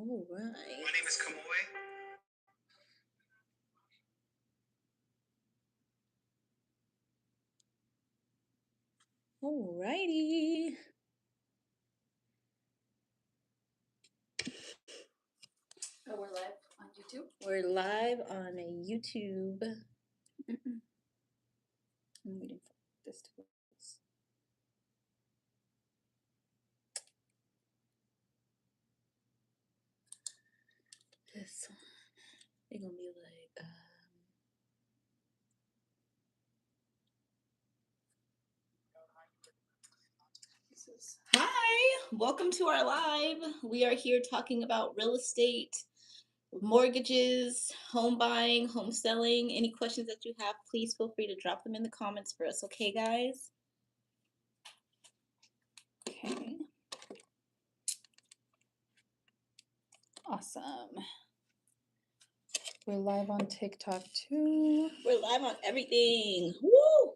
All right. My name is Kamoy. All righty. Oh, we're live on YouTube? We're live on YouTube. I'm waiting for this to close. This they're gonna be like Hi, welcome to our live. We are here talking about real estate, mortgages, home buying, home selling. Any questions that you have, please feel free to drop them in the comments for us, okay, guys? Okay. Awesome. We're live on TikTok too. We're live on everything. Woo!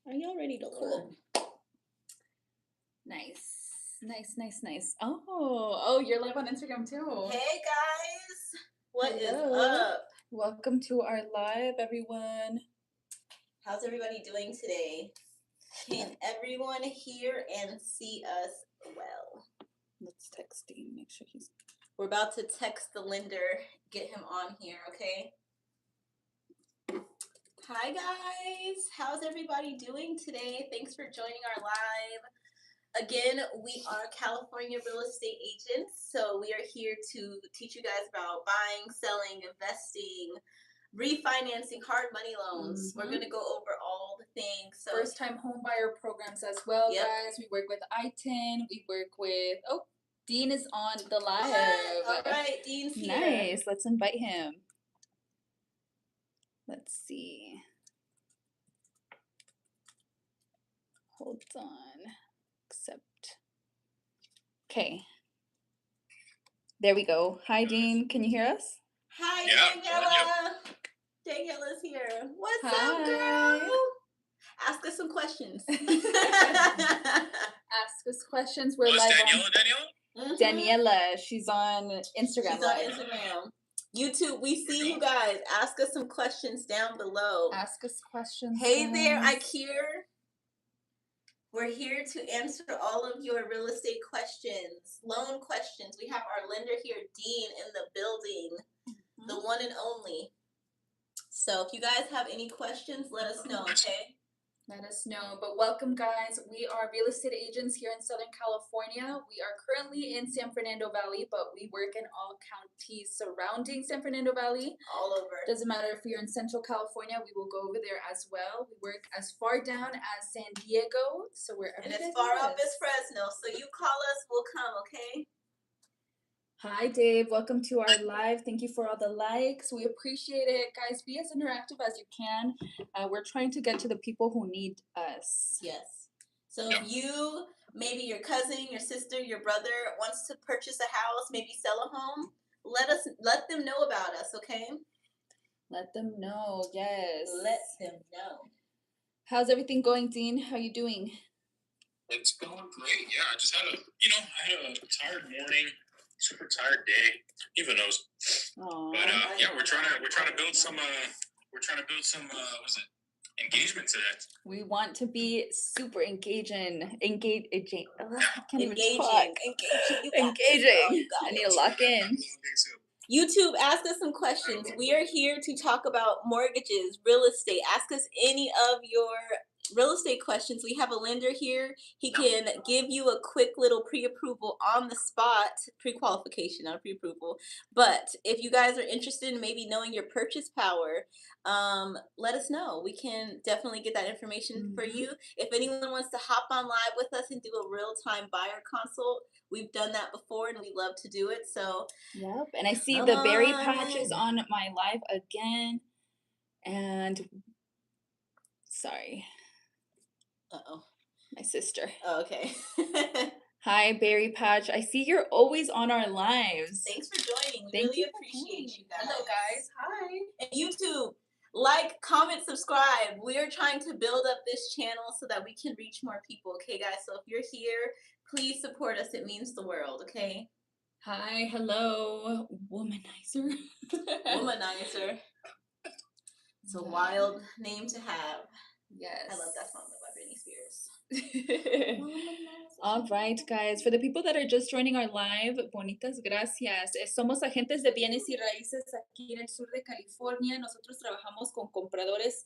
Are y'all ready to learn? Nice. Nice. Oh, you're live on Instagram too. Hey guys, what is Hello. up? Welcome to our live, everyone. How's everybody doing today? Can everyone hear and see us well? Let's text Dean, make sure he's... We're about to text the lender, get him on here, okay? Hi guys, how's everybody doing today? Thanks for joining our live. Again, we are California real estate agents, so we are here to teach you guys about buying, selling, investing, refinancing, hard money loans. We're going to go over all the things. So first-time home buyer programs as well, Yep. guys. We work with I-10. We work with... Oh, Dean is on the live. All right, Dean's here. Nice. Let's invite him. Let's see. Hold on. Accept. Okay. There we go. Hi, Dean. Can you hear us? Hi, Yeah, Daniela. Daniela's here. What's up, girl? Ask us some questions. Ask us questions. We're What's live Daniela? on Daniela. She's on Instagram. She's on Instagram. YouTube, we see you guys. Ask us some questions down below. Ask us questions. Hey guys. there, Ikir. We're here to answer all of your real estate questions, loan questions. We have our lender here, Dean, in the building, the one and only. So if you guys have any questions, let us know, okay? Let us know. But welcome, guys. We are real estate agents here in Southern California. We are currently in San Fernando Valley, but we work in all counties surrounding San Fernando Valley. All over. Doesn't matter if you're in Central California, we will go over there as well. We work as far down as San Diego, so wherever. And as far up as Fresno. So you call us, we'll come, okay? Hi, Dave. Welcome to our live. Thank you for all the likes. We appreciate it. Guys, be as interactive as you can. We're trying to get to the people who need us. Yes. So if you, maybe your cousin, your sister, your brother wants to purchase a house, maybe sell a home, let them know about us, okay? Let them know, yes. Let them know. How's everything going, Dean? How you doing? It's going great. Yeah, I just had a tired morning, super tired day. Even knows. Aww. But yeah, we're trying to build some engagement today. We want to be super engaging. I can't even Engaging. talk. Engaging. I need to lock in. YouTube, ask us some questions. We are here to talk about mortgages, real estate. Ask us any of your real estate questions. We have a lender here. He can give you a quick little pre-approval on the spot, pre-qualification, not pre-approval. But if you guys are interested in maybe knowing your purchase power, let us know. We can definitely get that information for you. If anyone wants to hop on live with us and do a real-time buyer consult, we've done that before and we love to do it. So yep. And I see the berry patch is on my live again. And sorry. Uh-oh. My sister. Oh, okay. Hi, Berry Patch. I see you're always on our lives. Thanks for joining. We really appreciate you guys. Hello, guys. Hi. And YouTube, like, comment, subscribe. We are trying to build up this channel so that we can reach more people, okay, guys? So if you're here, please support us. It means the world, okay? Hi, hello, womanizer. Womanizer. It's a wild name to have. Yes. I love that song by Britney Spears. All right, guys. For the people that are just joining our live, bonitas gracias. Somos agentes de bienes y raíces aquí en el sur de California. Nosotros trabajamos con compradores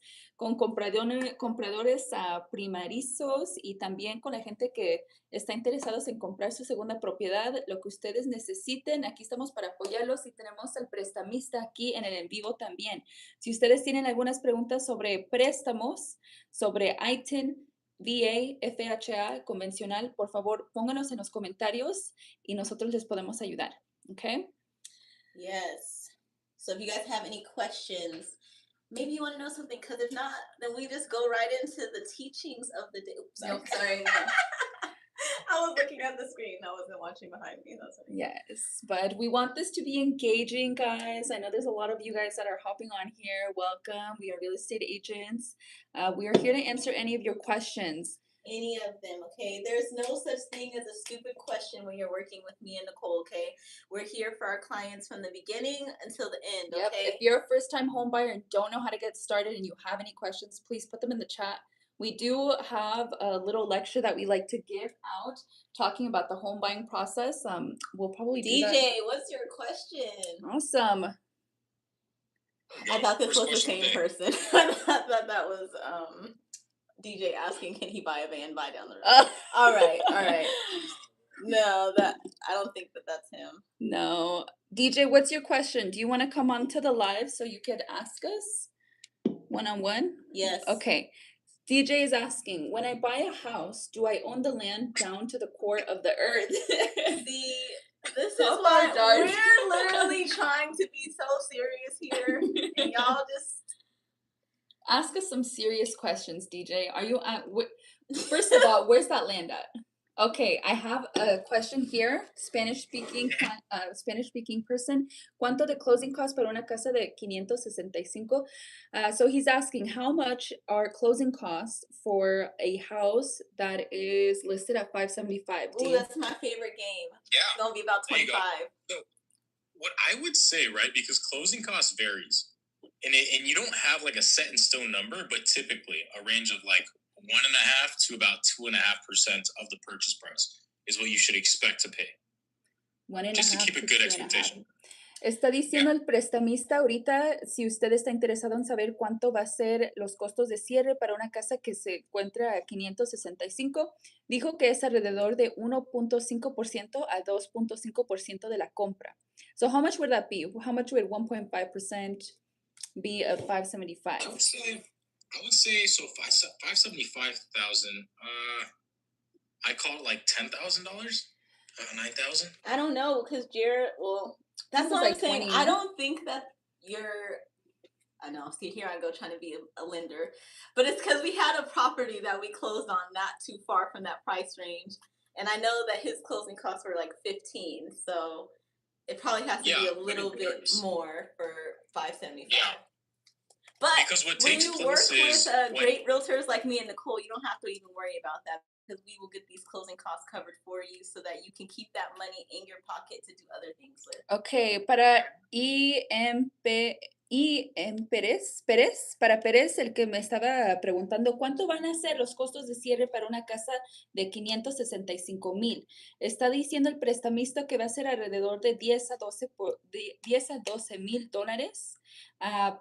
primarizos y también con la gente que está interesados en comprar su segunda propiedad. Lo que ustedes necesiten, aquí estamos para apoyarlos y tenemos al prestamista aquí en el en vivo también. Si ustedes tienen algunas preguntas sobre préstamos, sobre ITIN, VA, FHA, convencional, por favor, pónganos en los comentarios y nosotros les podemos ayudar. Okay? Yes. So if you guys have any questions, maybe you want to know something, because if not, then we just go right into the teachings of the day. Oops, sorry. Nope, sorry. I was looking at the screen. I wasn't watching behind me. That's what Yes, but we want this to be engaging, guys. I know there's a lot of you guys that are hopping on here. Welcome. We are real estate agents. We are here to answer any of your questions. Any of them, okay? There's no such thing as a stupid question when you're working with me and Nicole, okay? We're here for our clients from the beginning until the end, Yep. okay? If you're a first-time home buyer and don't know how to get started and you have any questions, please put them in the chat. We do have a little lecture that we like to give out talking about the home buying process. We'll probably do that. DJ, what's your question? Awesome. I thought this First was the question same person. I thought that was DJ asking, can he buy a van buy down the road? All right. No, that I don't think that's him. No. DJ, what's your question? Do you want to come on to the live so you could ask us one-on-one? Yes. Okay. DJ is asking, when I buy a house, do I own the land down to the core of the earth? See, this is Oh why my gosh. we're literally trying to be so serious here, and y'all just Ask us some serious questions, DJ. Are you at? First of all, where's that land at? Okay, I have a question here. Spanish speaking person. ¿Cuánto de closing costs para una casa de 565? So he's asking how much are closing costs for a house that is listed at 575. Ooh, that's my favorite game. Yeah. It's gonna be about There you go. 25. So, what I would say, right, because closing costs varies, and you don't have like a set in stone number, but typically a range of like 1.5% to about 2.5% of the purchase price is what you should expect to pay. Just to keep a good expectation. Está diciendo el prestamista ahorita, si usted está interesado en saber cuánto va a ser los costos de cierre para una casa que se encuentra a 565, dijo que es alrededor de 1.5% a 2.5% de la compra. So how much would that be? How much would 1.5% be of 575? I would say so 575,000. I call it like $10,000, 9,000. I don't know, because Jared. Well, that's what I'm saying. 20. I don't think that you're. I know. See, here I go trying to be a lender, but it's because we had a property that we closed on not too far from that price range, and I know that his closing costs were like 15, so it probably has to be a little bit more for 575. Yeah. But because what when takes you place work is with great realtors like me and Nicole, you don't have to even worry about that, because we will get these closing costs covered for you so that you can keep that money in your pocket to do other things with. Okay, para para Pérez, el que me estaba preguntando, ¿cuánto van a ser los costos de cierre para una casa de 565,000? Está diciendo el prestamista que va a ser alrededor de 10 a 12 mil dólares.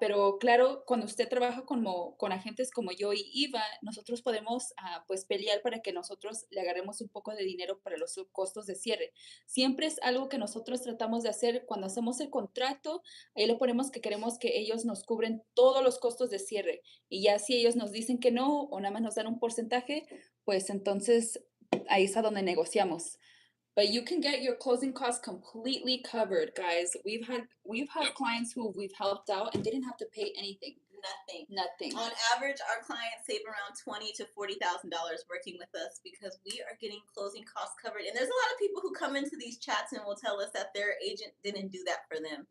Pero claro, cuando usted trabaja con agentes como yo y Iva, nosotros podemos pues pelear para que nosotros le agarremos un poco de dinero para los costos de cierre. Siempre es algo que nosotros tratamos de hacer cuando hacemos el contrato. Ahí le ponemos que queremos que ellos nos cubren todos los costos de cierre. Y ya si ellos nos dicen que no o nada más nos dan un porcentaje, pues entonces ahí es a donde negociamos. But you can get your closing costs completely covered, guys. We've had clients who we've helped out and didn't have to pay anything. Nothing. On average, our clients save around $20,000 to $40,000 working with us, because we are getting closing costs covered. And there's a lot of people who come into these chats and will tell us that their agent didn't do that for them.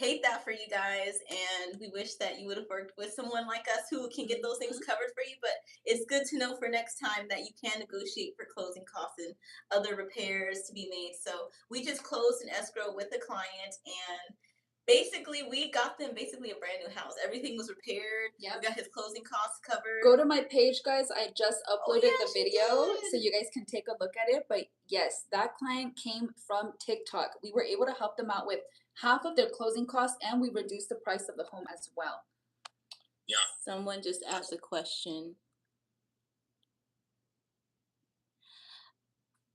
hate that for you guys, and we wish that you would have worked with someone like us who can get those things covered for you. But it's good to know for next time that you can negotiate for closing costs and other repairs to be made. So we just closed an escrow with the client, and basically we got them basically a brand new house. Everything was repaired. Yep. We got his closing costs covered. Go to my page, guys. I just uploaded yeah, the she video did. so you guys can take a look at it. But yes, that client came from TikTok. We were able to help them out with half of their closing costs, and we reduced the price of the home as well. Yeah. Someone just asked a question.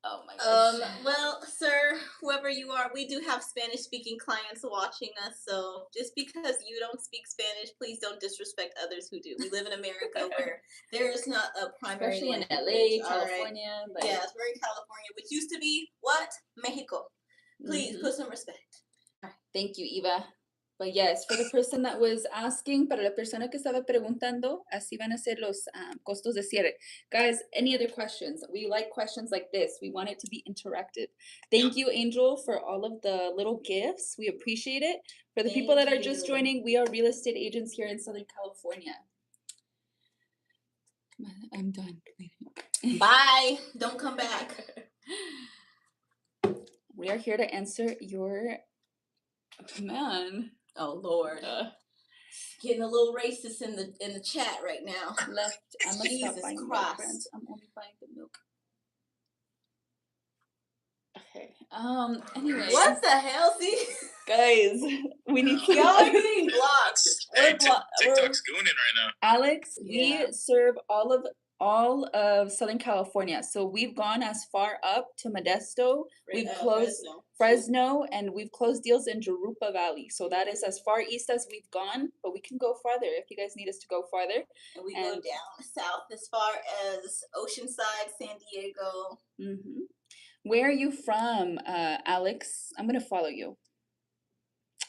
Oh my gosh. Well, sir, whoever you are, we do have Spanish speaking clients watching us. So just because you don't speak Spanish, please don't disrespect others who do. We live in America where there is not a primary Especially in language. LA, all right? California. But Yes, we're in California, which used to be what? Mexico. Please put some respect. Thank you, Eva. But yes, for the person that was asking, para la persona que estaba preguntando, así van a ser los costos de cierre. Guys, any other questions? We like questions like this. We want it to be interactive. Thank you, Angel, for all of the little gifts. We appreciate it. For the people that are just joining, we are real estate agents here in Southern California. I'm done. Bye. Don't come back. We are here to answer your man. Oh Lord. Getting a little racist in the chat right now. Left. I'm gonna Jesus stop buying milk, Christ. friends. I'm only buying the milk. Okay. Anyway. What the hell? See, guys, we need to. y'all are getting blocked. Hey, TikTok's going in right now. Alex, Yeah. we serve all of Southern California. So we've gone as far up to Modesto. We've closed Fresno, and we've closed deals in Jurupa Valley. So that is as far east as we've gone, but we can go farther if you guys need us to go farther. And we go down south as far as Oceanside, San Diego. Mm-hmm. Where are you from, Alex? I'm gonna follow you.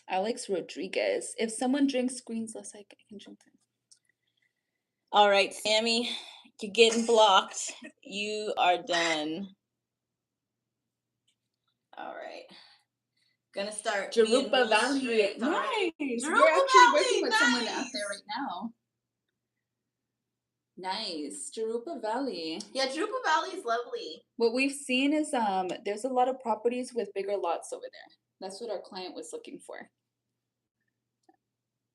Alex Rodriguez. If someone drinks greens less, I can drink them. All right, Sammy, you're getting blocked. You are done. All right. Gonna start. Jurupa Valley. Strict, nice. Right. We're actually working with someone out there right now. Nice. Jurupa Valley. Yeah, Jurupa Valley is lovely. What we've seen is there's a lot of properties with bigger lots over there. That's what our client was looking for.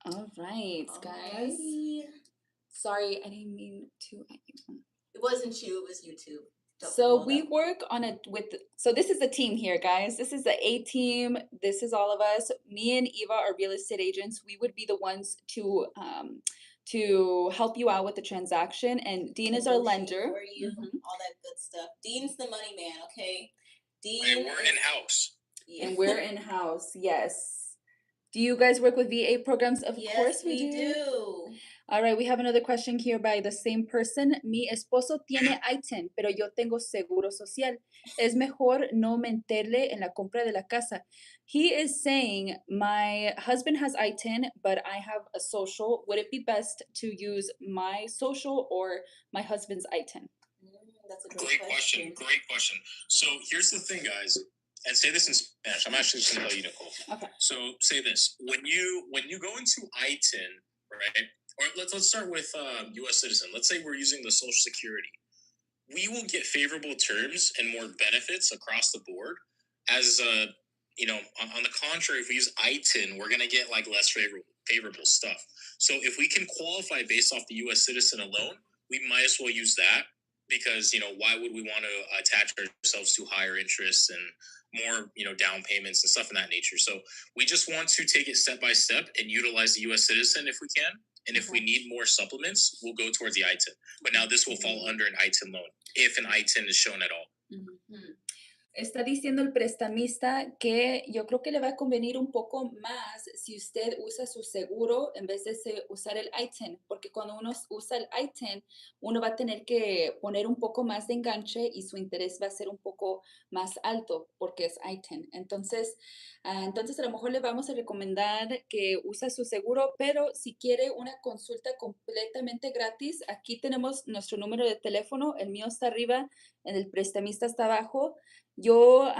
All right, guys. Sorry, I didn't mean to. It wasn't you, it was YouTube. So we work on it so this is the team here, guys. This is the A team. This is all of us. Me and Eva are real estate agents. We would be the ones to help you out with the transaction. And Dean is our lender. For you, all that good stuff. Dean's the money man, okay? Dean. And we're in-house. Yeah. And we're in-house, yes. Do you guys work with VA programs? Of course we do. All right, we have another question here by the same person. Mi esposo tiene ITIN, pero yo tengo seguro social. Es mejor no meterle en la compra de la casa. He is saying, my husband has ITIN, but I have a social. Would it be best to use my social or my husband's ITIN? That's a Great question. Great question. So here's the thing, guys. And say this in Spanish. I'm actually just gonna tell you, Nicole. Okay. So say this. When you go into ITIN, right? Or let's start with U.S. citizen. Let's say we're using the Social Security. We will get favorable terms and more benefits across the board. As on the contrary, if we use ITIN, we're gonna get like less favorable stuff. So if we can qualify based off the U.S. citizen alone, we might as well use that, because why would we want to attach ourselves to higher interests and more down payments and stuff in that nature? So we just want to take it step by step and utilize the U.S. citizen if we can. And if we need more supplements, we'll go towards the ITIN. But now this will fall under an ITIN loan, if an ITIN is shown at all. Está diciendo el prestamista que yo creo que le va a convenir un poco más si usted usa su seguro en vez de usar el ITIN, porque cuando uno usa el ITIN, uno va a tener que poner un poco más de enganche y su interés va a ser un poco más alto porque es ITIN. Entonces a lo mejor le vamos a recomendar que use su seguro, pero si quiere una consulta completamente gratis, aquí tenemos nuestro número de teléfono, el mío está arriba, en el prestamista está abajo. Yo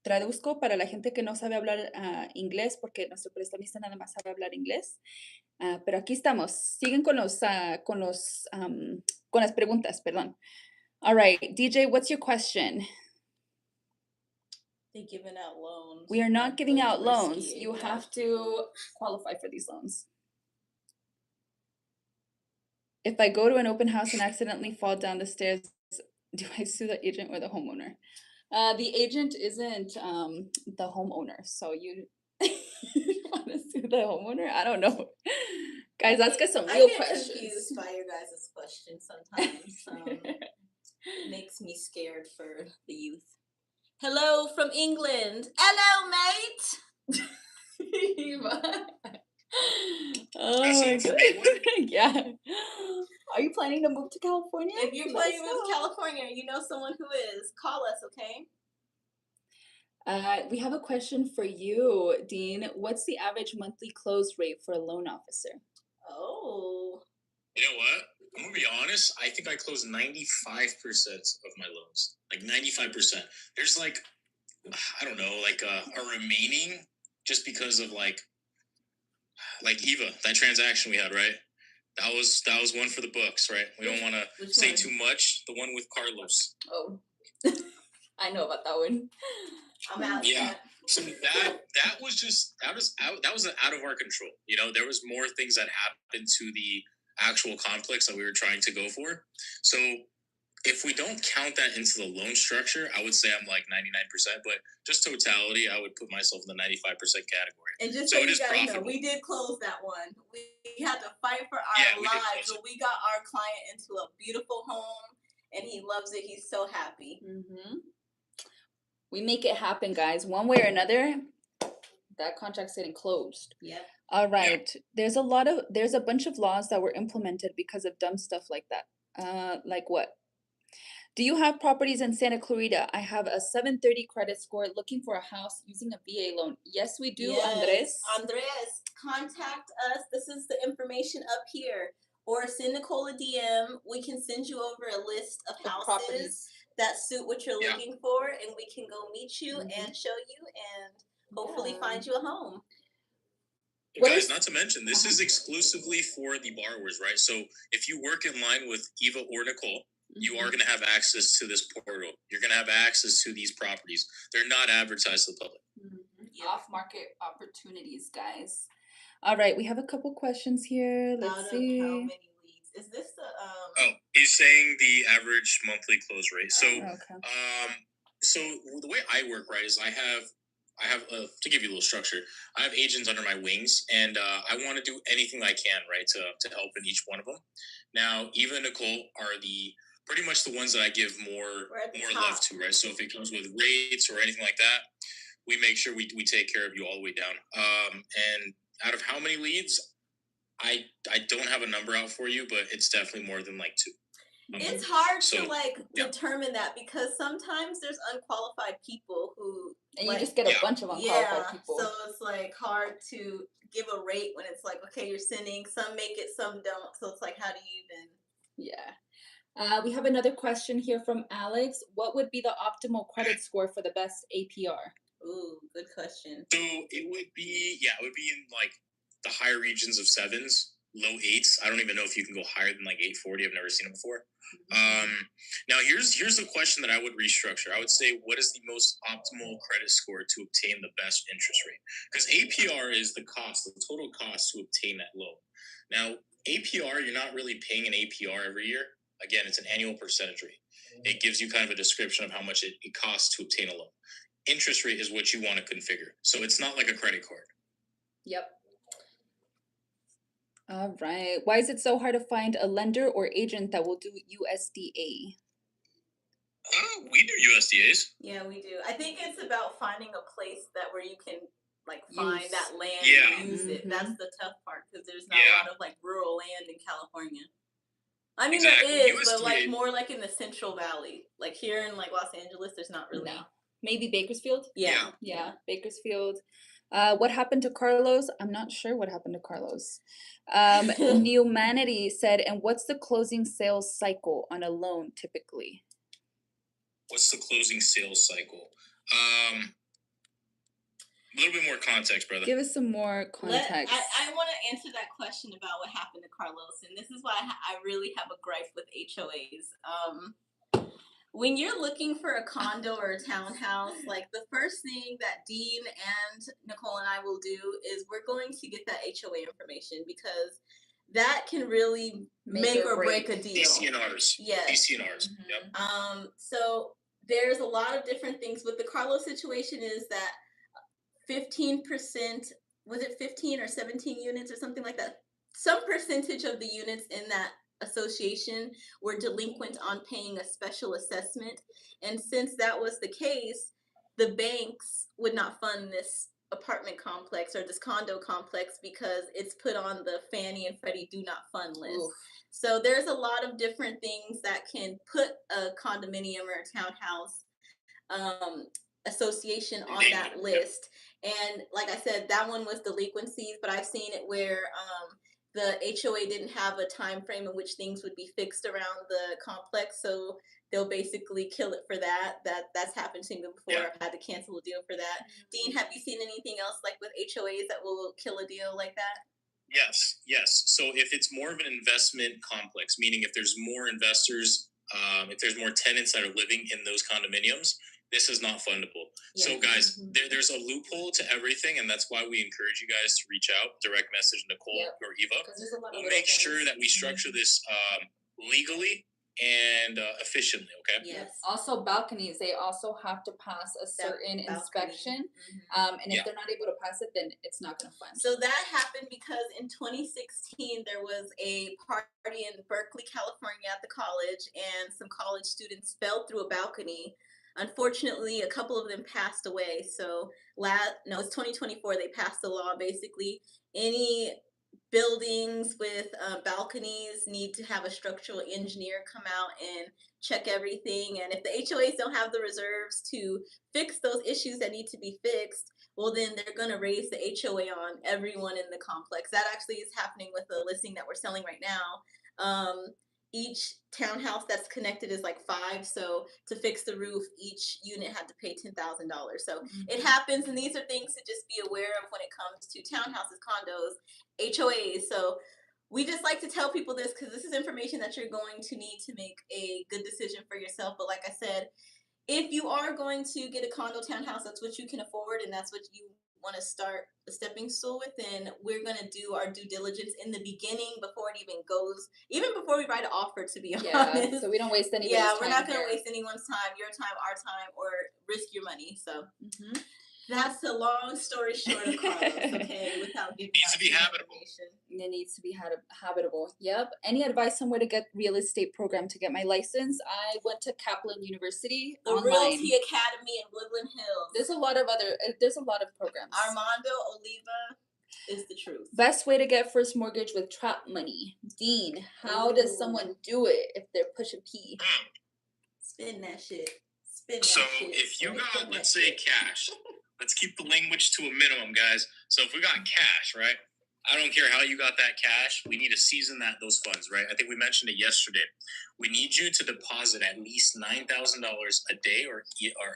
traduzco para la gente que no sabe hablar inglés, porque nuestro prestamista nada más sabe hablar inglés. Pero aquí estamos. Siguen con con las preguntas, perdón. All right, DJ, what's your question? They're giving out loans. We are not giving Those out loans. risky You APRs. have to qualify for these loans. If I go to an open house and accidentally fall down the stairs, do I sue the agent or the homeowner? The agent isn't the homeowner, so you want to sue the homeowner? I don't know. Guys, let's get some I real get questions. confused by your guys' questions sometimes. It makes me scared for the youth. Hello from England. Hello, mate. Oh That's my someone from God. England? Yeah. Are you planning to move to California? If you're Let us planning to move to California, you know someone who is, call us, okay? We have a question for you, Dean. What's the average monthly close rate for a loan officer? Oh. You know what? I'm gonna be honest. I think I closed 95% of my loans. Like 95%. There's like, I don't know, like a remaining, just because of like Eva, that transaction we had, right? That was one for the books, right? We don't want Which to say one? too much. The one with Carlos. Oh, I know about that one. I'm out. Yeah. So that was out of our control. You know, there was more things that happened to the actual complex that we were trying to go for. So if we don't count that into the loan structure, I would say I'm like 99%, but just totality, I would put myself in the 95% category. And just So so it you is guys know, profitable. we did close that one. We had to fight for our Yeah, we did lives, close but we got our client into a beautiful home, and he loves it. He's so happy. We make it happen, guys. One way or another, that contract's getting closed. Yep. All right. There's a bunch of laws that were implemented because of dumb stuff like that. Like what? Do you have properties in Santa Clarita? I have a 730 credit score looking for a house using a VA loan. Yes, we do, Andres. Andres, contact us. This is the information up here. Or send Nicole a DM. We can send you over a list of houses Properties. that suit what you're looking for, and we can go meet you Mhm. and show you and hopefully Yeah. find you a home. What Guys, is- not to mention, this is exclusively for the borrowers, right? So if you work in line with Eva or Nicole, you are going to have access to this portal. You're going to have access to these properties. They're not advertised to the public. Yep. Off-market opportunities, guys. All right, we have a couple questions here. Out Let's of see. how many leads? Is this the Oh, he's saying the average monthly close rate. So, Okay. so the way I work, right, is I have to give you a little structure. I have agents under my wings, and I want to do anything I can, right, to help in each one of them. Now, Eva and Nicole are pretty much the ones that I give more love to, right? So if it comes with rates or anything like that, we make sure we take care of you all the way down. And out of how many leads, I don't have a number out for you, but it's definitely more than like 2. It's hard to determine that because sometimes there's unqualified people who And you just get a bunch of unqualified people. So it's like hard to give a rate when it's like, okay, you're sending, some make it, some don't. So it's like, how do you even? Yeah. We have another question here from Alex. What would be the optimal credit score for the best APR? Ooh, good question. So it would be in like the higher regions of 7s, low 8s. I don't even know if you can go higher than like 840. I've never seen it before. Now here's the question that I would restructure. I would say, what is the most optimal credit score to obtain the best interest rate? Because APR is the total cost to obtain that loan. Now APR, you're not really paying an APR every year. Again, it's an annual percentage rate. It gives you kind of a description of how much it costs to obtain a loan. Interest rate is what you want to configure. So it's not like a credit card. Yep. All right. Why is it so hard to find a lender or agent that will do USDA? We do USDAs. Yeah, we do. I think it's about finding a place where you can find that land and use it. That's the tough part because there's not a lot of rural land in California. I mean, there is, USDA, but more like in the Central Valley. Like here in Los Angeles, there's not really. No. Maybe Bakersfield? Yeah, Bakersfield. What happened to Carlos? I'm not sure what happened to Carlos. Humanity said, and what's the closing sales cycle on a loan typically? What's the closing sales cycle? A little bit more context, brother. Give us some more context. I want to answer that question about what happened to Carlos, and this is why I really have a gripe with HOAs. When you're looking for a condo or a townhouse, like the first thing that Dean and Nicole and I will do is we're going to get that HOA information, because that can really make or break a deal. DCNRs. Yes. DCNRs. Yep. So there's a lot of different things. With the Carlos situation is that 15%, was it 15 or 17 units or something like that? Some percentage of the units in that association were delinquent on paying a special assessment. And since that was the case, the banks would not fund this apartment complex or this condo complex because it's put on the Fannie and Freddie do not fund list. Oof. So there's a lot of different things that can put a condominium or a townhouse association on that list. And like I said, that one was delinquencies, but I've seen it where the HOA didn't have a time frame in which things would be fixed around the complex, so they'll basically kill it for that. That's happened to me before. I've had to cancel a deal for that. Dean, have you seen anything else like with HOAs that will kill a deal like that? Yes. So if it's more of an investment complex, meaning if there's more investors, if there's more tenants that are living in those condominiums, this is not fundable. Yeah. So guys, there's a loophole to everything, and that's why we encourage you guys to reach out, direct message Nicole or Eva. We'll make sure that we structure this legally and efficiently, okay? Yes. Also, balconies, they also have to pass a certain inspection. And if they're not able to pass it, then it's not going to fund. So that happened because in 2016, there was a party in Berkeley, California at the college, and some college students fell through a balcony. Unfortunately, a couple of them passed away. So it's 2024. They passed the law. Basically, any buildings with balconies need to have a structural engineer come out and check everything. And if the HOAs don't have the reserves to fix those issues that need to be fixed, well, then they're going to raise the HOA on everyone in the complex. That actually is happening with the listing that we're selling right now. Each townhouse that's connected is like 5. So to fix the roof, each unit had to pay $10,000. So it happens. And these are things to just be aware of when it comes to townhouses, condos, HOAs. So we just like to tell people this because this is information that you're going to need to make a good decision for yourself. But like I said, if you are going to get a condo townhouse, that's what you can afford and that's what you want to start a stepping stool with, then we're going to do our due diligence in the beginning before it even goes, even before we write an offer, to be honest. So we don't waste anybody's time. We're not going to waste anyone's time, your time, our time, or risk your money. So that's a long story short of Carlos, okay? Without giving needs to be habitable. It needs to be habitable. Yep. Any advice on where to get real estate program to get my license? I went to Kaplan University. The Realty Academy in Woodland Hills. There's a lot of programs. Armando Oliva is the truth. Best way to get first mortgage with trap money. Dean, how does someone do it if they're pushing P? Spin that shit. So if you got, let's say, cash. Let's keep the language to a minimum, guys. So if we got cash, right? I don't care how you got that cash. We need to season those funds, right? I think we mentioned it yesterday. We need you to deposit at least $9,000 a day or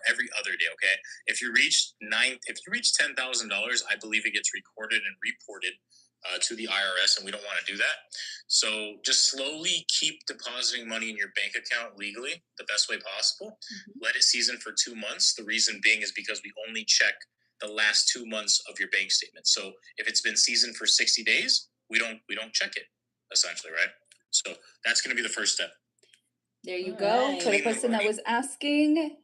every other day, okay? If you reach $10,000, I believe it gets recorded and reported to the IRS, and we don't want to do that. So just slowly keep depositing money in your bank account legally, the best way possible. Let it season for 2 months. The reason being is because we only check the last 2 months of your bank statement. So if it's been seasoned for 60 days, we don't check it, essentially, right? So that's going to be the first step. There you go. For the person that was asking,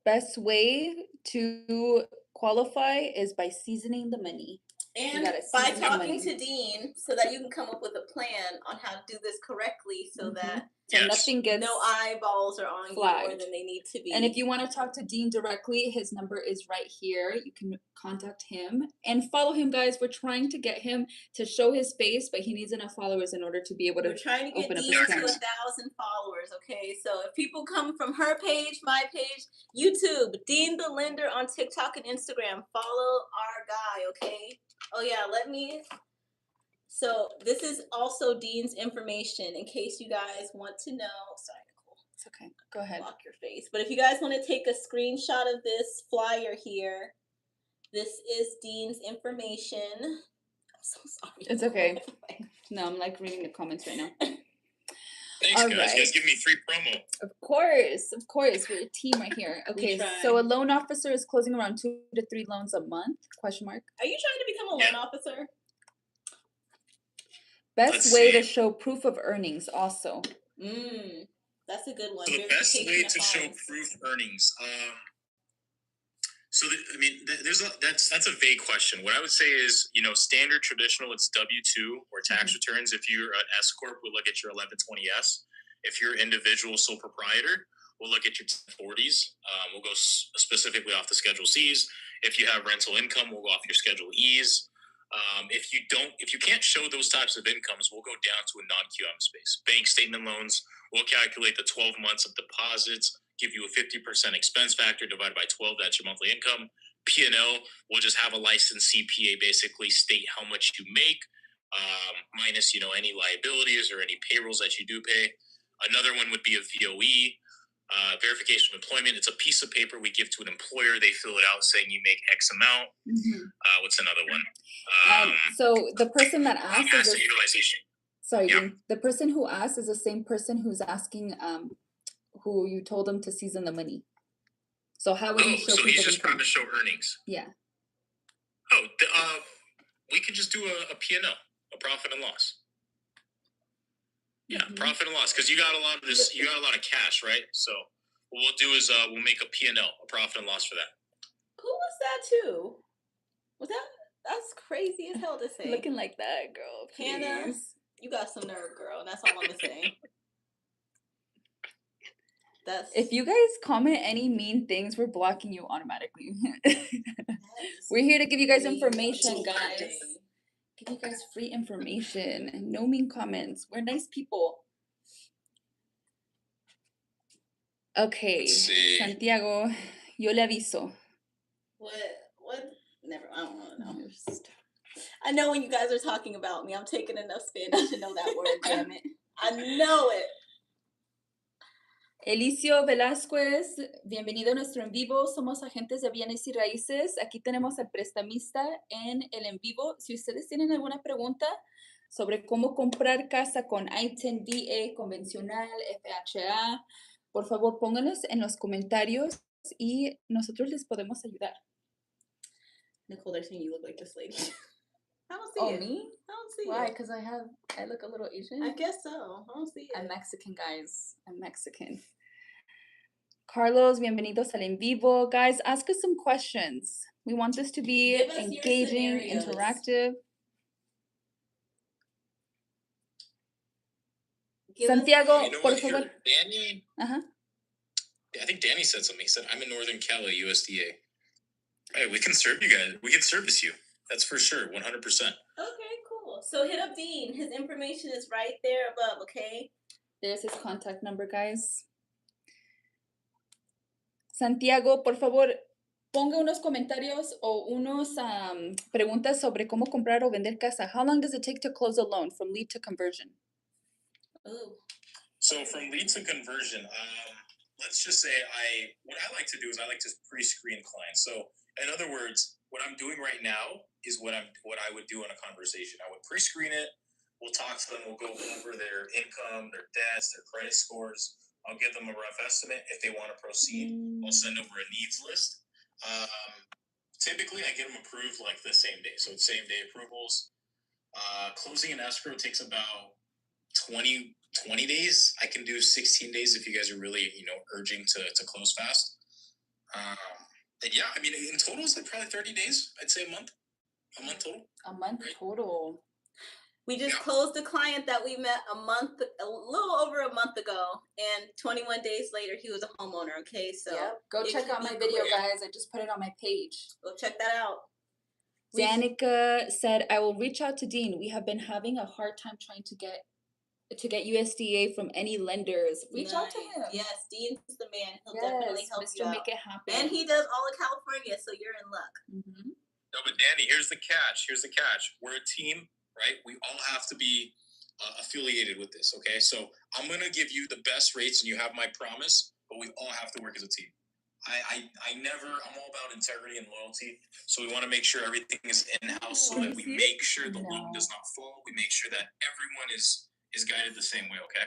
best way to qualify is by seasoning the money. And by talking to Dean so that you can come up with a plan on how to do this correctly so that nothing gets no eyeballs are on flagged. you more than they need to be. And if you want to talk to Dean directly, his number is right here. You can contact him and follow him, guys. We're trying to get him to show his face, but he needs enough followers in order to be able to. We're trying to get Dean to 1,000 followers. Okay, so if people come from her page, my page, YouTube, Dean the Lender on TikTok and Instagram, follow our guy. Okay. Oh yeah, so this is also Dean's information in case you guys want to know. Sorry, Nicole. It's okay. Go ahead. block your face. But if you guys want to take a screenshot of this flyer here, this is Dean's information. I'm so sorry. It's okay. No, I'm like reading the comments right now. Thanks, All guys. right. You guys give me free promo. Of course. We're a team right here. Okay, so a loan officer is closing around 2 to 3 loans a month? Question mark. Are you trying to become a loan officer? Best Let's way see. to show proof of earnings also. That's a good one. So the best way to show proof earnings. That's a vague question. What I would say is, standard traditional, it's W-2 or tax returns. If you're an S corp, we'll look at your 1120S. If you're individual sole proprietor, we'll look at your 1040s. We'll go specifically off the Schedule C's. If you have rental income, we'll go off your Schedule E's. If you can't show those types of incomes, we'll go down to a non-QM space. Bank statement loans, we'll calculate the 12 months of deposits, give you a 50% expense factor divided by 12. That's your monthly income. P&L, we'll just have a licensed CPA basically state how much you make, minus, any liabilities or any payrolls that you do pay. Another one would be a VOE, verification of employment. It's a piece of paper we give to an employer. They fill it out saying you make X amount. What's another one? So the person that asked asset utilization. Sorry, Dean, the person who asked is the same person who's asking who you told them to season the money. So how would he show? So he's just trying to show earnings. Yeah. We could just do a P&L, a profit and loss. Yeah, profit and loss, because you got a lot of this. You got a lot of cash, right? So what we'll do is we'll make a P&L, a profit and loss for that. Who was that too? That's crazy as hell to say. Looking like that, girl. Please. Hannah, you got some nerve, girl. That's all I'm gonna say. If you guys comment any mean things, we're blocking you automatically. We're here to give you guys information, guys. Give you guys free information and no mean comments. We're nice people. Okay, Santiago, yo le aviso. What? Never. I don't want to know. I know when you guys are talking about me. I'm taking enough Spanish to know that word. Damn it! I know it. Elicio Velázquez, bienvenido a nuestro en vivo. Somos agentes de bienes y raíces. Aquí tenemos al prestamista en el en vivo. Si ustedes tienen alguna pregunta sobre cómo comprar casa con I-10 VA convencional, FHA, por favor pónganos en los comentarios y nosotros les podemos ayudar. Nicole, they're saying you look like this lady. I don't see it. Me? I don't see it. Why? Because I look a little Asian? I guess so. I don't see it. I'm Mexican, guys. I'm Mexican. Carlos, bienvenidos al en vivo. Guys, ask us some questions. We want this to be engaging, interactive. Santiago, por favor. Danny, I think Danny said something. He said, I'm in Northern Cali, USDA. Hey, we can serve you guys. We can service you. That's for sure, 100%. Okay, cool. So hit up Dean. His information is right there above, okay? There's his contact number, guys. Santiago, por favor, ponga unos comentarios o unos preguntas sobre cómo comprar o vender casa. How long does it take to close a loan from lead to conversion? Ooh. So from lead to conversion, let's just say what I like to do is I like to pre-screen clients. So in other words, what I'm doing right now is what I would do in a conversation. I would pre-screen it. We'll talk to them. We'll go over their income, their debts, their credit scores. I'll give them a rough estimate. If they want to proceed, I'll send over a needs list. Typically, I get them approved like the same day. So it's same day approvals. Closing an escrow takes about 20 days. I can do 16 days if you guys are really, urging to close fast. And yeah, I mean, in total, it's like probably 30 days. I'd say a month total. A month total. We just closed a client that we met a little over a month ago, and 21 days later, he was a homeowner. Okay, so go check out my video, guys. I just put it on my page. Go check that out. Danica said, "I will reach out to Dean. We have been having a hard time trying to get USDA from any lenders. Reach out to him. Yes, Dean's the man. He'll definitely help you out. Make it happen. And he does all of California, so you're in luck. No, but Danny, here's the catch. We're a team, right? We all have to be affiliated with this. Okay, so I'm gonna give you the best rates, and you have my promise. But we all have to work as a team. I'm all about integrity and loyalty. So we want to make sure everything is in-house so that we make sure the loan does not fall. We make sure that everyone is guided the same way, okay?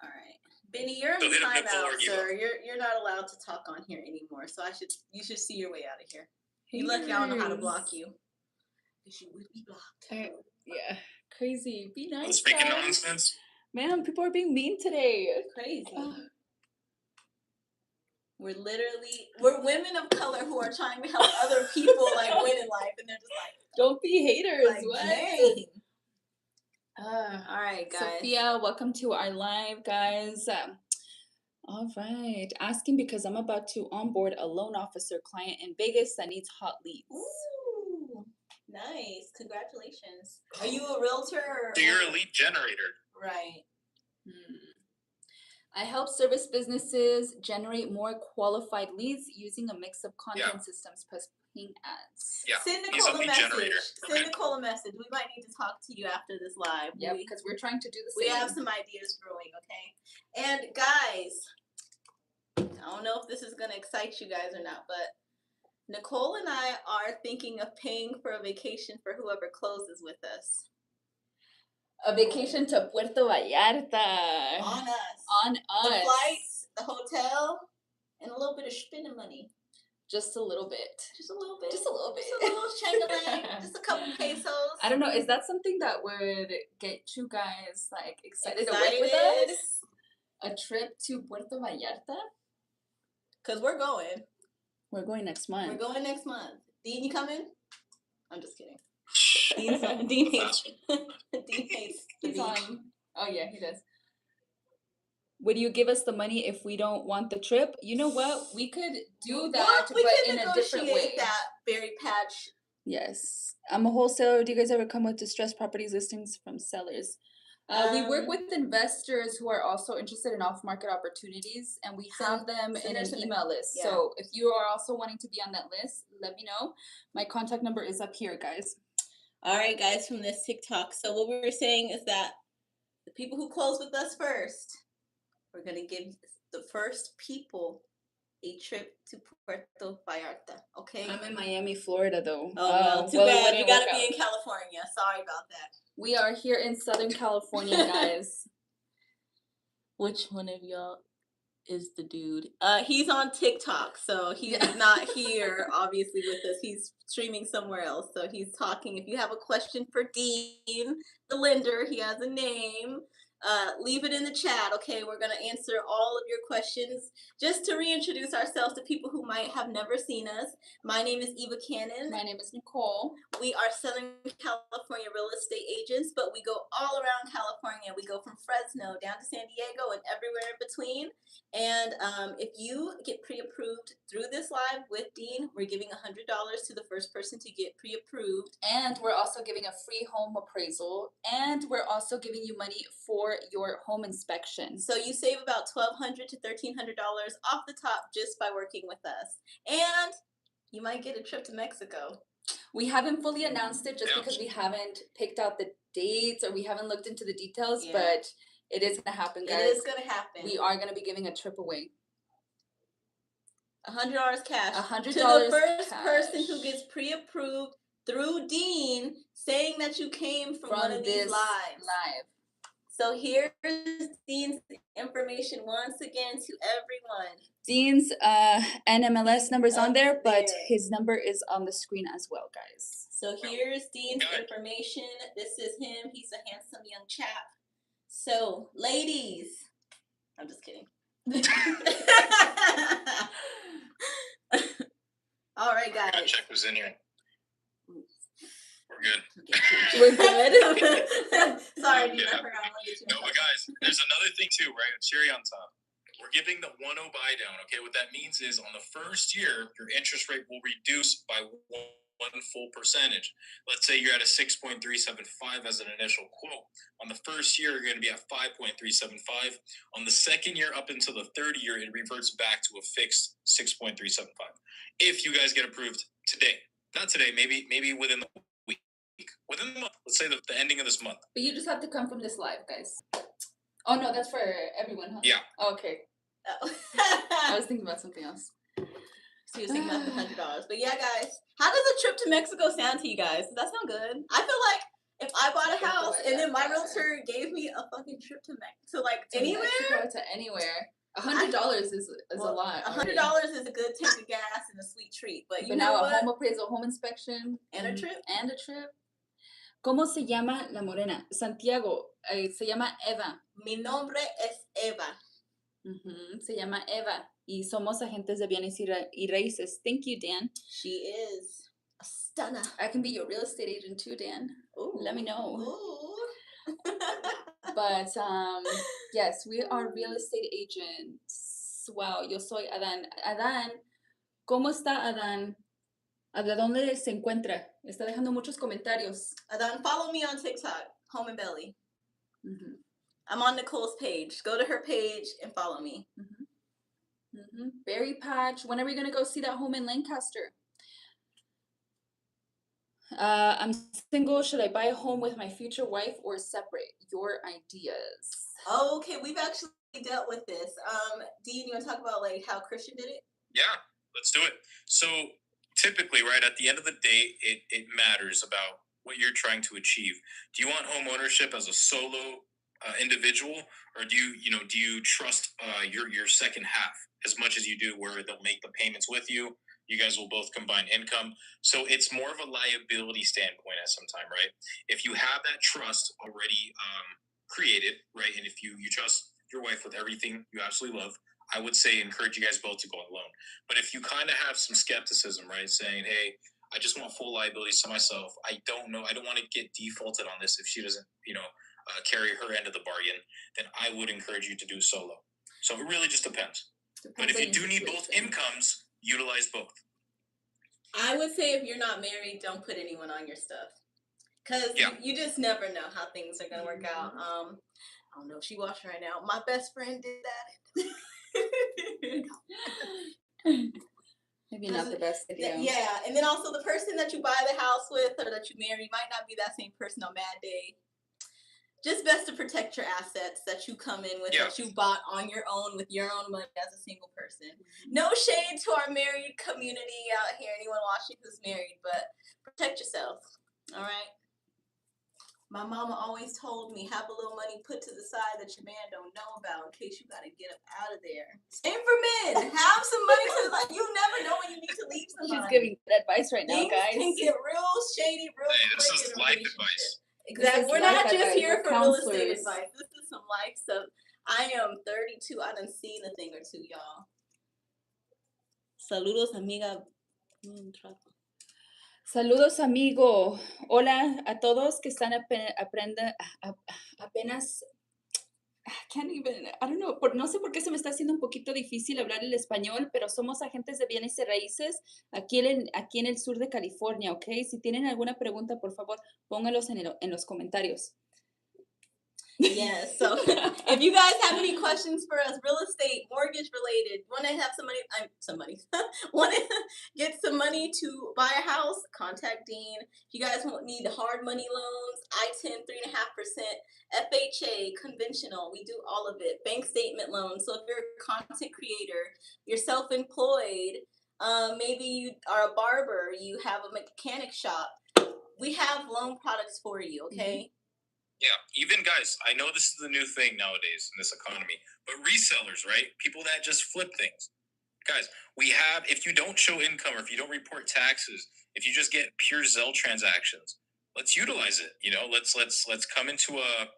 All right. Benny, you're So in hit up timeout, Nicole or sir. You're not allowed to talk on here anymore. So you should see your way out of here. You lucky I don't know how to block you. Because you would be blocked. Yeah. Crazy. Be nice. Speaking nonsense. Man, people are being mean today. Crazy. We're women of color who are trying to help other people like win in life, and they're just like, don't be haters. Like, what? Dang. All right, guys. Sophia, welcome to our live, guys. All right. Asking because I'm about to onboard a loan officer client in Vegas that needs hot leads. Ooh, nice. Congratulations. Are you a realtor? So you're a lead generator. Right. I help service businesses generate more qualified leads using a mix of content systems plus paying ads. Yeah. Send Nicole a message. Send Nicole a message. We might need to talk to you after this live. Yeah, because we're trying to do the same. same. We have some ideas brewing, okay? And guys, I don't know if this is going to excite you guys or not, but Nicole and I are thinking of paying for a vacation for whoever closes with us. A vacation to Puerto Vallarta. On us. On us. The flights, the hotel, and a little bit of spending money. Just a little bit. Just a little bit. Just a little bit. Just a little changalang. Just a couple pesos. I don't know. Is that something that would get you guys like excited to work with us? A trip to Puerto Vallarta? Because we're going. We're going next month. We're going next month. Dean, you coming? I'm just kidding. Dean hates He's on. Oh yeah, he does. Would you give us the money if we don't want the trip? You know what? We could do that, but in a different way. That berry patch. Yes. I'm a wholesaler. Do you guys ever come with distressed properties listings from sellers? We work with investors who are also interested in off-market opportunities, and we have them in an email list. Yeah. So if you are also wanting to be on that list, let me know. My contact number is up here, guys. All right, guys, from this TikTok. So what we were saying is that the people who close with us first, we're going to give the first people a trip to Puerto Vallarta, okay? I'm in Miami, Florida, though. Oh, well, too bad. You got to be in California. Sorry about that. We are here in Southern California, guys. Which one of y'all is the dude? He's on TikTok, so he's not here, obviously, with us. He's streaming somewhere else, so he's talking. If you have a question for Dean, the lender, he has a name. Leave it in the chat, okay? We're going to answer all of your questions. Just to reintroduce ourselves to people who might have never seen us, my name is Eva Cannon. My name is Nicole. We are Southern California real estate agents, but we go all around California. We go from Fresno down to San Diego and everywhere in between. And if you get pre-approved through this live with Dean, we're giving $100 to the first person to get pre-approved. And we're also giving a free home appraisal. And we're also giving you money for your home inspection. So you save about $1,200 to $1,300 off the top just by working with us. And you might get a trip to Mexico. We haven't fully announced it just because we haven't picked out the dates or we haven't looked into the details, but it is going to happen, guys. It is going to happen. We are going to be giving a trip away. $100 cash. $100 to the first person who gets pre-approved through Dean saying that you came from one of these lives. So here's Dean's information once again to everyone. Dean's NMLS number's on there, but his number is on the screen as well, guys. So here's Dean's information. This is him. He's a handsome young chap. So, ladies, I'm just kidding. All right, guys. That check was in here. We're good. We're good. Sorry, Dean, I forgot. No, but guys, there's another thing too, right? A cherry on top. We're giving the 1.0 buy down. Okay, what that means is on the first year, your interest rate will reduce by one full percentage. Let's say you're at a 6.375 as an initial quote. On the first year, you're going to be at 5.375. On the second year, up until the third year, it reverts back to a fixed 6.375. If you guys get approved today, not today, maybe within the week within the month. Let's say the ending of this month. But you just have to come from this live, guys. Oh no, that's for everyone, huh? Yeah. Oh, okay. Oh. I was thinking about something else. So you was thinking about the $100. But yeah, guys, how does a trip to Mexico sound to you guys? Does that sound good? I feel like if I bought a house and then my realtor gave me a fucking trip to anywhere, Mexico, to anywhere, $100 is a lot. $100 is a good tank of gas and a sweet treat. But you know now what? A home appraisal, home inspection, and a trip. ¿Cómo se llama la morena? Santiago. Se llama Eva. Mi nombre es Eva. Se llama Eva. Y somos agentes de bienes y raíces. Thank you, Dan. She is a stunner. I can be your real estate agent too, Dan. Ooh. Let me know. Ooh. But yes, we are real estate agents. Wow, yo soy Adán. Adán, ¿cómo está Adán? ¿De dónde se encuentra? Está dejando muchos comentarios. Adán, follow me on TikTok, Home and Belly. I'm on Nicole's page. Go to her page and follow me. Berry Patch. When are we going to go see that home in Lancaster? I'm single. Should I buy a home with my future wife or separate? Your ideas. Okay, we've actually dealt with this. Dean, you want to talk about like how Christian did it? Yeah, let's do it. So typically, right, at the end of the day, it matters about what you're trying to achieve. Do you want home ownership as a solo individual, or do you trust your second half as much as you do, where they'll make the payments with you? You guys will both combine income. So it's more of a liability standpoint at some time, right? If you have that trust already created, right, and if you trust your wife with everything you absolutely love, I would say encourage you guys both to go alone. But if you kind of have some skepticism, right, saying, hey, I just want full liabilities to myself, I don't know, I don't want to get defaulted on this if she doesn't, carry her end of the bargain, then I would encourage you to do solo. So it really just depends. But if you do need both incomes, utilize both. I would say if you're not married, don't put anyone on your stuff. Because you just never know how things are going to work out. I don't know if she watching right now. My best friend did that. Maybe not the best video. Yeah, and then also the person that you buy the house with or that you marry might not be that same person on Mad Day. Just best to protect your assets that you come in with, that you bought on your own with your own money as a single person. No shade to our married community out here, anyone watching who's married, but protect yourself, all right? My mama always told me, have a little money put to the side that your man don't know about in case you got to get up out of there. Same for men. Have some money to the side. You never know when you need to leave somebody. She's giving advice right now, guys. Things can get real shady real quick. This is life advice. Exactly. We're not just here for real estate advice. This is some life stuff. I am 32. I done seen a thing or two, y'all. Saludos, amiga. Saludos, amigo. Hola a todos que están apenas. I don't know, no sé por qué se me está haciendo un poquito difícil hablar el español, pero somos agentes de bienes y raíces aquí en el sur de California, ¿ok? Si tienen alguna pregunta, por favor, pónganlos en los comentarios. Yes, so if you guys have any questions for us, real estate, mortgage related, want to have want to get some money to buy a house, contact Dean. If you guys need hard money loans, I-10, 3.5%, FHA, conventional, we do all of it. Bank statement loans. So if you're a content creator, you're self-employed, maybe you are a barber, you have a mechanic shop, we have loan products for you, okay? Yeah, even guys, I know this is the new thing nowadays in this economy, but resellers, right? People that just flip things. Guys, we have, if you don't show income or if you don't report taxes, if you just get pure Zelle transactions, let's utilize it. Let's come into a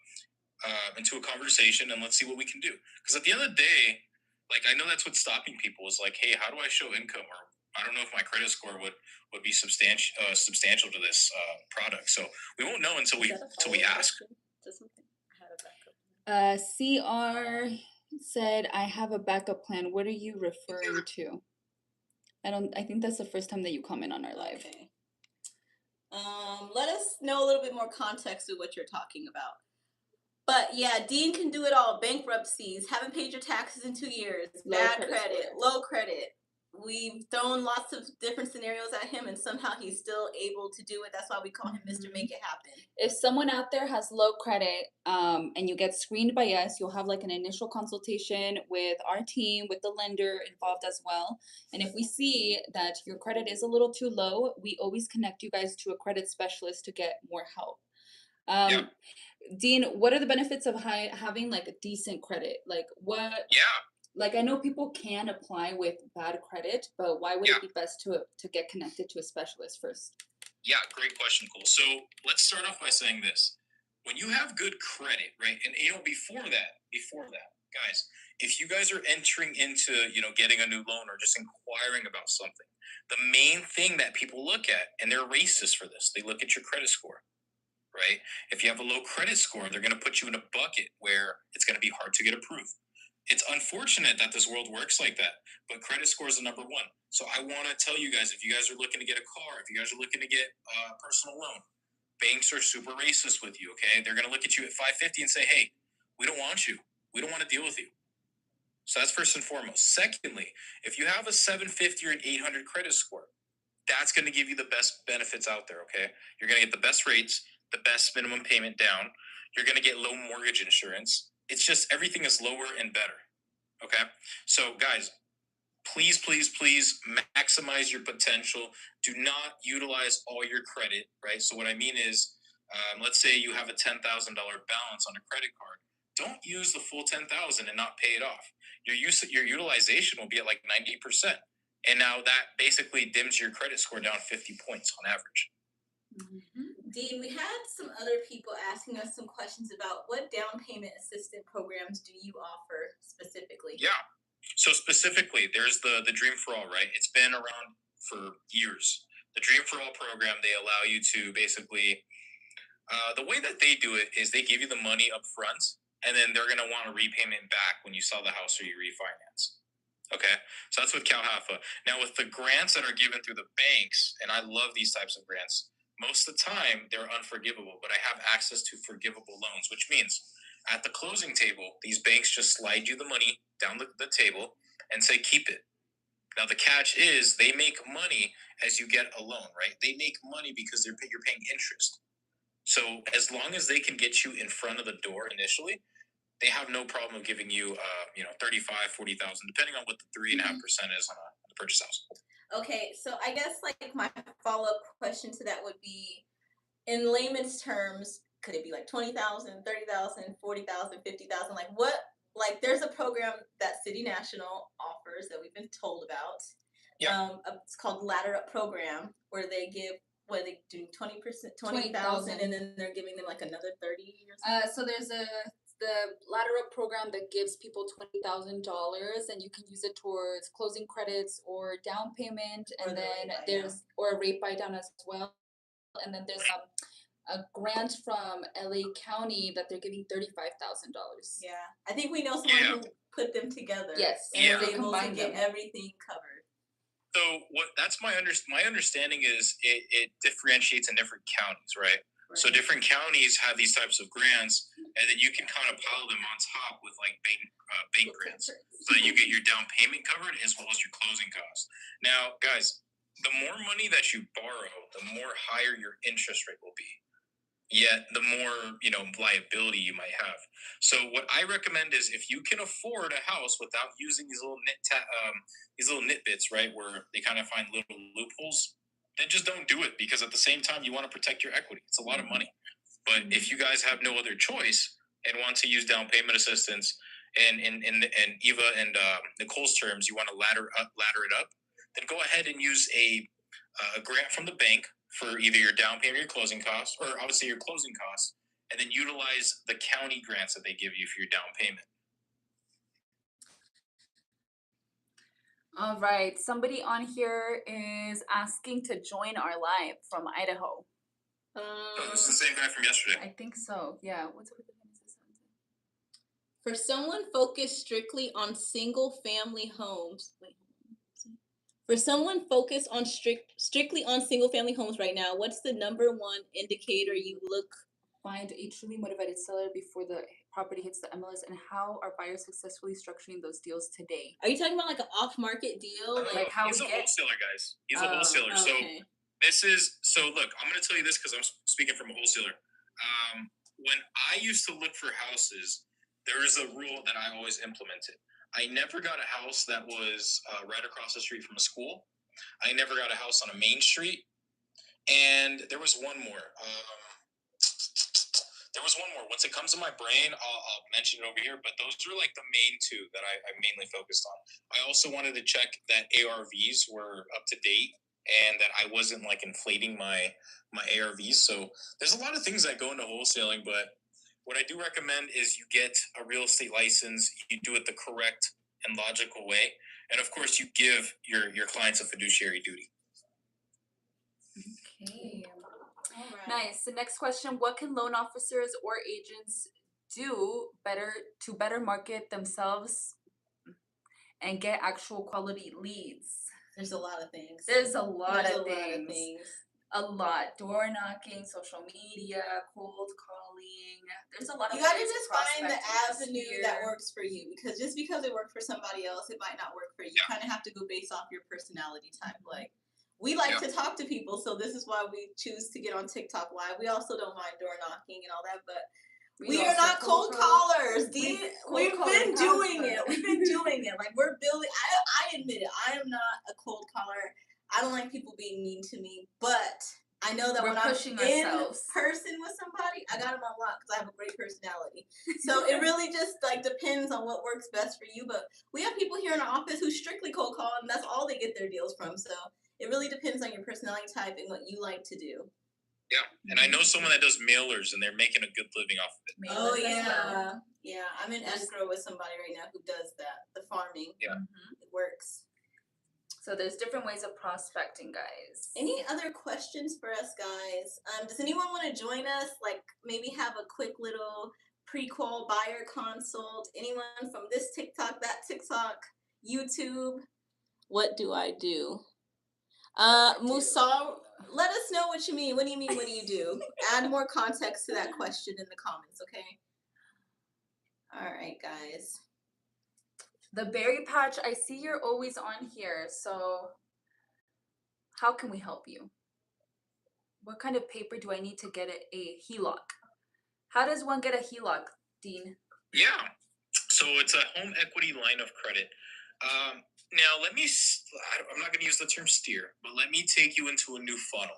conversation and let's see what we can do. Because at the end of the day, like, I know that's what's stopping people is like, hey, how do I show income? Or I don't know if my credit score would be substantial to this product. So we won't know until we ask. CR said, I have a backup plan. What are you referring to? I think that's the first time that you comment on our live. Okay. Let us know a little bit more context of what you're talking about. But yeah, Dean can do it all. Bankruptcies, haven't paid your taxes in 2 years, bad credit, low credit. we've thrown lots of different scenarios at him, and somehow he's still able to do it. That's why we call him Mr. Mhm. Make It Happen. If someone out there has low credit, and you get screened by us, you'll have like an initial consultation with our team, with the lender involved as well. And if we see that your credit is a little too low, we always connect you guys to a credit specialist to get more help. Yeah. Um, Dean, what are the benefits of having like a decent credit? Yeah. Like I know people can apply with bad credit, but why would Yeah. it be best to get connected to a specialist first? Yeah, great question, Cole. So let's start off by saying this. When you have good credit, right? And before that, guys, if you guys are entering into, getting a new loan or just inquiring about something, the main thing that people look at, and they're racist for this, they look at your credit score, right? If you have a low credit score, they're going to put you in a bucket where it's going to be hard to get approved. It's unfortunate that this world works like that, but credit score is the number one. So I want to tell you guys, if you guys are looking to get a car, if you guys are looking to get a personal loan, banks are super racist with you. Okay, they're going to look at you at 550 and say, "Hey, we don't want you. We don't want to deal with you." So that's first and foremost. Secondly, if you have a 750 or an 800 credit score, that's going to give you the best benefits out there. Okay, you're going to get the best rates, the best minimum payment down. You're going to get low mortgage insurance. It's just everything is lower and better. Okay, so guys, please, please, please maximize your potential. Do not utilize all your credit, right? So what I mean is, let's say you have a $10,000 balance on a credit card. Don't use the full 10,000 and not pay it off. Your utilization will be at like 90%, and now that basically dims your credit score down 50 points on average. Dean, we had some other people asking us some questions about what down payment assistance programs do you offer specifically? Yeah. So specifically, there's the Dream for All, right? It's been around for years. The Dream for All program, they allow you to basically, the way that they do it is they give you the money up front, and then they're gonna want a repayment back when you sell the house or you refinance. Okay, so that's with CalHAFA. Now with the grants that are given through the banks, and I love these types of grants. Most of the time, they're unforgivable, but I have access to forgivable loans, which means at the closing table, these banks just slide you the money down the table and say, keep it. Now, the catch is they make money as you get a loan, right? They make money because you're paying interest. So as long as they can get you in front of the door initially, they have no problem of giving you, 35, 40,000, depending on what the 3.5% is on the purchase house. Okay, so I guess like my follow-up question to that would be, in layman's terms, could it be like 20,000, 30,000, 40,000, 50,000? Like what, like there's a program that City National offers that we've been told about. Yeah. It's called Ladder Up Program, where they give, where they do 20%, 20,000, and then they're giving them like another 30 or something. So there's the Ladder Up program that gives people $20,000, and you can use it towards closing credits or down payment, Or and the rate then buy down. there's or a rate buy down as well. And then there's a grant from LA County that they're giving $35,000. Yeah, I think we know someone Yeah. who put them together. Yes, and Yeah. was they able to combine get them. everything covered. So that's my understanding is it differentiates in different counties, right? So Right. different counties have these types of grants, and then you can kind of pile them on top with like bank grants, so that you get your down payment covered as well as your closing costs. Now, guys, the more money that you borrow, the more higher your interest rate will be. Yet, the more liability you might have. So, what I recommend is if you can afford a house without using these little nitbits, right, where they kind of find little loopholes, then just don't do it, because at the same time you want to protect your equity. It's a lot of money. But if you guys have no other choice and want to use down payment assistance, and in Eva and Nicole's terms, you want to ladder it up, then go ahead and use a grant from the bank for either your down payment or your closing costs, or obviously your closing costs, and then utilize the county grants that they give you for your down payment. All right. Somebody on here is asking to join our live from Idaho. Oh, this is the same guy from yesterday. I think so. Yeah. What's up with the Genesis? For someone focused strictly on single family homes, for someone focused on strictly on single family homes right now, what's the number one indicator you look? Find a truly motivated seller before the property hits the MLS, and how are buyers successfully structuring those deals today? Are you talking about like an off-market deal? Like how he's we a get- wholesaler, guys. He's a Oh, wholesaler. So okay. look, I'm going to tell you this because I'm speaking from a wholesaler. When I used to look for houses, there is a rule that I always implemented. I never got a house that was right across the street from a school. I never got a house on a main street. And there was one more. Once it comes to my brain, I'll mention it over here. But those are like the main two that I mainly focused on. I also wanted to check that ARVs were up to date and that I wasn't like inflating my ARVs. So there's a lot of things that go into wholesaling, but what I do recommend is you get a real estate license, you do it the correct and logical way, and of course you give your clients a fiduciary duty. Okay. All right. Nice. The next question: what can loan officers or agents do to better market themselves and get actual quality leads? There's a lot of things. There's a lot There's of things. A lot. Door knocking, social media, cold calling. There's a lot of You gotta ways to just find the prospect this avenue year. that works for you, because just because it worked for somebody else, it might not work for you. You kind of have to go based off your personality type. Like, we like to talk to people, so this is why we choose to get on TikTok Live. We also don't mind door knocking and all that, but we are not cold callers. We've been doing it. We've been doing it. Like, we're building. I admit it. I am not a cold caller. I don't like people being mean to me, but I know that when I'm in person with somebody, I got them on lock because I have a great personality. So it really just like depends on what works best for you. But we have people here in our office who strictly cold call, and that's all they get their deals from. So it really depends on your personality type and what you like to do. Yeah, and I know someone that does mailers, and they're making a good living off of it. Oh yeah, yeah. I'm in escrow with somebody right now who does that. The farming. Yeah, it works. So there's different ways of prospecting, guys. Any other questions for us, guys? Does anyone want to join us? Like maybe have a quick little pre-qual buyer consult? Anyone from this TikTok, that TikTok, YouTube? What do I do? Musa, let us know what you mean. What do you mean? What do you do? Add more context to that question in the comments, okay? All right, guys. The Berry Patch, I see you're always on here, so how can we help you? What kind of paper do I need to get a HELOC? How does one get a HELOC, Dean? Yeah, so it's a home equity line of credit. Now, I'm not going to use the term steer, but let me take you into a new funnel.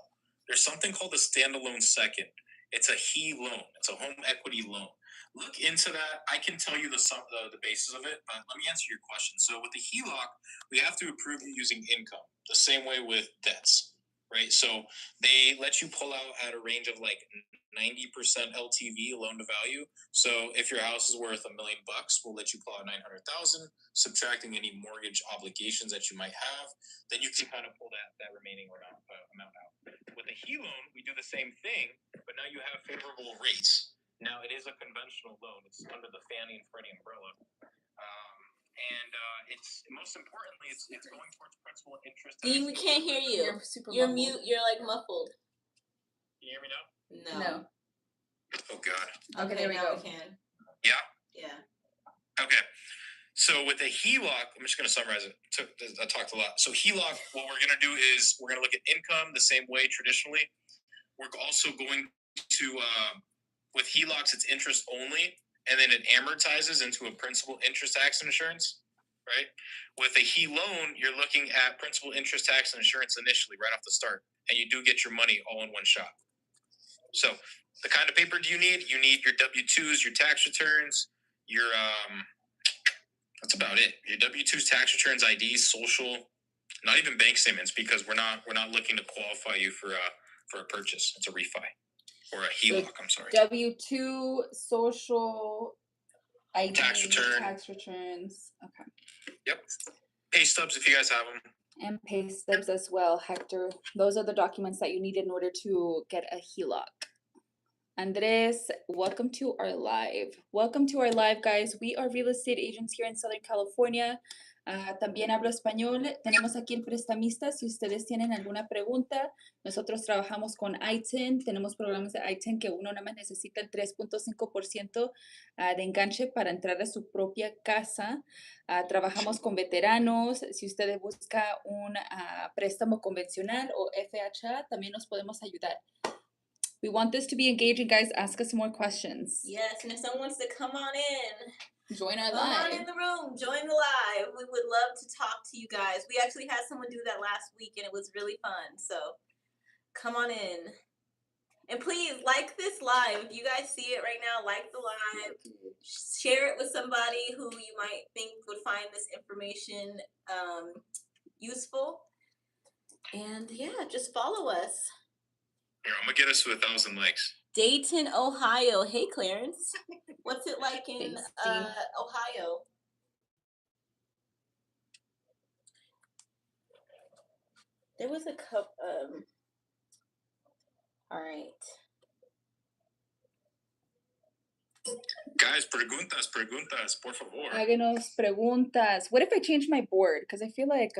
There's something called a standalone second. It's a HE loan. It's a home equity loan. Look into that. I can tell you the basis of it, but let me answer your question. So with the HELOC, we have to approve you using income, the same way with debts, right? So they let you pull out at a range of like 90% LTV, loan to value. So if your house is worth $1 million, we'll let you pull out 900,000, subtracting any mortgage obligations that you might have. Then you can kind of pull that remaining amount out. With a HE loan, we do the same thing, but now you have favorable rates. Now it is a conventional loan; it's under the Fannie and Freddie umbrella, and it's most importantly, it's going towards principal and interest. Dean, we can't hear you. You're mute. You're like muffled. Can you hear me now? No. Oh God. Okay, there we go. We can. Yeah. Yeah. Okay. So with a HELOC, I'm just going to summarize it. I talked a lot. So HELOC, what we're going to do is we're going to look at income the same way traditionally. We're also going to, with HELOCs, it's interest only, and then it amortizes into a principal, interest, tax, and insurance, right? With a HE loan, you're looking at principal, interest, tax, and insurance initially, right off the start, and you do get your money all in one shot. So the kind of paper do you need? You need your W-2s, your tax returns, your that's about it. Your W-2s, tax returns, IDs, social, not even bank statements, because we're not looking to qualify you for a purchase. It's a refi or a HELOC. I'm sorry. W-2, social, ID, tax returns. Okay. Yep. Pay stubs if you guys have them. And pay stubs as well, Hector. Those are the documents that you need in order to get a HELOC. Andres, welcome to our live. Welcome to our live, guys. We are real estate agents here in Southern California. También hablo español. Tenemos aquí el prestamista. Si ustedes tienen alguna pregunta, nosotros trabajamos con ITIN. Tenemos programas de ITIN que uno nada más necesita el 3.5% de enganche para entrar a su propia casa. Trabajamos con veteranos. Si usted busca un préstamo convencional o FHA, también nos podemos ayudar. We want this to be engaging, guys. Ask us more questions. Yes, and if someone wants to come on in, Join our come on live. in the room, join the live. We would love to talk to you guys. We actually had someone do that last week and it was really fun. So come on in. And please like this live. If you guys see it right now, like the live. Share it with somebody who you might think would find this information useful. And yeah, just follow us. Here, I'm gonna get us to 1,000 likes. Dayton, Ohio. Hey, Clarence. What's it like in Thanks, Steve. Ohio? There was a cup. All right. Guys, preguntas, por favor. Háganos preguntas. What if I change my board? Because I feel like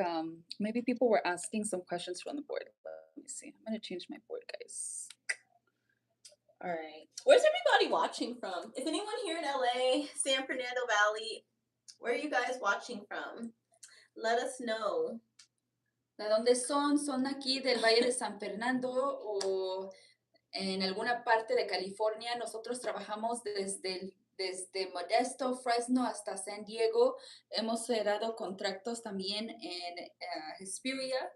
maybe people were asking some questions from the board. Let me see. I'm gonna change my board, guys. All right. Where's everybody watching from? Is anyone here in LA, San Fernando Valley? Where are you guys watching from? Let us know. ¿De dónde son? ¿Son aquí del Valle de San Fernando o en alguna parte de California? Nosotros trabajamos desde Modesto, Fresno hasta San Diego. Hemos cerrado contratos también en Hesperia.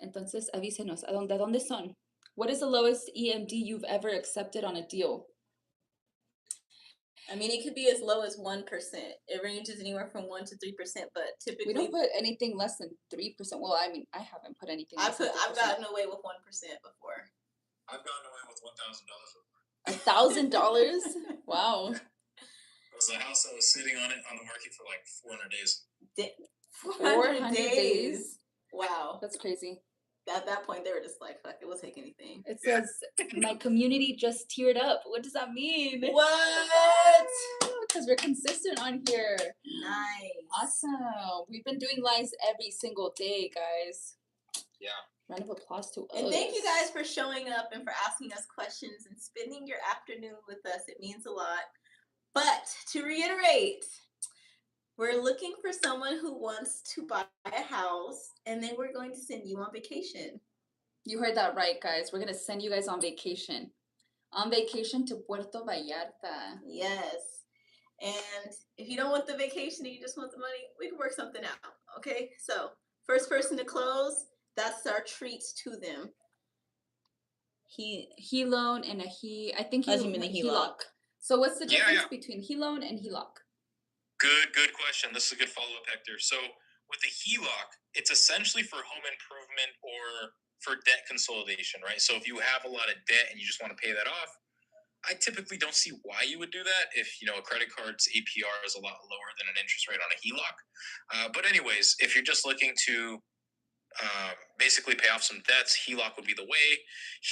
Entonces avísenos, ¿de dónde son? What is the lowest EMD you've ever accepted on a deal? I mean, it could be as low as 1%. It ranges anywhere from 1 to 3%, but typically We don't put anything less than 3%. Well, I mean, I haven't put anything less than 3%. I've gotten away with 1% before. I've gotten away with $1,000 before. $1,000? Wow. It was a house that was sitting on the market for like 400 days. 400 days? Wow. That's crazy. At that point, they were just like, fuck it, we'll take anything. It says, my community just teared up. What does that mean? What? Because we're consistent on here. Nice. Awesome. We've been doing lives every single day, guys. Yeah. Round of applause to us. And thank you guys for showing up and for asking us questions and spending your afternoon with us. It means a lot. But to reiterate, we're looking for someone who wants to buy a house, and then we're going to send you on vacation. You heard that right, guys. We're going to send you guys on vacation. On vacation to Puerto Vallarta. Yes. And if you don't want the vacation and you just want the money, we can work something out. Okay? So, first person to close, that's our treat to them. He loan and I think As you mean a HELOC. So what's the difference between HELOC and HELOC? Good question. This is a good follow-up, Hector. So with the HELOC, it's essentially for home improvement or for debt consolidation, right? So if you have a lot of debt and you just want to pay that off, I typically don't see why you would do that if, a credit card's APR is a lot lower than an interest rate on a HELOC. But anyways, if you're just looking to basically pay off some debts, HELOC would be the way.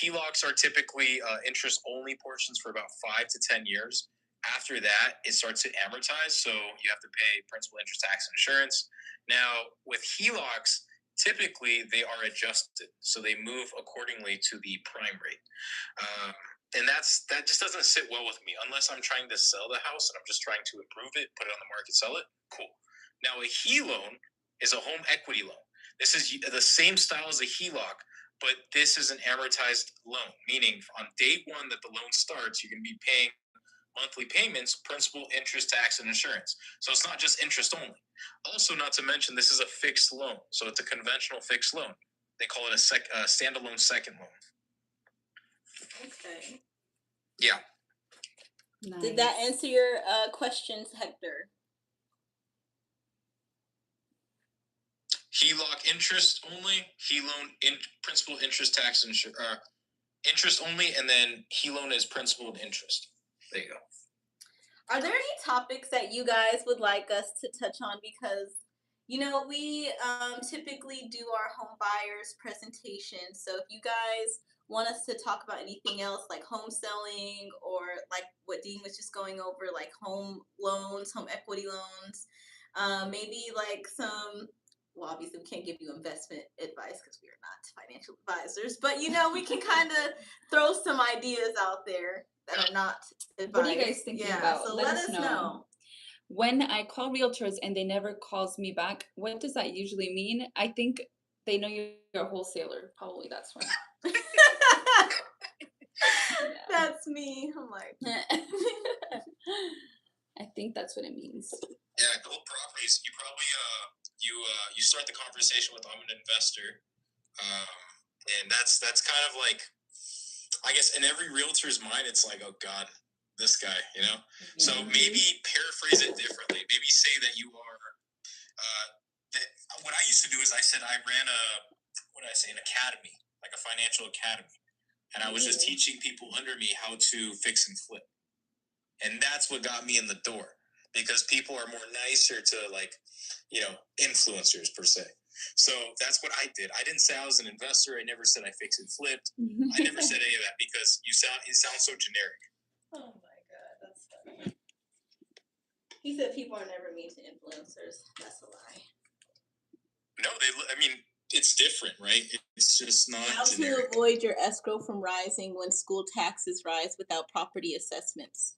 HELOCs are typically interest-only portions for about 5 to 10 years. After that, it starts to amortize, so you have to pay principal, interest, tax, and insurance. Now, with HELOCs, typically they are adjusted, so they move accordingly to the prime rate. And that just doesn't sit well with me unless I'm trying to sell the house and I'm just trying to improve it, put it on the market, sell it. Cool. Now, a HELOC is a home equity loan. This is the same style as a HELOC, but this is an amortized loan, meaning on day one that the loan starts, you're going to be paying monthly payments, principal, interest, tax, and insurance. So it's not just interest only. Also, not to mention, this is a fixed loan. So it's a conventional fixed loan. They call it a standalone second loan. Okay. Yeah. Nice. Did that answer your questions, Hector? HELOC interest only, HELOC principal, interest, tax, and interest only, and then HELOC is principal and interest. There you go. Are there any topics that you guys would like us to touch on? Because, we typically do our home buyers presentation. So if you guys want us to talk about anything else like home selling or like what Dean was just going over, like home loans, home equity loans, Maybe like some. Well, obviously, we can't give you investment advice because we are not financial advisors. But we can kind of throw some ideas out there that are not advice. What are you guys thinking about? So Let let us us know. know. When I call realtors and they never calls me back, what does that usually mean? I think they know you're a wholesaler. Probably that's why. That's me. I'm like, I think that's what it means. Yeah, gold properties. You probably you start the conversation with I'm an investor, and that's kind of like, I guess in every realtor's mind, it's like, oh God, this guy, So maybe paraphrase it differently. Maybe say that you are. What I used to do is I said I ran an academy, like a financial academy, and I was just teaching people under me how to fix and flip, and that's what got me in the door. Because people are more nicer to influencers per se. So that's what I did. I didn't say I was an investor. I never said I fixed and flipped. I never said any of that because it sounds so generic. Oh my God, that's funny. He said people are never mean to influencers. That's a lie. No, it's different, right? It's just not How generic. to avoid your escrow from rising when school taxes rise without property assessments.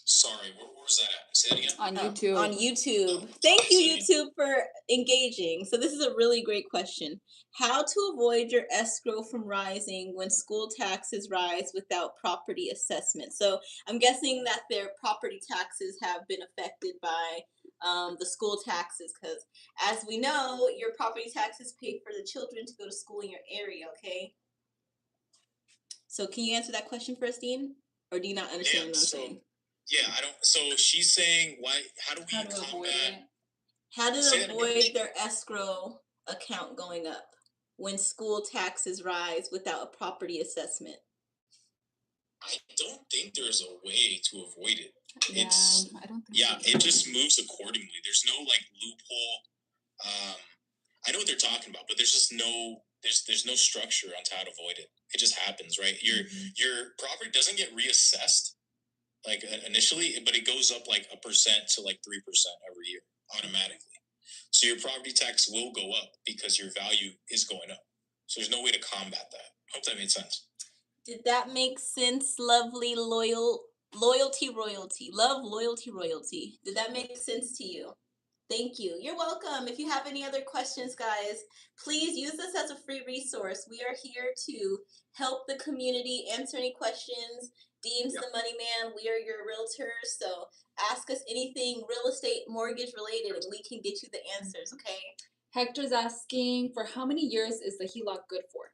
Sorry, where was that at? Say it again. On YouTube. On YouTube. Thank you, YouTube, for engaging. So this is a really great question. How to avoid your escrow from rising when school taxes rise without property assessment. So I'm guessing that their property taxes have been affected by the school taxes, because as we know, your property taxes pay for the children to go to school in your area, okay? So can you answer that question first, Dean? Or do you not understand what I'm saying? Yeah, I don't. So she's saying, how do we combat? How to avoid their escrow account going up when school taxes rise without a property assessment? I don't think there's a way to avoid it. Yeah, I don't think so. It just moves accordingly. There's no loophole. I know what they're talking about, but there's just there's no structure on how to avoid it. It just happens, right? Your property doesn't get reassessed initially, but it goes up 1% to 3% every year automatically. So your property tax will go up because your value is going up. So there's no way to combat that. Hope that made sense. Did that make sense? Lovely, loyalty, royalty. Love, loyalty, royalty. Did that make sense to you? Thank you. You're welcome. If you have any other questions, guys, please use this as a free resource. We are here to help the community, answer any questions. Dean's the money man. We are your realtors. So ask us anything real estate, mortgage related, and we can get you the answers, okay? Hector's asking, for how many years is the HELOC good for?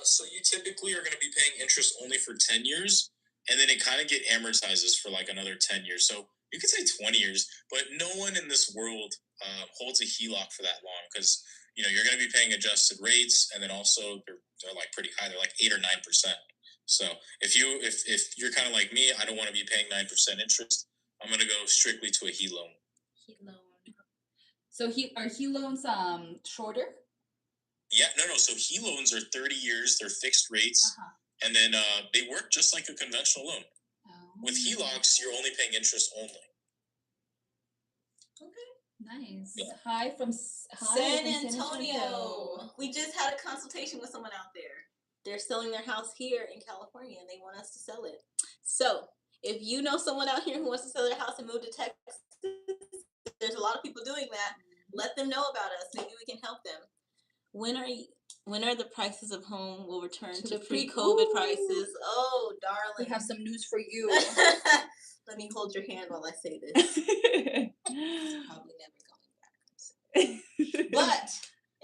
So you typically are going to be paying interest only for 10 years, and then it kind of amortizes for another 10 years. So you could say 20 years, but no one in this world holds a HELOC for that long because, you're going to be paying adjusted rates, and then also they're pretty high. They're 8 or 9%. So if you're kind of like me, I don't want to be paying 9% interest. I'm going to go strictly to a HE loan. So are HE loans shorter? Yeah, no. So HE loans are 30 years. They're fixed rates, and then they work just like a conventional loan. With HELOCs, you're only paying interest only. Okay, nice. Yeah. Hi from San Antonio. We just had a consultation with someone out there. They're selling their house here in California, and they want us to sell it. So if you know someone out here who wants to sell their house and move to Texas, there's a lot of people doing that. Let them know about us. Maybe we can help them. When are the prices of home will return to pre-COVID prices? Oh, darling. We have some news for you. Let me hold your hand while I say this. It's probably never going back. But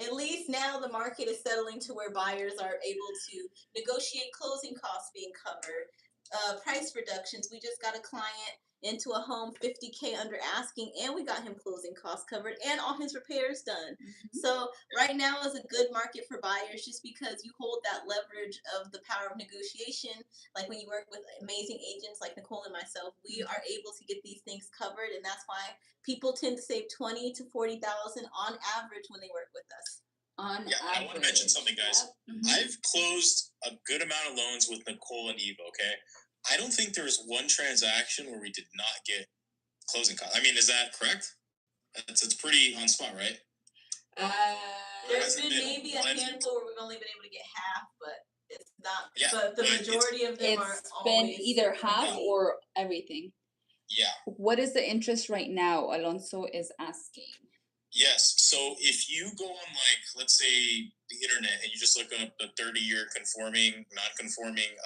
at least now the market is settling to where buyers are able to negotiate closing costs being covered, price reductions. We just got a client into a home $50K under asking, and we got him closing costs covered and all his repairs done. So right now is a good market for buyers just because you hold that leverage of the power of negotiation. Like when you work with amazing agents like Nicole and myself, we are able to get these things covered, and that's why people tend to save $20,000 to $40,000 on average when they work with us. Average. I want to mention something, guys. I've closed a good amount of loans with Nicole and Eva, okay? I don't think there was one transaction where we did not get closing costs. I mean, is that correct? It's pretty on spot, right? There's been maybe a handful where we've only been able to get half, but it's not. Yeah, but the majority of them are been always either half complete. or everything. Yeah. What is the interest right now? Alonso is asking. Yes. So if you go on, like, let's say the internet and you just look up the 30-year conforming, non-conforming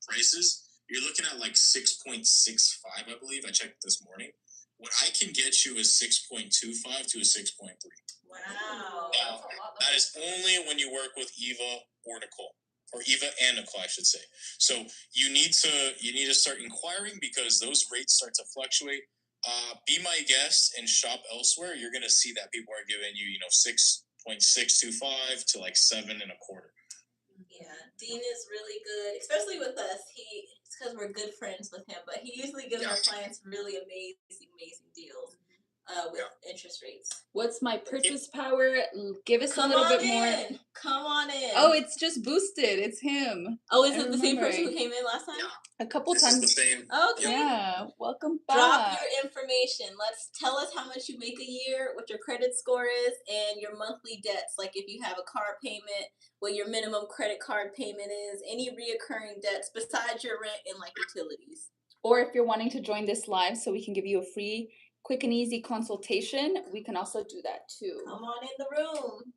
prices, you're looking at like 6.65, I believe. I checked this morning. What I can get you is 6.25 to a 6.3. Wow. Now, that is only when you work with Eva or Nicole, or Eva and Nicole, I should say. So you need to start inquiring because those rates start to fluctuate. Be my guest and shop elsewhere. You're gonna see that people are giving you, 6.625 to like 7.25. Yeah, Dean is really good, especially with us. It's because we're good friends with him, but he usually gives our clients really amazing deals with interest rates. What's my purchase power? Give us Come a little on bit more. Come on in. Oh, it's just boosted. It's him. Oh, is it the same person who came in last time? A couple This times. is the same. Okay. Yeah. Welcome back. Drop your information. Tell us how much you make a year, what your credit score is, and your monthly debts. Like if you have a car payment, what your minimum credit card payment is, any reoccurring debts besides your rent and like utilities. Or if you're wanting to join this live so we can give you a free, quick and easy consultation, we can also do that too. Come on in the room.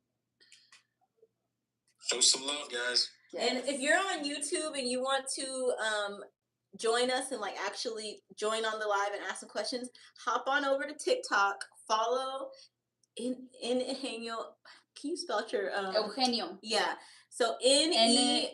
Show some love, guys. Yes. And if you're on YouTube and you want to join us and like actually join on the live and ask some questions, hop on over to TikTok, follow in Eugenio. Can you spell your Eugenio? Yeah. So NEUGENIO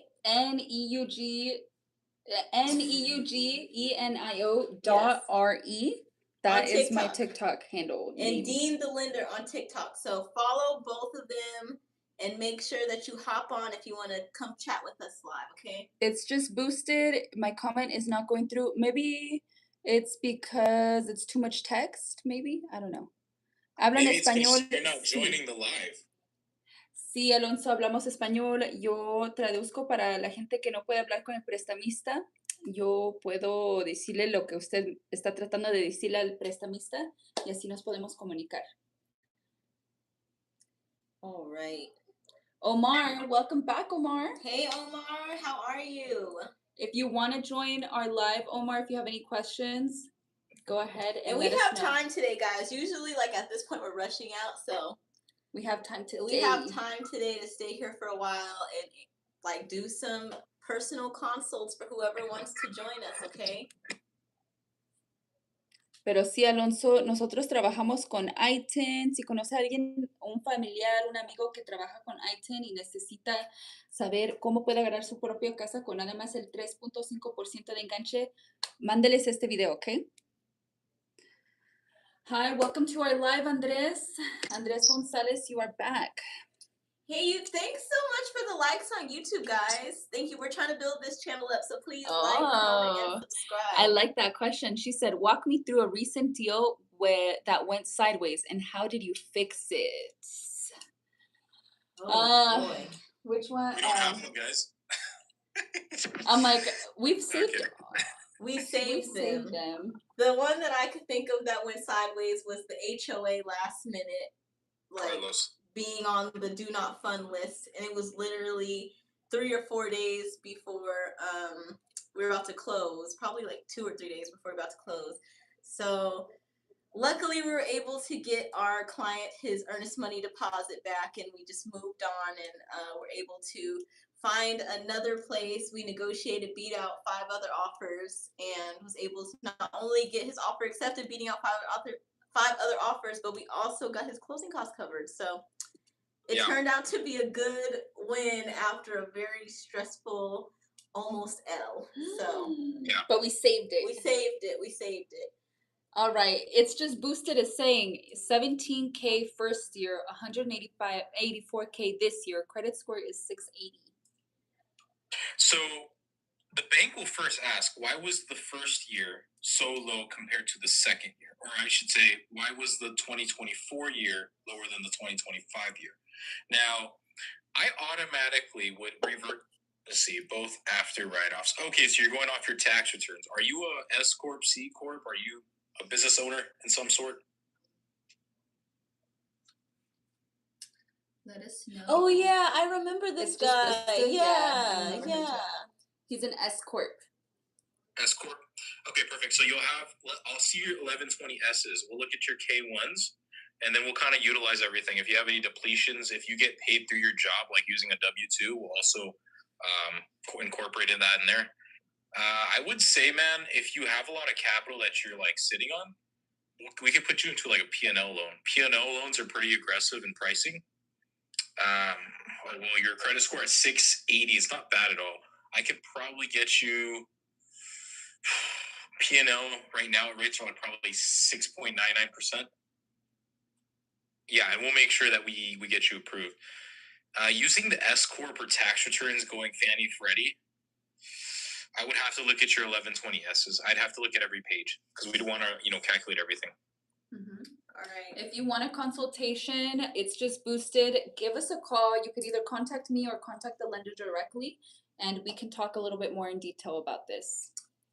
.RE. That is my TikTok handle. And Dean the Lender on TikTok. So follow both of them and make sure that you hop on if you want to come chat with us live, okay? It's just boosted. My comment is not going through. Maybe it's because it's too much text, maybe. I don't know. Hablan español. You're not joining the live. Sí, Alonso, hablamos español. Yo traduzco para la gente que no puede hablar con el prestamista. Yo puedo decirle lo que usted está tratando de decirle al prestamista y así nos podemos comunicar. All right. Omar, welcome back, Omar. Hey, Omar, how are you? If you want to join our live, Omar, if you have any questions, go ahead and we have time today, guys. Usually, like at this point, we're rushing out, so we have time today. We have time today to stay here for a while and like do some personal consults for whoever wants to join us, okay? Pero sí, Alonso, nosotros trabajamos con I-10. Si conoce a alguien, un familiar, un amigo que trabaja con I-10 y necesita saber cómo puede agarrar su propia casa con nada más el 3.5% de enganche, mándeles este video, ¿ok? Hi, welcome to our live, Andres. Andres Gonzalez, you are back. Hey, thanks so much for the likes on YouTube, guys. Thank you. We're trying to build this channel up, so please like, comment, and subscribe. I like that question. She said, walk me through a recent deal that went sideways, and how did you fix it? Oh, boy. Which one? We don't have them, guys. I'm like, we've saved them. We saved them. The one that I could think of that went sideways was the HOA last minute, like Carlos. Being on the do not fund list, and it was literally 3 or 4 days before we were about to close, probably like 2 or 3 days before we were about to close. So luckily we were able to get our client his earnest money deposit back, and we just moved on and were able to find another place. We negotiated, beat out 5 other offers, and was able to not only get his offer accepted, beating out 5 other offers, but we also got his closing costs covered. So it turned out to be a good win after a very stressful almost L. So but we saved it. We saved it. All right. It's just boosted as saying $17K first year, $184K this year. Credit score is 680. So the bank will first ask, why was the first year so low compared to the second year? Or I should say, why was the 2024 year lower than the 2025 year? Now, I automatically would revert, both after write-offs. Okay, so you're going off your tax returns. Are you a S Corp, C Corp? Are you a business owner in some sort? Let us know. Oh yeah, I remember this It's just guy. listed, yeah, I Yeah, remember him too. yeah. He's an S corp. S corp. Okay, perfect. So you'll have. I'll see your 1120 S's. We'll look at your K1s, and then we'll kind of utilize everything. If you have any depletions, if you get paid through your job, like using a W-2, we'll also incorporate that in there. I would say, man, if you have a lot of capital that you're like sitting on, we could put you into like a P&L loan. P&L loans are pretty aggressive in pricing. Well, your credit score at 680 is not bad at all. I could probably get you P&L right now. Rates are like probably 6.99%. Yeah, and we'll make sure that we get you approved. Using the S corp or tax returns going Fannie Freddie, I would have to look at your 1120 S's. I'd have to look at every page because we'd want to calculate everything. Mm-hmm. All right. If you want a consultation, it's just boosted. Give us a call. You could either contact me or contact the lender directly, and we can talk a little bit more in detail about this.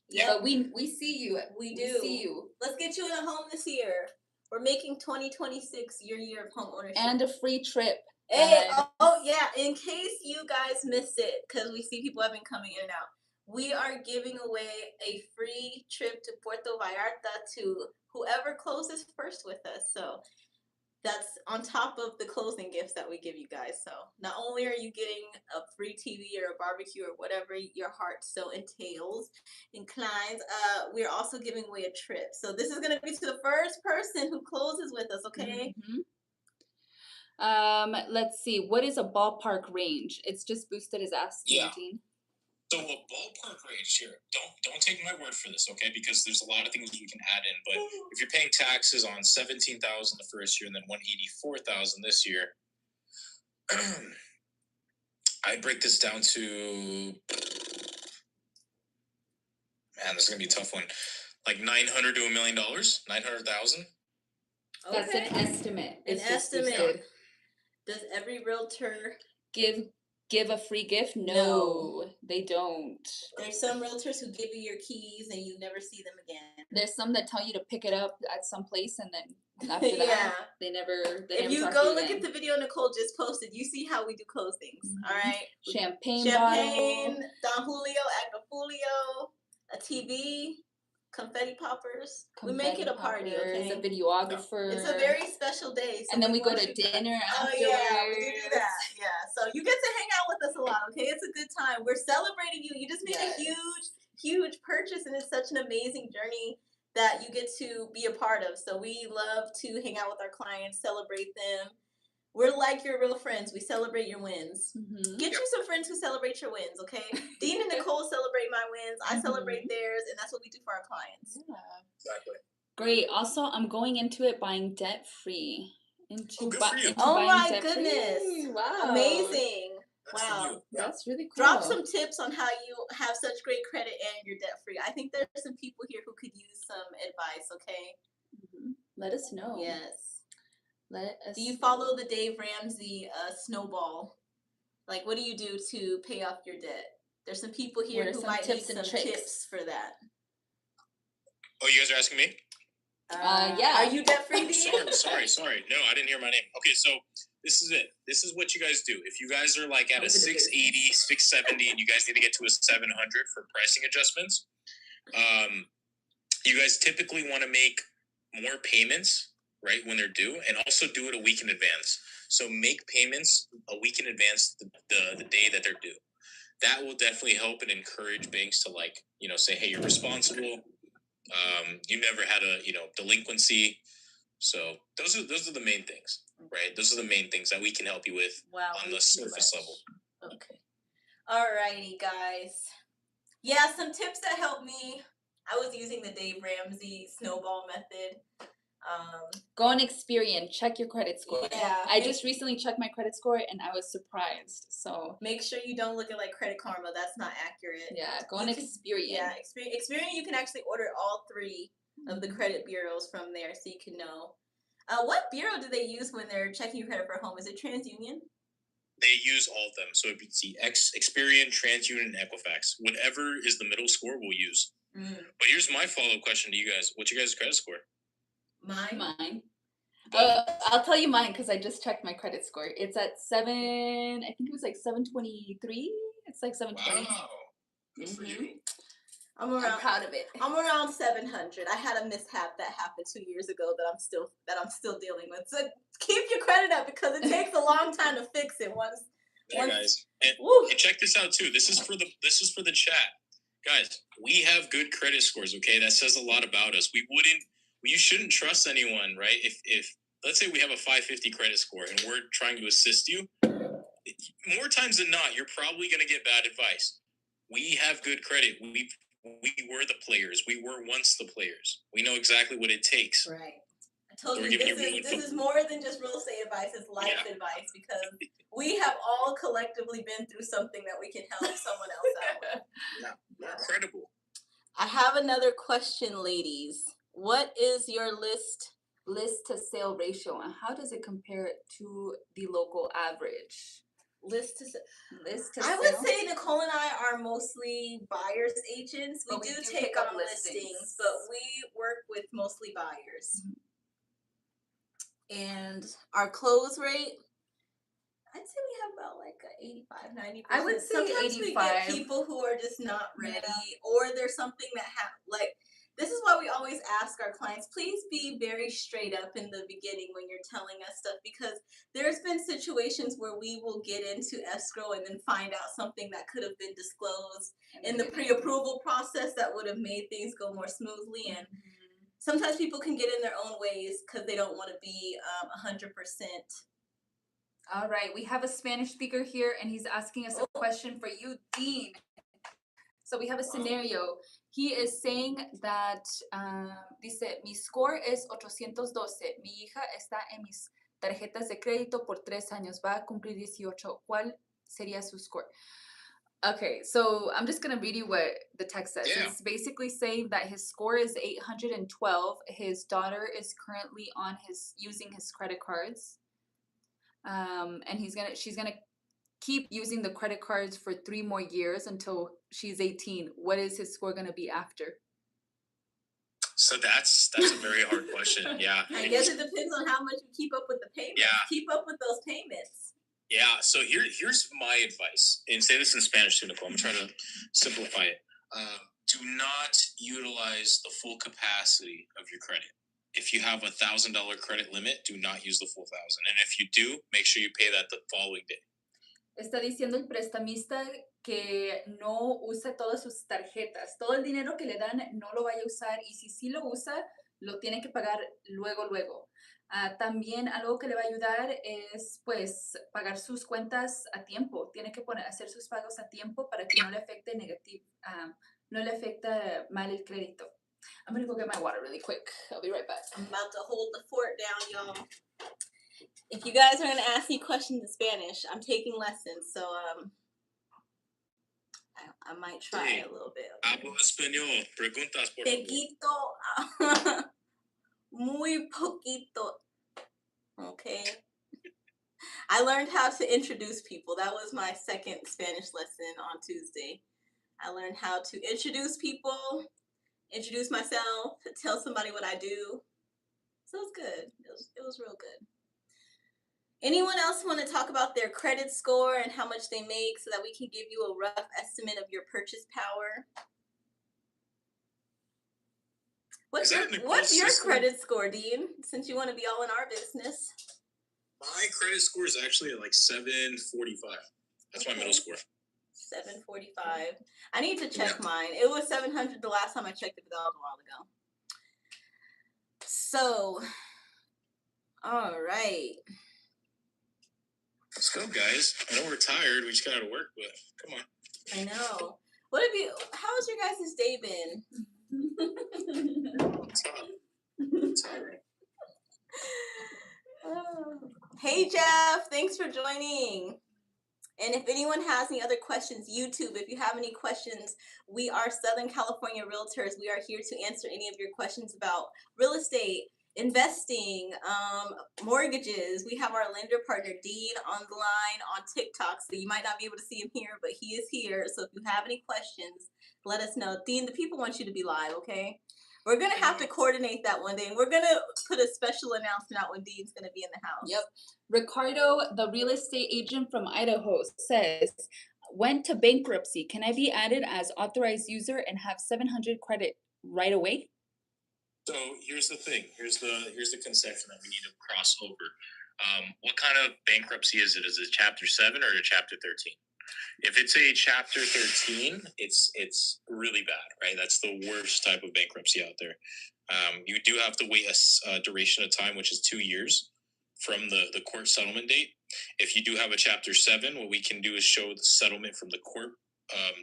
Yeah, But we see you. we do. See you. Let's get you in a home this year. We're making 2026 your year of home ownership. And a free trip. Hey, oh yeah, in case you guys missed it, because we see people have been coming in and out, we are giving away a free trip to Puerto Vallarta to whoever closes first with us. So that's on top of the closing gifts that we give you guys. So not only are you getting a free TV or a barbecue or whatever your heart so inclines, we're also giving away a trip. So this is going to be to the first person who closes with us, okay? Mm-hmm. Let's see. What is a ballpark range? It's just boosted as asking. Yeah. So a ballpark range here. Don't take my word for this, okay? Because there's a lot of things we can add in. But if you're paying taxes on $17,000 the first year and then $184,000 this year, I break this down to, man, this is gonna be a tough one. Like $900 to $1 million, 900,000. That's an estimate. An It's just estimate. boosted. Does every realtor Give a free gift? No, they don't. There's some realtors who give you your keys and you never see them again. There's some that tell you to pick it up at some place and then after Yeah. that they never. If you talk go to you look again. at the video Nicole just posted, you see how we do closings. All right. Champagne Champagne, bottle. Don Julio, Agafulio, a TV, confetti poppers. We make it a party, okay? A videographer. It's a very special day. So and then we go want to you dinner guys- afterwards. Oh yeah, we do that. Yeah. So you get to hang out with us a lot, okay? It's a good time. We're celebrating you. You just made a huge purchase, and it's such an amazing journey that you get to be a part of. So we love to hang out with our clients, celebrate them. We're like your real friends. We celebrate your wins. Mm-hmm. Get you some friends who celebrate your wins, okay? Dean and Nicole celebrate my wins. I celebrate theirs, and that's what we do for our clients. Yeah. Exactly. Great. Also, I'm going into it buying debt free. Oh my goodness! Wow. Amazing. Wow. Yeah. That's really cool. Drop some tips on how you have such great credit and you're debt free. I think there's some people here who could use some advice, okay? Mm-hmm. Let us know. Yes. Let us. Do you follow the Dave Ramsey snowball? Like, what do you do to pay off your debt? There's some people here who might need some tips for that. Oh, you guys are asking me? Yeah. Are you debt free? Sorry. No, I didn't hear my name. Okay, so this is it. This is what you guys do. If you guys are like at a 680, 670, and you guys need to get to a 700 for pricing adjustments, you guys typically want to make more payments, right, when they're due, and also do it a week in advance. So make payments a week in advance the day that they're due. That will definitely help and encourage banks to say, hey, you're responsible. You never had a delinquency. So those are the main things, right? Those are the main things that we can help you with on the surface level. Okay. Alrighty, guys. Yeah, some tips that helped me. I was using the Dave Ramsey snowball method. Go on Experian. Check your credit score. Yeah. I just recently checked my credit score and I was surprised. So make sure you don't look at like Credit Karma. That's not accurate. Yeah. Go on Experian. Yeah, Experian. You can actually order all three of the credit bureaus from there, so you can know. What bureau do they use when they're checking your credit for a home? Is it TransUnion? They use all of them. So it's the Experian, TransUnion, and Equifax. Whatever is the middle score, we'll use. But here's my follow-up question to you guys. What's your guys' credit score? Mine. I'll tell you mine because I just checked my credit score. It's at 7. I think it was like 723. It's like 720. Wow. Good for you. I'm I'm proud of it. I'm around 700. I had a mishap that happened 2 years ago that I'm still dealing with. So keep your credit up because it takes a long time to fix it. Guys, and check this out too. This is for the chat, guys. We have good credit scores. Okay, that says a lot about us. You shouldn't trust anyone, right? If let's say we have a 550 credit score and we're trying to assist you, more times than not, you're probably going to get bad advice. We have good credit. We were the players. We were once the players. We know exactly what it takes. Right. I told you this is more than just real estate advice. It's life advice because we have all collectively been through something that we can help someone else out with. We're credible. I have another question, ladies. What is your list to sale ratio, and how does it compare to the local average? List to I would say Nicole and I are mostly buyers agents. We do take on listings, but we work with mostly buyers. And our close rate, I'd say we have about like a 85, 90%. I would say sometimes 85. We get people who are just not ready, or there's something that this is why we always ask our clients, please be very straight up in the beginning when you're telling us stuff, because there's been situations where we will get into escrow and then find out something that could have been disclosed in the pre-approval process that would have made things go more smoothly. And sometimes people can get in their own ways because they don't want to be 100%. All right, we have a Spanish speaker here, and he's asking us a question for you, Dean. So we have a scenario. He is saying that, dice, mi score es 812. Mi hija está en mis tarjetas de crédito por 3 años. Va a cumplir 18. ¿Cuál sería su score? Okay, so I'm just going to read you what the text says. Yeah. It's basically saying that his score is 812. His daughter is currently using his credit cards. And she's gonna keep using the credit cards for 3 more years until she's 18. What is his score gonna be after? So that's a very hard question. Yeah. I guess it depends on how much you keep up with the payments. Yeah. Keep up with those payments. Yeah. So here's my advice, and say this in Spanish too, Nicole. I'm trying to simplify it. Do not utilize the full capacity of your credit. If you have $1,000 credit limit, do not use the full 1,000. And if you do, make sure you pay that the following day. Está diciendo el prestamista que no use todas sus tarjetas. Todo el dinero que le dan no lo vaya a usar, y si sí lo usa, lo tiene que pagar luego. También algo que le va a ayudar es pues pagar sus cuentas a tiempo. Tiene que hacer sus pagos a tiempo para que no le afecte mal el crédito. I'm going to go get my water really quick. I'll be right back. I'm about to hold the fort down, y'all. If you guys are going to ask me questions in Spanish, I'm taking lessons, so I might try a little bit. Hablo español. Preguntas, por favor. Muy poquito. Okay. I learned how to introduce people. That was my second Spanish lesson on Tuesday. I learned how to introduce people, introduce myself, tell somebody what I do. So it was good. It was real good. Anyone else want to talk about their credit score and how much they make so that we can give you a rough estimate of your purchase power? What's your credit score, Dean, since you want to be all in our business? My credit score is actually at like 745. That's my middle score. 745. I need to check mine. It was 700 the last time I checked it, but that was a while ago. So, all right. Let's go, guys. I know we're tired. We just got out of work, but come on. I know. How's your guys' day been? Hey, Jeff. Thanks for joining. And if anyone has any other questions, YouTube, if you have any questions, we are Southern California Realtors. We are here to answer any of your questions about real estate, investing, mortgages. We have our lender partner Dean on the line on TikTok, so you might not be able to see him here, but he is here. So if you have any questions, let us know. Dean, the people want you to be live, okay? We're gonna have to coordinate that one day, and we're gonna put a special announcement out when Dean's gonna be in the house. Yep. Ricardo, the real estate agent from Idaho, says, went to bankruptcy. Can I be added as authorized user and have 700 credit right away? So here's the thing. Here's the conception that we need to cross over. What kind of bankruptcy is it? Is it Chapter 7 or a Chapter 13? If it's a Chapter 13, it's really bad, right? That's the worst type of bankruptcy out there. You do have to wait a duration of time, which is 2 years from the court settlement date. If you do have a Chapter 7, what we can do is show the settlement from the court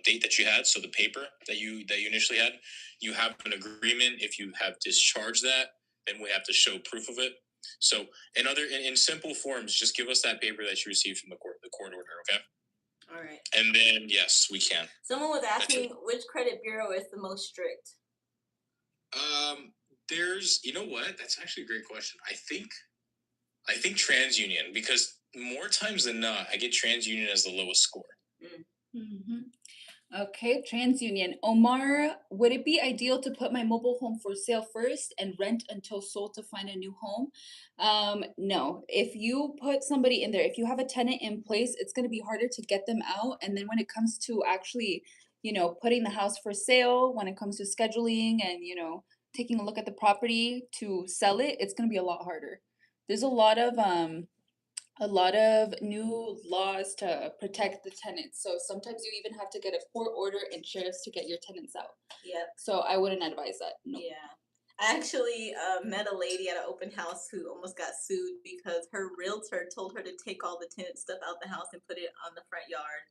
date that you had, so the paper that you initially had. You have an agreement. If you have discharged that, then we have to show proof of it. So in simple forms, just give us that paper that you received from the court order, okay? All right. And then yes, we can. Someone was asking which credit bureau is the most strict. There's, you know what? That's actually a great question. I think TransUnion, because more times than not, I get TransUnion as the lowest score. Mm-hmm. Okay, TransUnion. Omar, would it be ideal to put my mobile home for sale first and rent until sold to find a new home? No. If you put somebody in there, if you have a tenant in place, it's going to be harder to get them out. And then when it comes to actually, putting the house for sale, when it comes to scheduling and, taking a look at the property to sell it, it's going to be a lot harder. There's a lot of new laws to protect the tenants. So sometimes you even have to get a court order and sheriffs to get your tenants out. Yep. So I wouldn't advise that. No. Yeah. I actually met a lady at an open house who almost got sued because her realtor told her to take all the tenant stuff out the house and put it on the front yard.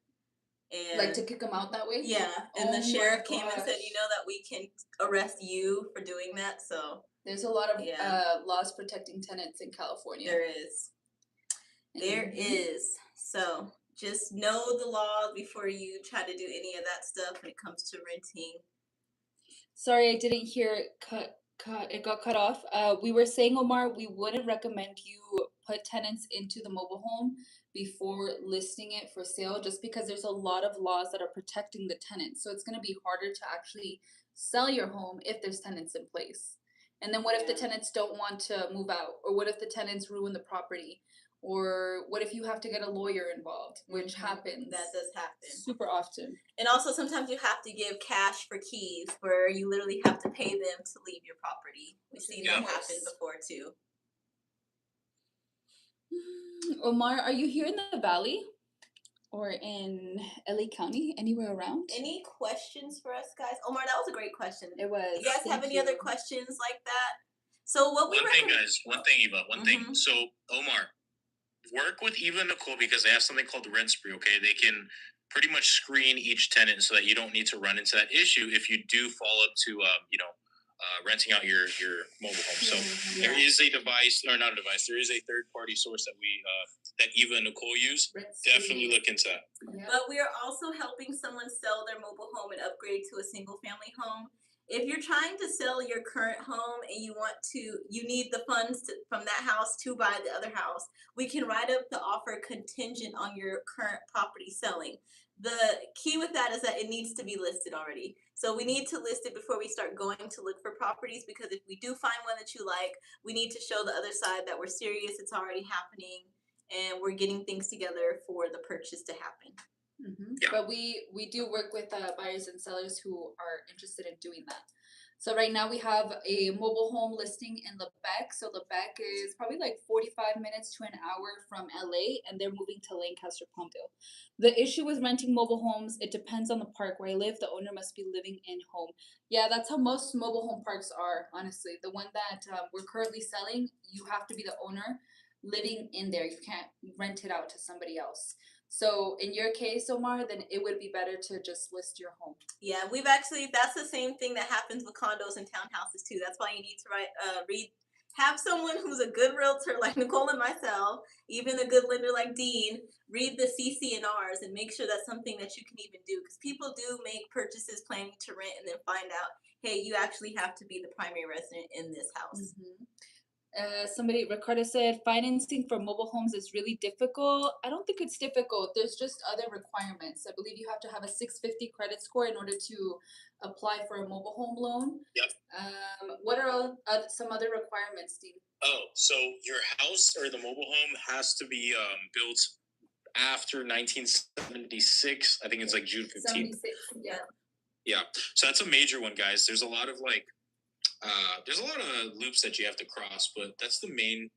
And like to kick them out that way? Yeah. And the sheriff came and said, that we can arrest you for doing that. So there's a lot of laws protecting tenants in California. There is. There is. So just know the law before you try to do any of that stuff when it comes to renting. Sorry, I didn't hear it got cut off. We were saying, Omar, we wouldn't recommend you put tenants into the mobile home before listing it for sale, just because there's a lot of laws that are protecting the tenants. So it's going to be harder to actually sell your home if there's tenants in place. And then what if the tenants don't want to move out? Or what if the tenants ruin the property? Or what if you have to get a lawyer involved, which happens. That does happen. Super often. And also sometimes you have to give cash for keys, where you literally have to pay them to leave your property. We've seen that happen before too. Omar, are you here in the Valley? Or in LA County? Anywhere around? Any questions for us, guys? Omar, that was a great question. It was. You guys have any other questions like that? So what One thing, Eva. One thing. So, Omar, work with Eva and Nicole because they have something called the rent spree, okay? They can pretty much screen each tenant so that you don't need to run into that issue if you do fall up to, renting out your mobile home. So there is a device, or not a device, there is a third-party source that that Eva and Nicole use. Definitely look into that. Yeah. But we are also helping someone sell their mobile home and upgrade to a single-family home. If you're trying to sell your current home and you need the funds from that house to buy the other house, we can write up the offer contingent on your current property selling. The key with that is that it needs to be listed already. So we need to list it before we start going to look for properties, because if we do find one that you like, we need to show the other side that we're serious, it's already happening, and we're getting things together for the purchase to happen. Mm-hmm. Yeah. But we do work with buyers and sellers who are interested in doing that. So right now we have a mobile home listing in Lebec. So Lebec is probably like 45 minutes to an hour from LA, and they're moving to Lancaster, Palmdale. The issue with renting mobile homes, it depends on the park. Where I live, the owner must be living in home. Yeah, that's how most mobile home parks are, honestly. The one that we're currently selling, you have to be the owner living in there. You can't rent it out to somebody else. So in your case, Omar, then it would be better to just list your home. Yeah, that's the same thing that happens with condos and townhouses too. That's why you need to have someone who's a good realtor like Nicole and myself, even a good lender like Dean, read the CC&Rs and make sure that's something that you can even do. Because people do make purchases planning to rent and then find out, hey, you actually have to be the primary resident in this house. Mm-hmm. Ricardo said, financing for mobile homes is really difficult. I don't think it's difficult. There's just other requirements. I believe you have to have a 650 credit score in order to apply for a mobile home loan. Yep. What are some other requirements, Steve? Oh, so your house or the mobile home has to be built after 1976. I think it's like June 15th. 76, yeah. Yeah. So that's a major one, guys. There's a lot of loops that you have to cross, but that's the main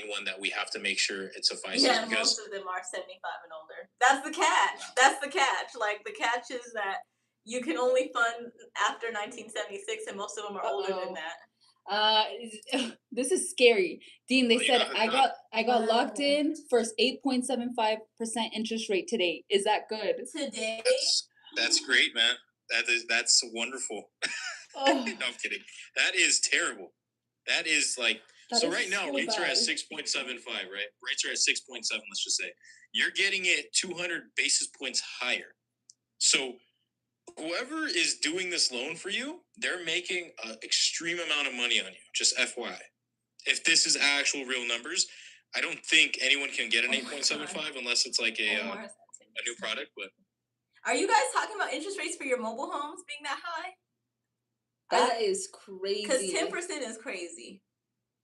one that we have to make sure it suffices. Yeah, because most of them are 75 and older. That's the catch. That's the catch. Like the catch is that you can only fund after 1976, and most of them are older than that. This is scary. Dean, they Well, said yeah, I got locked in for 8.75% interest rate today. Is that good? Today? That's great, man. That's wonderful. Oh, No, I'm kidding. That is terrible. That is like that so is right now so rates are at bad. 6.75, right? Rates are at 6.7, let's just say. You're getting it 200 basis points higher. So whoever is doing this loan for you, they're making an extreme amount of money on you. Just FYI. If this is actual real numbers, I don't think anyone can get an 8.75 unless it's like a new product. But are you guys talking about interest rates for your mobile homes being that high? That is crazy. Because 10% is crazy.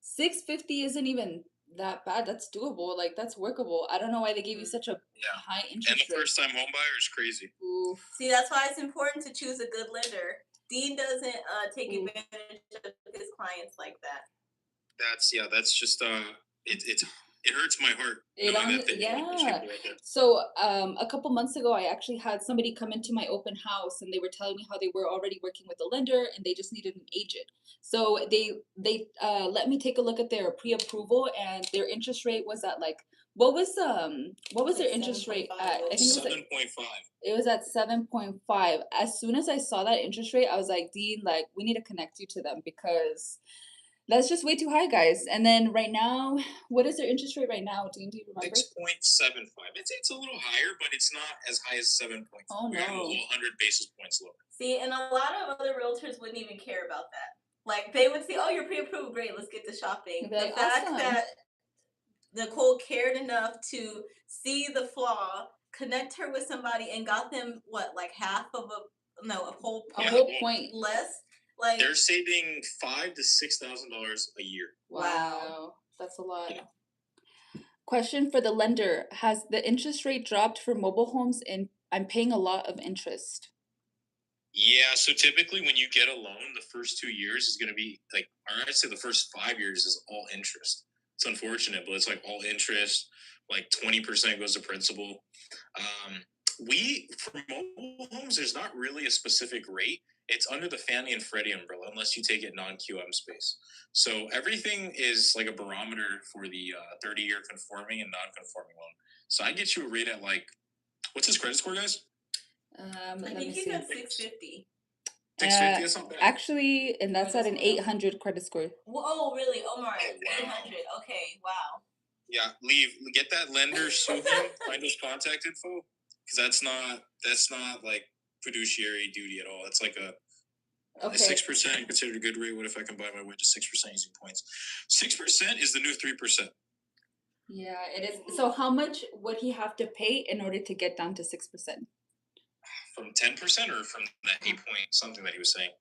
650 isn't even that bad. That's doable. Like that's workable. I don't know why they gave you such a high interest and the rate. first time home buyer is crazy. Oof. See, that's why it's important to choose a good lender. Dean doesn't take advantage of his clients like that. That's just it hurts my heart. So a couple months ago, I actually had somebody come into my open house, and they were telling me how they were already working with a lender, and they just needed an agent. So they let me take a look at their pre-approval, and their interest rate was at like what was their interest rate at? I think it was 7.5. It was at 7.5. As soon as I saw that interest rate, I was like, Dean, like we need to connect you to them because that's just way too high, guys. And then right now, what is their interest rate right now? Do you remember? 6.75. It's a little higher, but it's not as high as 7.5. Oh no. We're a 100 basis points lower. See, and a lot of other realtors wouldn't even care about that. Like they would say, "Oh, you're pre-approved. Great, let's get to shopping." The fact that Nicole cared enough to see the flaw, connect her with somebody, and got them like half of a whole point less. Like they're saving $5,000 to $6,000 a year. Wow, that's a lot. Yeah. Question for the lender: has the interest rate dropped for mobile homes? And I'm paying a lot of interest. Yeah, so typically when you get a loan, the first 2 years is going to be like, or I'd say the first 5 years is all interest. It's unfortunate, but it's like all interest. Like 20% goes to principal. For mobile homes, there's not really a specific rate. It's under the Fannie and Freddie umbrella, unless you take it non-QM space. So everything is like a barometer for the 30-year conforming and non-conforming loan. So I get you a rate at like, what's his credit score, guys? I think he's at 650. 650 or something. Actually, and that's at an 800 credit score. Oh, really? Omar, 800. Okay, wow. Yeah, get that lender soon. Find his contact info, because that's not like fiduciary duty at all. It's like a 6% considered a good rate. What if I can buy my way to 6% using points? 6% is the new 3%. Yeah, it is. So how much would he have to pay in order to get down to 6%? From 10% or from that 8 point something that he was saying?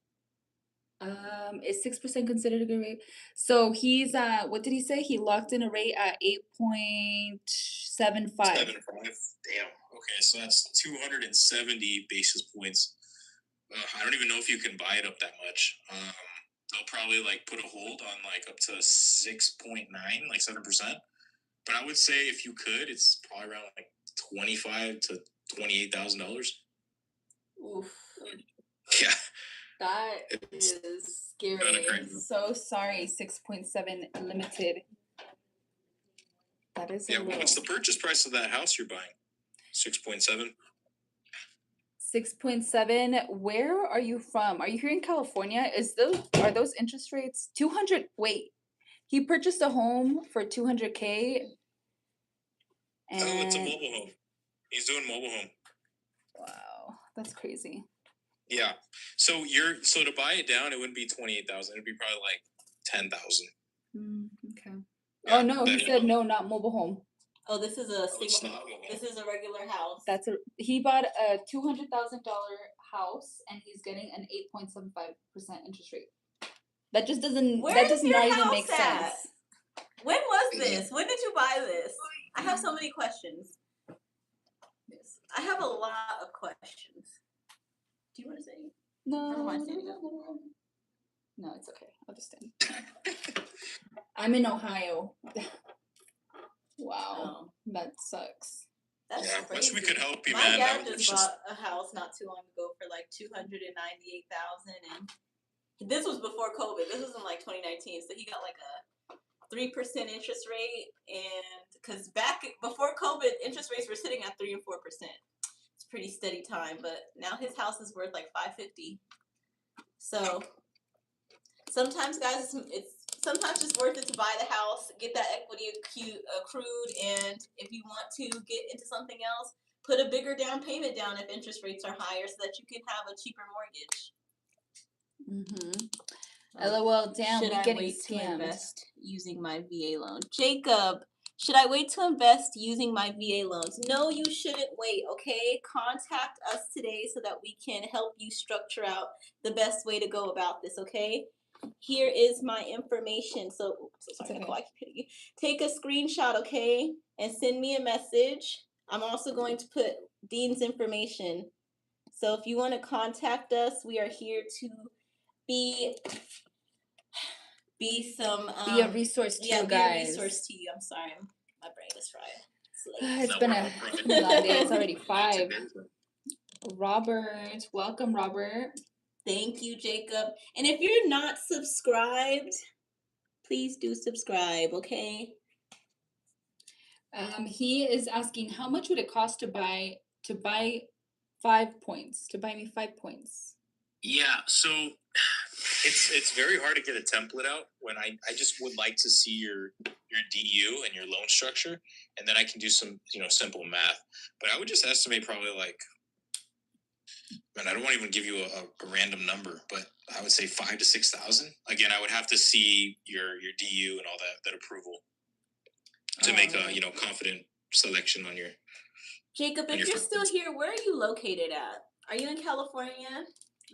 Is 6% considered a good rate? So he's what did he say? He locked in a rate at 8.75. 75. Damn. Okay, so that's 270 basis points. I don't even know if you can buy it up that much. They'll probably like put a hold on like up to 6.9, like 7%. But I would say if you could, it's probably around like $25,000 to $28,000. Oof. Yeah. That is scary. So sorry, 6.7 limited. That is what's the purchase price of that house you're buying? 6.7. 6.7. Where are you from? Are you here in California? Are those interest rates 200? Wait, he purchased a home for $200K. Oh, it's a mobile home. He's doing mobile home. Wow, that's crazy. Yeah. So to buy it down, it wouldn't be 28,000. It'd be probably like 10,000. Okay. Yeah, Oh no, he that- said no, not mobile home. Oh, this is a it's single. not mobile. This is a regular house. He bought a $200,000 house and he's getting an 8.75% interest rate. That just doesn't. Where that is does your not even house make at? sense. When was this? When did you buy this? I have so many questions. Yes. I have a lot of questions. Do you want to say? No, don't mind standing up. no, it's okay. I'll just stand. I'm in Ohio. Wow, Oh, that sucks. that's Yeah, wish we crazy. could help you, My man. dad It's just bought a house not too long ago for like $298,000, and this was before COVID. This was in like 2019, so he got like a 3% interest rate, and because back before COVID, interest rates were sitting at 3 and 4%. It's a pretty steady time, but now his house is worth like $550. So sometimes, guys, sometimes it's worth it to buy the house, get that equity accrued, and if you want to get into something else, put a bigger down payment down if interest rates are higher, so that you can have a cheaper mortgage. LOL, damn, Should we I getting wait to scammed. invest using my VA loan? Jacob, should I wait to invest using my VA loans? No, you shouldn't wait, okay? Contact us today so that we can help you structure out the best way to go about this, okay? Here is my information. So sorry, okay. Nicole, I keep hitting you. Take a screenshot, okay? And send me a message. I'm also going to put Dean's information. So if you want to contact us, we are here to be some Be a resource to you be a guys. resource to you. I'm sorry, my brain is fried. It's late. It's been a long day. It's already 5. Robert, welcome, Robert. Thank you, Jacob. And if you're not subscribed, please do subscribe, okay? He is asking how much would it cost to buy 5 points, to buy me 5 points. Yeah, so it's very hard to get a template out when I just would like to see your DU and your loan structure, and then I can do some simple math. But I would just estimate probably like, man, I don't want to even give you a random number, but I would say 5,000 to 6,000. Again, I would have to see your DU and all that approval to make a confident selection on your. Jacob, if you're still here, where are you located at? Are you in California?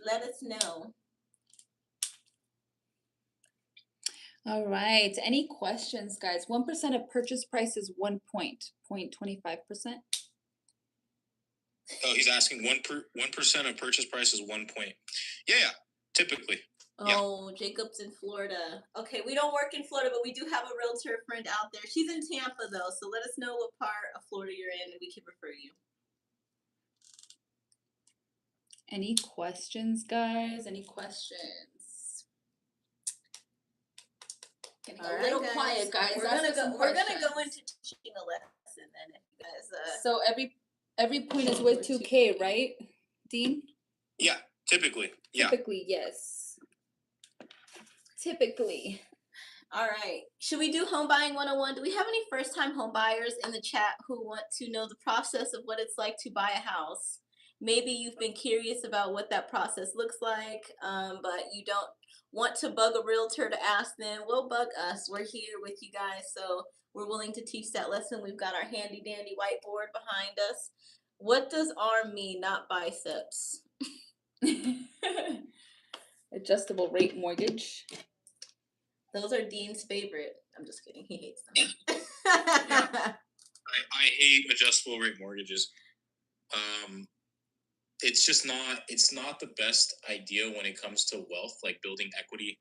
Let us know. All right. Any questions, guys? 1% of purchase price is 1 point, 0.25%. Oh, he's asking 1% of purchase price is 1 point. Yeah, typically. Oh, Jacob's in Florida. Okay, we don't work in Florida, but we do have a realtor friend out there. She's in Tampa, though, so let us know what part of Florida you're in, and we can refer you. Any questions, Any questions? Getting a little quiet, guys. We're gonna go into teaching a lesson then, if you guys. So every point is worth 2K, right, Dean? Yeah, typically. Yeah. Typically, yes. Typically. All right. Should we do home buying 101? Do we have any first-time home buyers in the chat who want to know the process of what it's like to buy a house? Maybe you've been curious about what that process looks like, but you don't want to bug a realtor to ask them. Well, bug us. We're here with you guys, so we're willing to teach that lesson. We've got our handy-dandy whiteboard behind us. What does arm mean, not biceps? Adjustable rate mortgage. Those are Dean's favorite. I'm just kidding. He hates them. I hate adjustable rate mortgages. It's not the best idea when it comes to wealth, like building equity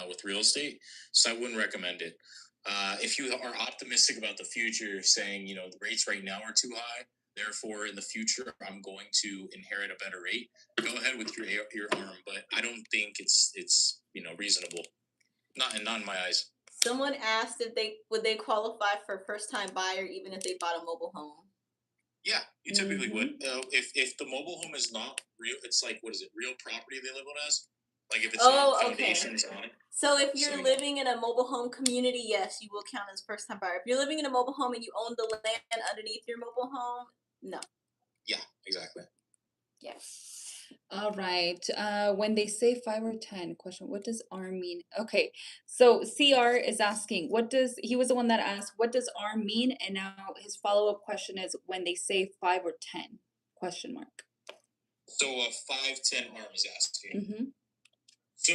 with real estate. So I wouldn't recommend it. If you are optimistic about the future, saying, the rates right now are too high, therefore in the future I'm going to inherit a better rate, go ahead with your arm. But I don't think it's reasonable. Not in my eyes. Someone asked if would they qualify for a first-time buyer even if they bought a mobile home. Yeah, you typically would. If the mobile home is not real, it's like, what is it? Real property they live on as? Like if it's not foundations on it. So if you're living in a mobile home community, yes, you will count as first-time buyer. If you're living in a mobile home and you own the land underneath your mobile home, no. Yeah, exactly. Yes. All right. When they say 5 or 10, question, what does R mean? Okay, so CR is asking, he was the one that asked, what does R mean? And now his follow-up question is, when they say 5 or 10, question mark. So 5, 10 arm is asking. Mm-hmm. So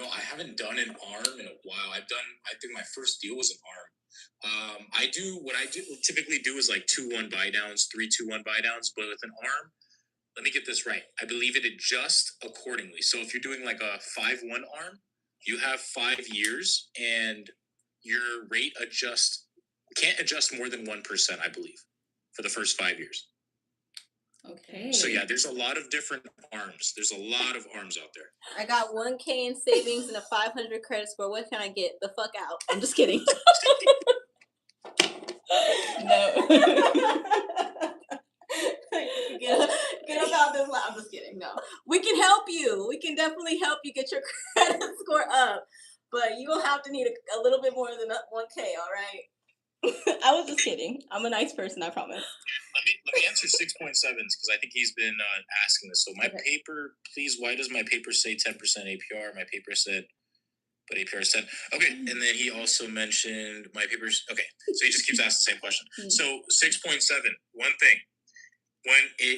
I haven't done an arm in a while. I think my first deal was an arm. What I typically do is like 2-1 buy downs, 3-2-1 buy downs, but with an arm, let me get this right. I believe it adjusts accordingly. So if you're doing like a 5-1 arm, you have 5 years and your rate can't adjust more than 1%, I believe, for the first 5 years. Okay. So yeah, there's a lot of different arms. There's a lot of arms out there. I got 1K in savings and a 500 credit score. What can I get? The fuck out. I'm just kidding. No. Get about this. I'm just kidding. No, we can help you. We can definitely help you get your credit score up, but you will have to need a little bit more than 1K. All right. I was just kidding. I'm a nice person, I promise. Let me answer 6.7s because I think he's been asking this. So my paper, please. Why does my paper say 10% APR? My paper said, but APR is 10. Okay, and then he also mentioned my papers. Okay, so he just keeps asking the same question. So 6.7. One thing.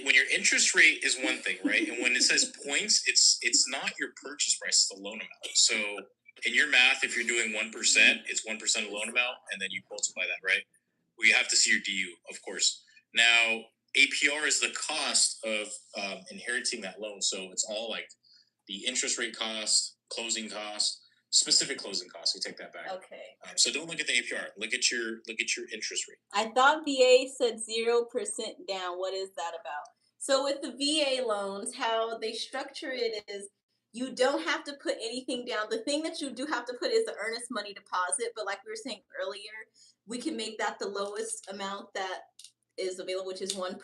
When your interest rate is one thing, right? And when it says points, it's not your purchase price, it's the loan amount. So in your math, if you're doing 1%, it's 1% of loan amount, and then you multiply that, right? Well, you have to see your DU, of course. Now, APR is the cost of inheriting that loan. So it's all like the interest rate cost, closing cost, specific closing costs. We take that back. Okay. So don't look at the APR. Look at your interest rate. I thought VA said 0% down. What is that about? So with the VA loans, how they structure it is you don't have to put anything down. The thing that you do have to put is the earnest money deposit. But like we were saying earlier, we can make that the lowest amount that is available, which is 1%.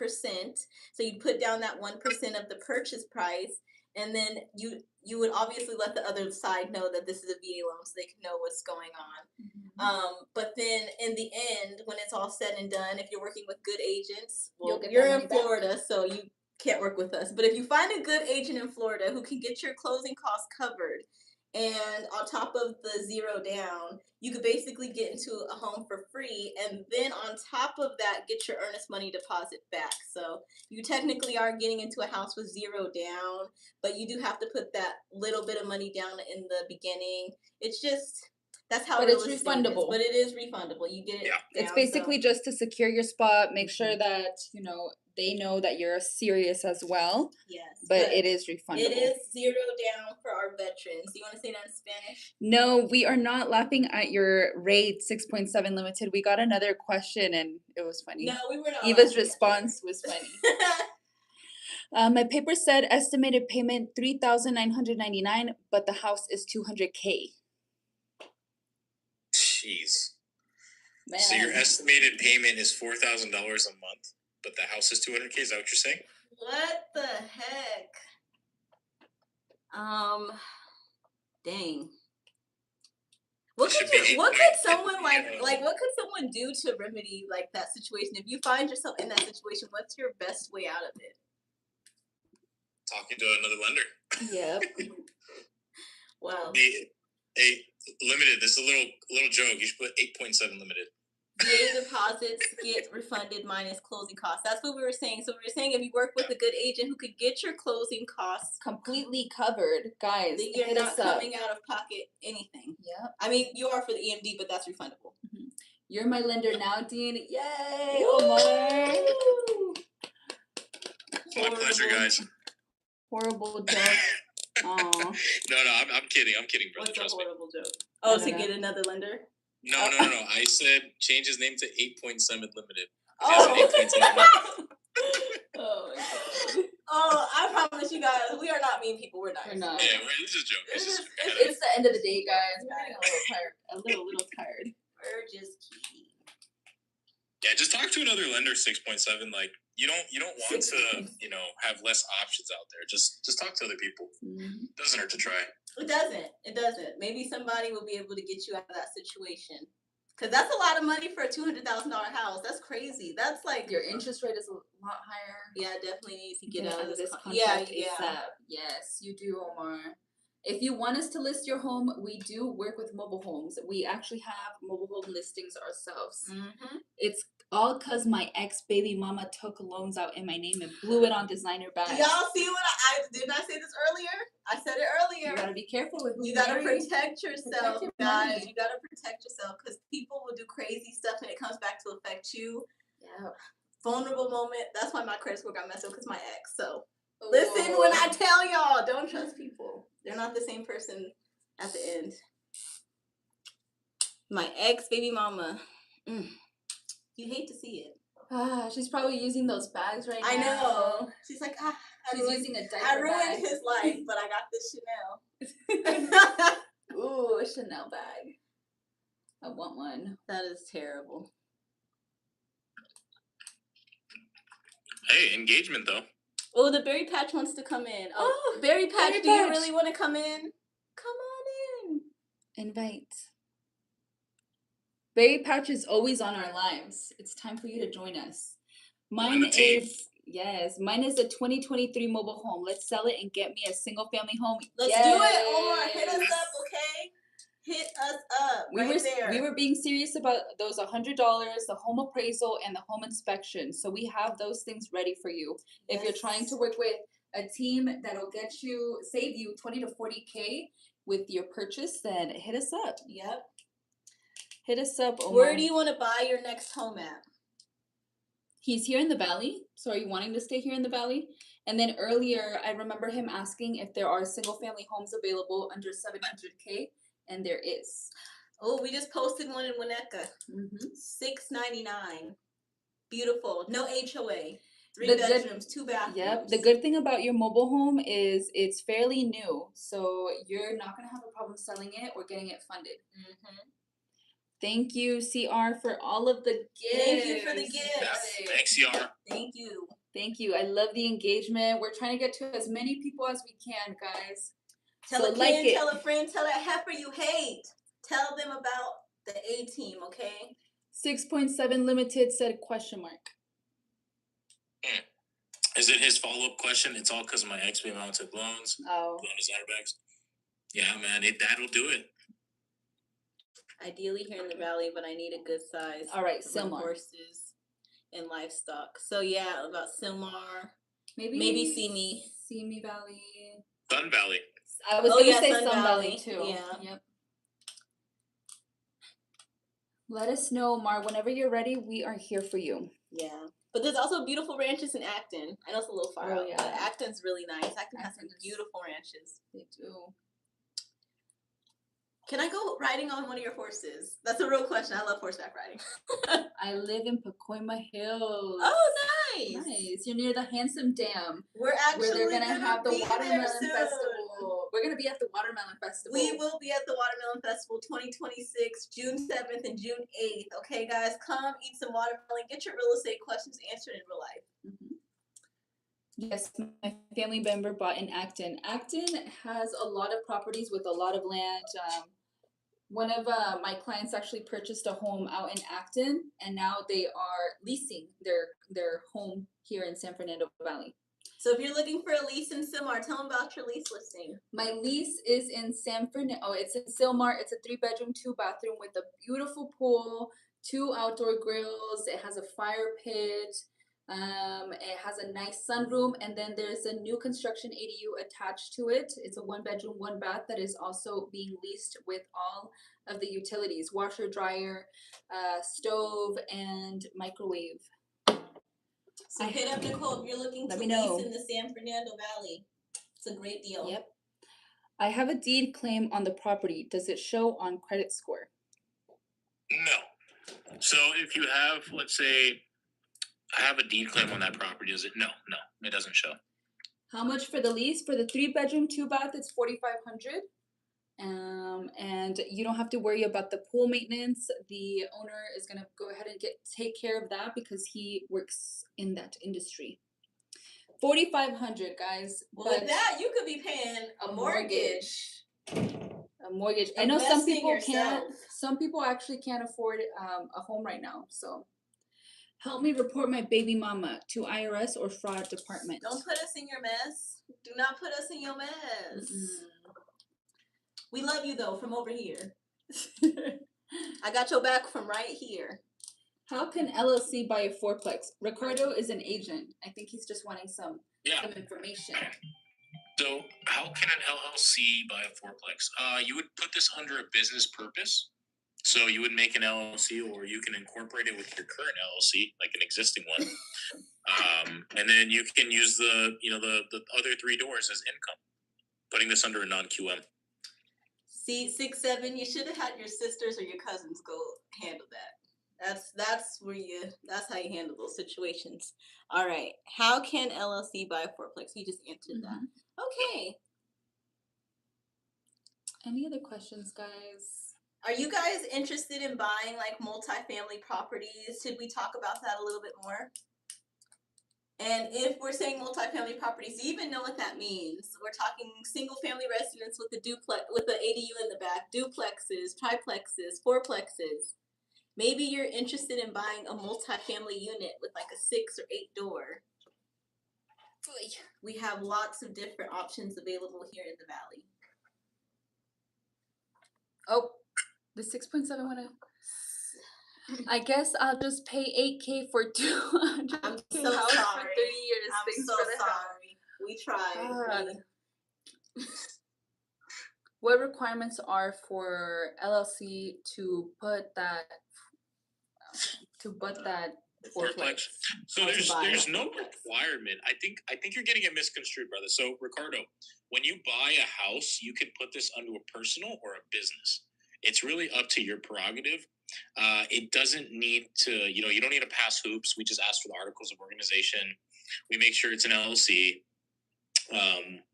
So you put down that 1% of the purchase price, and then you would obviously let the other side know that this is a VA loan so they can know what's going on. But then in the end, when it's all said and done, if you're working with good agents, well, you're in Florida, so you can't work with us. But if you find a good agent in Florida who can get your closing costs covered, and on top of the 0 down, you could basically get into a home for free, and then on top of that, get your earnest money deposit back. So you technically are getting into a house with 0 down, but you do have to put that little bit of money down in the beginning. It's just that's how. But it's refundable. But it is refundable. You get it. Yeah. It's basically just to secure your spot, make sure that they know that you're serious as well. Yes. But it is refundable. It is 0 down for our veterans. Do you want to say that in Spanish? No, we are not laughing at your rate 6.7 limited. We got another question and it was funny. No, we were not. Eva's response was funny. My paper said estimated payment $3,999, but the house is $200K. Jeez. Man. So your estimated payment is $4,000 a month, but the house is $200K. Is that what you're saying? What the heck? Dang. What could someone do to remedy like that situation? If you find yourself in that situation, what's your best way out of it? Talking to another lender. Yep. Wow. Hey, limited. This is a little joke. You should put 8.7 limited. VA deposits get refunded minus closing costs. That's what we were saying. So we were saying if you work with a good agent who could get your closing costs completely covered, guys, then you're not coming out of pocket anything. Yeah. I mean, you are for the EMD, but that's refundable. Mm-hmm. You're my lender now, Dean. Yay, Woo! Omar. My pleasure, guys. Horrible joke. No, I'm kidding. I'm kidding, brother. What's Trust a horrible joke? Oh, to get another lender? No. I said change his name to 8.7 limited. Oh. 8.7. Oh my God. Oh, I promise you guys, we are not mean people. We're not. We're not. Yeah, this is a joke. It's the end of the day, guys. We're getting a little tired. A little tired. We're just kidding. Yeah, just talk to another lender. 6.7. Like you don't want to have less options out there. Just talk to other people. Mm-hmm. Doesn't hurt to try. It doesn't. Maybe somebody will be able to get you out of that situation. Because that's a lot of money for a $200,000 house. That's crazy. That's like Your interest rate is a lot higher. Yeah, definitely need to Get get out of this Yeah, contract ASAP. Yes, you do, Omar. If you want us to list your home, we do work with mobile homes. We actually have mobile home listings ourselves. Mm-hmm. It's all because my ex baby mama took loans out in my name and blew it on designer bags. Y'all see what I didn't I say this earlier? I said it earlier. You gotta be careful with who you gotta marry. protect yourself, Protect your guys. money. You gotta protect yourself because people will do crazy stuff and it comes back to affect you. Yeah. Vulnerable moment. That's why my credit score got messed up because my ex. So listen when I tell y'all, don't trust people. They're not the same person at the end. My ex baby mama. You hate to see it. She's probably using those bags right now. I know. She's like, she's using a diaper I ruined bag. his life, but I got this Chanel. Ooh, a Chanel bag. I want one. That is terrible. Hey, engagement though. Oh, the Berry Patch wants to come in. Oh, Berry Patch, do you really want to come in? Come on in. Invite. Berry Patch is always on our lives. It's time for you to join us. Mine is a 2023 mobile home. Let's sell it and get me a single family home. Let's do it, Omar. Hit us up, okay? Hit us up. We were being serious about those $100, the home appraisal, and the home inspection. So we have those things ready for you. If you're trying to work with a team that'll save you 20 to 40K with your purchase, then hit us up. Yep. Hit us up, Omar. Where do you want to buy your next home at? He's here in the Valley. So are you wanting to stay here in the Valley? And then earlier, I remember him asking if there are single family homes available under 700K. And there is. Oh, we just posted one in Winnetka. $699. Beautiful. No HOA. 3 bedrooms, 2 bathrooms. Yep. The good thing about your mobile home is it's fairly new. So you're not going to have a problem selling it or getting it funded. Thank you, CR, for all of the gifts. Thank you for the gifts. Yeah. Thanks, CR. Thank you. Thank you. I love the engagement. We're trying to get to as many people as we can, guys. Tell a friend, tell a friend, tell that heifer you hate. Tell them about the A-team, okay? 6.7 limited said question mark. Is it his follow-up question? It's all because of my ex-baby mom took loans. Oh. Loan designer bags. Yeah, man, that'll do it. Ideally here in the Valley, but I need a good size. All right, Sylmar. Horses and livestock. So yeah, about Sylmar. Maybe Simi Valley. Sun Valley. I was going to say Sun Valley too. Yeah. Yep. Let us know, Mar. Whenever you're ready, we are here for you. Yeah. But there's also beautiful ranches in Acton. I know it's a little far out, yeah. but Acton's really nice. Acton has some beautiful ranches. They do. Can I go riding on one of your horses? That's a real question. I love horseback riding. I live in Pacoima Hills. Oh, nice. Nice. You're near the Handsome Dam. We're actually where they're gonna have the Watermelon soon. Festival. We're gonna be at the Watermelon Festival. We will be at the Watermelon Festival 2026, June 7th and June 8th. Okay, guys, come eat some watermelon. Get your real estate questions answered in real life. Yes, my family member bought in Acton. Acton has a lot of properties with a lot of land. One of my clients actually purchased a home out in Acton, and now they are leasing their home here in San Fernando Valley. So if you're looking for a lease in Sylmar, tell them about your lease listing. My lease is in San Fernando. Oh, it's in Sylmar. It's a 3-bedroom, 2-bathroom with a beautiful pool, 2 outdoor grills. It has a fire pit. It has a nice sunroom, and then there's a new construction ADU attached to it. It's a 1-bedroom, 1-bath that is also being leased with all of the utilities: washer, dryer, stove, and microwave. So hit up Nicole if you're looking to lease in the San Fernando Valley. It's a great deal. Yep. I have a deed claim on the property. Does it show on credit score? No. So if you have, let's say, I have a deed claim on that property. Is it? No, it doesn't show. How much for the lease? For the 3-bedroom, 2-bath, it's $4,500. And you don't have to worry about the pool maintenance. The owner is gonna go ahead and take care of that because he works in that industry. $4,500, guys. Well, with that, you could be paying a mortgage a mortgage. I know some Invest in people can't. yourself. Some people actually can't afford a home right now. So help me report my baby mama to IRS or fraud department. Don't put us in your mess. Do not put us in your mess. We love you though from over here. I got your back from right here. How can LLC buy a fourplex? Ricardo is an agent. I think he's just wanting some information. So how can an LLC buy a fourplex? You would put this under a business purpose. So you would make an LLC, or you can incorporate it with your current LLC, like an existing one. And then you can use the other 3 doors as income, putting this under a non-QM. See, 6-7, you should have had your sisters or your cousins go handle that. That's how you handle those situations. All right. How can LLC buy a fourplex? You just answered that. Okay. Any other questions, guys? Are you guys interested in buying like multifamily properties? Should we talk about that a little bit more? And if we're saying multifamily properties, you even know what that means. We're talking single family residence with a duplex, with an ADU in the back, duplexes, triplexes, fourplexes. Maybe you're interested in buying a multifamily unit with like a 6 or 8 door. We have lots of different options available here in the Valley. Oh, the 6.7 went up. I guess I'll just pay $8,000 for 200. I'm so for 30 sorry. years. I'm Thanks so for the help. sorry. We tried. What requirements are for LLC to put that fourplex? So there's no requirement. I think you're getting it misconstrued, brother. So Ricardo, when you buy a house, you can put this under a personal or a business. It's really up to your prerogative. It doesn't need to, you don't need to pass hoops. We just ask for the articles of organization. We make sure it's an LLC.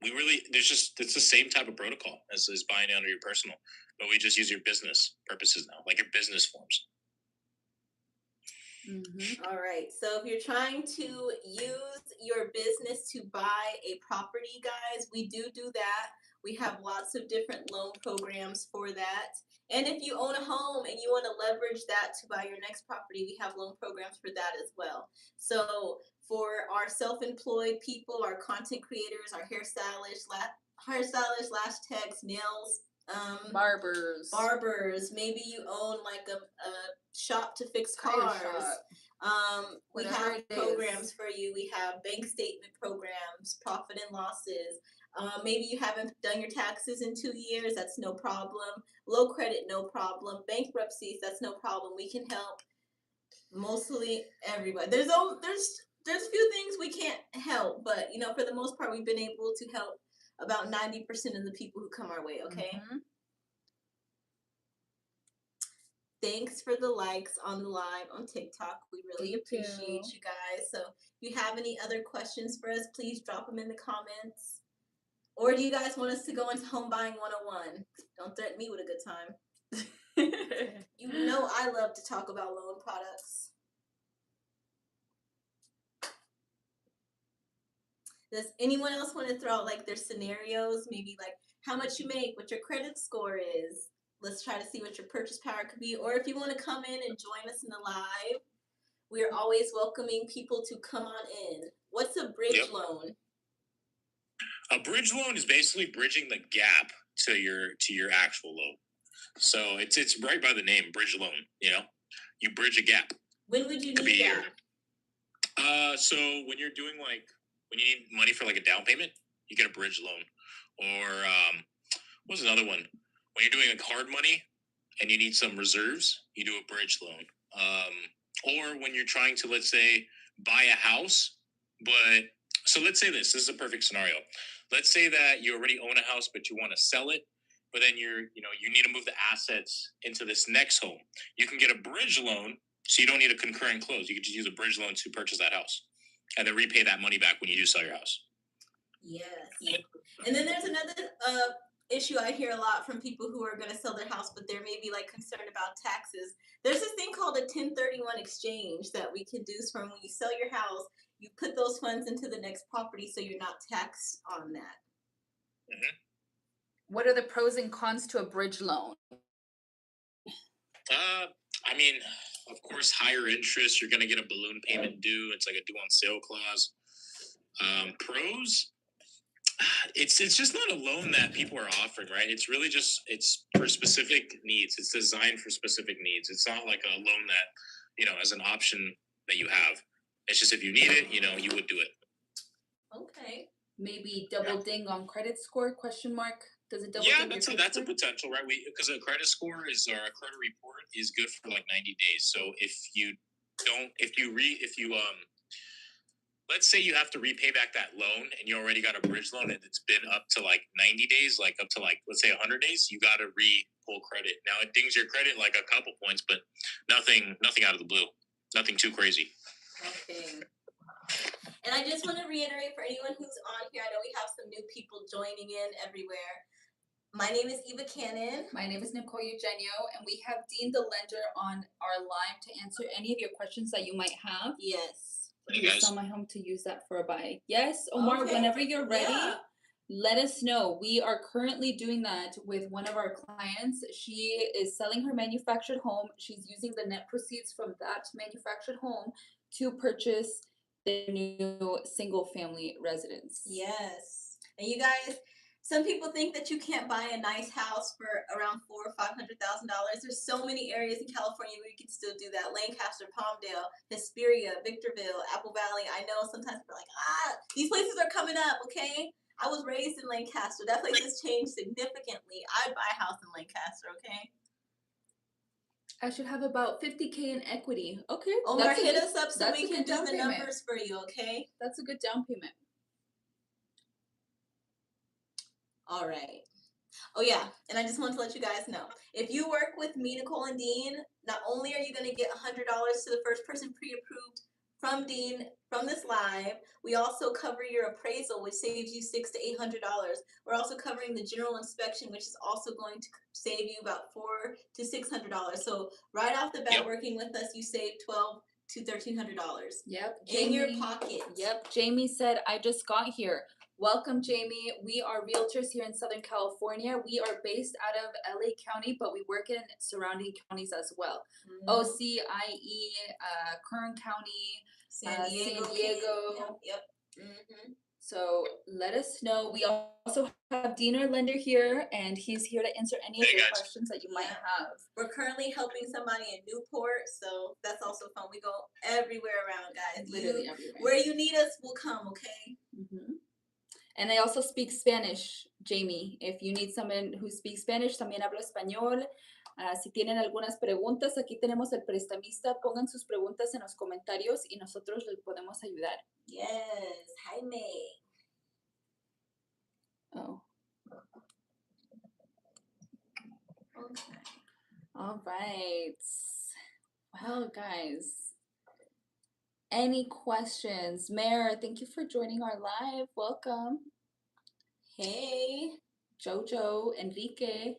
It's the same type of protocol as buying it under your personal, but we just use your business purposes now, like your business forms. All right. So if you're trying to use your business to buy a property, guys, we do that. We have lots of different loan programs for that. And if you own a home and you want to leverage that to buy your next property, we have loan programs for that as well. So for our self-employed people, our content creators, our hairstylists, lash techs, nails, barbers, maybe you own like a shop to fix cars. We have programs for you. We have bank statement programs, profit and losses. Maybe you haven't done your taxes in 2 years. That's no problem. Low credit, no problem. Bankruptcies, that's no problem. We can help mostly everybody. There's few things we can't help, but for the most part, we've been able to help about 90% of the people who come our way. Okay. Thanks for the likes on the live on TikTok. We really appreciate you guys. So if you have any other questions for us, please drop them in the comments. Or do you guys want us to go into Home Buying 101? Don't threaten me with a good time. You know I love to talk about loan products. Does anyone else want to throw out like their scenarios? Maybe like how much you make, what your credit score is. Let's try to see what your purchase power could be. Or if you want to come in and join us in the live, we are always welcoming people to come on in. What's a bridge loan? A bridge loan is basically bridging the gap to your actual loan. So it's right by the name, bridge loan. You bridge a gap. When would you need that? So when you're doing when you need money for like a down payment, you get a bridge loan. Or what's another one? When you're doing hard money and you need some reserves, you do a bridge loan. Or when you're trying to, let's say, buy a house, so let's say this is a perfect scenario. Let's say that you already own a house, but you want to sell it, but then you need to move the assets into this next home. You can get a bridge loan, so you don't need a concurrent close. You can just use a bridge loan to purchase that house, and then repay that money back when you do sell your house. Yes. And then there's another issue I hear a lot from people who are going to sell their house, but they're maybe concerned about taxes. There's this thing called a 1031 exchange that we can do from when you sell your house. You put those funds into the next property so you're not taxed on that. What are the pros and cons to a bridge loan? I mean, of course, higher interest. You're gonna get a balloon payment due. It's like a due on sale clause. Pros. It's just not a loan that people are offering, right? It's really just it's for specific needs. It's designed for specific needs. It's not like a loan that as an option that you have. It's just if you need it, you would do it. Okay. Maybe double ding on credit score? Question mark. Does it double Yeah, ding your credit that's a score? potential, right? Because a credit score is or a credit report is good for like 90 days. So if you let's say you have to repay back that loan and you already got a bridge loan and it's been up to like 90 days, like up to like let's say 100 days, you got to re-pull credit. Now it dings your credit like a couple points, but nothing out of the blue, nothing too crazy. Okay. And I just want to reiterate for anyone who's on here, I know we have some new people joining in everywhere. My name is Eva Cannon. My name is Nicole Eugenio, and we have Dean the lender on our line to answer any of your questions that you might have. Yes. You You guys? sell my home to use that for a buy. Yes, Omar, Okay. whenever you're ready, Yeah. let us know. We are currently doing that with one of our clients. She is selling her manufactured home. She's using the net proceeds from that manufactured home to purchase the new single family residence. Yes. And you guys, some people think that you can't buy a nice house for around $400,000 or $500,000. There's so many areas in California where you can still do that. Lancaster, Palmdale, Hesperia, Victorville, Apple Valley. I know sometimes people are like, these places are coming up, okay? I was raised in Lancaster. That place has changed significantly. I'd buy a house in Lancaster, okay? I should have about $50,000 in equity. Okay. Omar, hit us up so that's we a can good do down the payment. numbers for you, okay? That's a good down payment. All right. Oh yeah, and I just want to let you guys know, if you work with me, Nicole, and Dean, not only are you going to get $100 to the first person pre-approved from Dean from this live, we also cover your appraisal, which saves you $600 to $800. We're also covering the general inspection, which is also going to save you about $400 to $600. So right off the bat, Yep. working with us, you save $1,200 to $1,300 Yep. in your pocket. Yep. Jamie said, I just got here. Welcome, Jamie. We are realtors here in Southern California. We are based out of LA County, but we work in surrounding counties as well. OCIE, Kern County, San Diego. Yep. Mm-hmm. So let us know. We also have Dean, our lender, here, and he's here to answer any of your questions that you might have. We're currently helping somebody in Newport, so that's also fun. We go everywhere around, guys. Literally everywhere. Where you need us, we'll come, okay? Mm-hmm. And I also speak Spanish, Jamie. If you need someone who speaks Spanish, también hablo español. Si tienen algunas preguntas, aquí tenemos el prestamista. Pongan sus preguntas en los comentarios y nosotros les podemos ayudar. Yes, Jaime. Oh. Okay. All right. Well, guys, any questions? Mayor, thank you for joining our live. Welcome. Hey. Jojo, Enrique.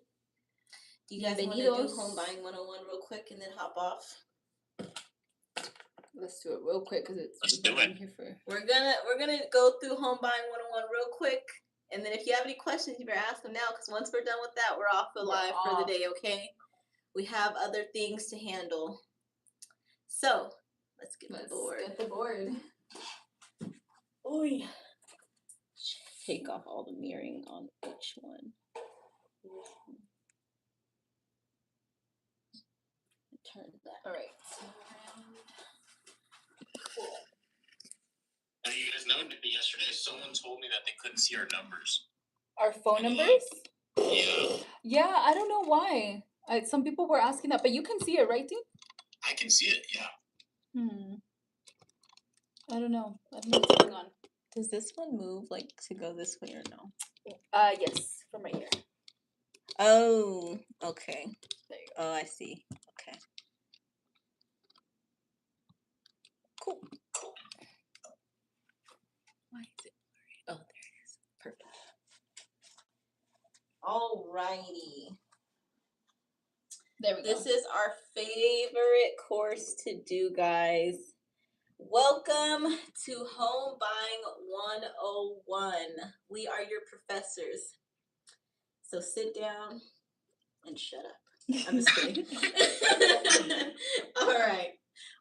Do you guys want to do Home Buying 101 real quick and then hop off? Let's do it real quick because Let's do it. Here for... We're gonna go through Home Buying 101 real quick, and then if you have any questions, you better ask them now. Because once we're done with that, we're off the live for the day. Okay? We have other things to handle. So let's get the board. Get the board. Oh yeah. Take off all the mirroring on each one. Turn that. All right. Cool. Now you guys know yesterday someone told me that they couldn't see our numbers. Our phone numbers? Yeah. Yeah, I don't know why. Some people were asking that, but you can see it, right, Dean? I can see it, yeah. I don't know. I don't know what's going on. Does this one move like to go this way or no? Yes, from right here. Oh, okay. There you go. Oh, I see. Okay. Cool. Why is it blurry? Oh, there it is. Perfect. Alrighty. There we go. This is our favorite course to do, guys. Welcome to Home Buying 101. We are your professors. So sit down and shut up. I'm just kidding. All right.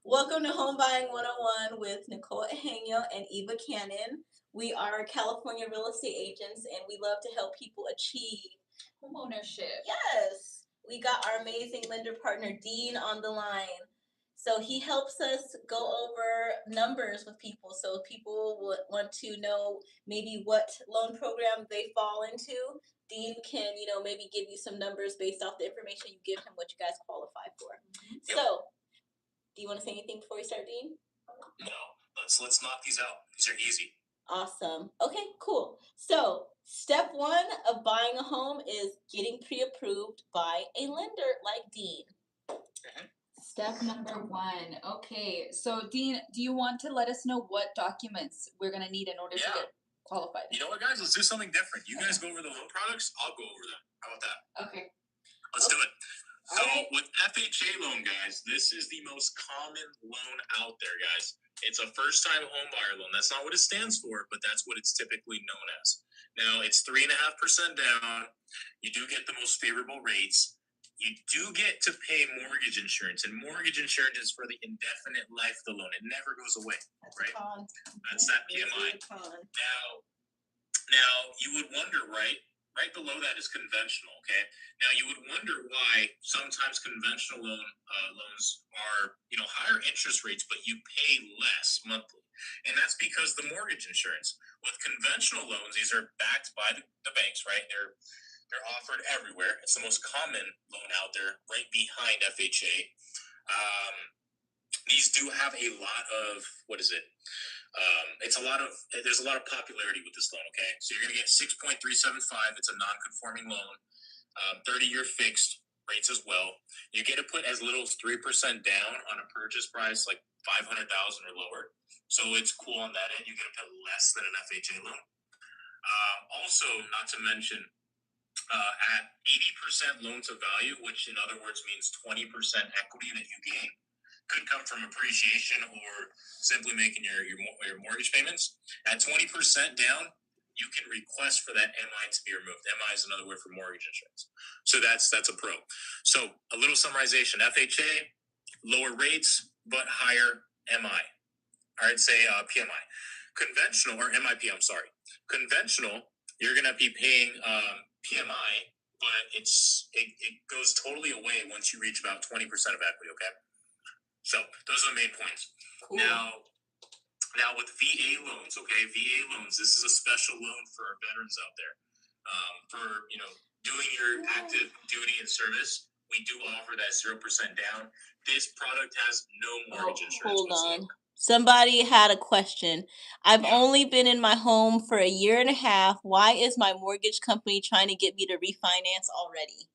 Welcome to Home Buying 101 with Nicole Ejenio and Eva Cannon. We are California real estate agents and we love to help people achieve Homeownership. Yes. We got our amazing lender partner Dean on the line. So he helps us go over numbers with people. So people would want to know maybe what loan program they fall into. Dean can, maybe give you some numbers based off the information you give him, what you guys qualify for. Yep. So, do you want to say anything before we start, Dean? No. Let's knock these out. These are easy. Awesome. Okay, cool. So, step one of buying a home is getting pre-approved by a lender like Dean. Step number 1. Okay, so Dean, do you want to let us know what documents we're going to need in order to get qualified? You know what, guys? Let's do something different. You guys go over the loan products. I'll go over them. How about that? Okay. Let's do it. So All right. with FHA loan, guys, this is the most common loan out there, guys. It's a first-time home buyer loan. That's not what it stands for, but that's what it's typically known as. Now, it's 3.5% down. You do get the most favorable rates. You do get to pay mortgage insurance, and mortgage insurance is for the indefinite life of the loan. It never goes away, right? That's that PMI. Now, you would wonder, right? Right below that is conventional, okay? Now, you would wonder why sometimes conventional loans are, higher interest rates, but you pay less monthly. And that's because the mortgage insurance. With conventional loans, these are backed by the banks, right? They're offered everywhere. It's the most common loan out there, right behind FHA. These do have a lot of, there's a lot of popularity with this loan, okay? So you're going to get 6.375. It's a non-conforming loan, 30-year fixed rates as well. You get to put as little as 3% down on a purchase price, like $500,000 or lower. So it's cool on that end. You get to put less than an FHA loan. Also, not to mention, at 80% loan to value, which in other words means 20% equity that you gain, could come from appreciation or simply making your mortgage payments. At 20% down, you can request for that MI to be removed. MI is another word for mortgage insurance. So that's a pro. So a little summarization: FHA, lower rates but higher MI. All right, say PMI. Conventional, or MIP, I'm sorry. Conventional, you're going to be paying PMI, but it goes totally away once you reach about 20% of equity, okay? So those are the main points. Cool. Now with VA loans, okay? VA loans, this is a special loan for our veterans out there. For, doing your active duty and service, we do offer that 0% down. This product has no mortgage insurance whatsoever. Somebody had a question. I've only been in my home for 1.5 years. Why is my mortgage company trying to get me to refinance already?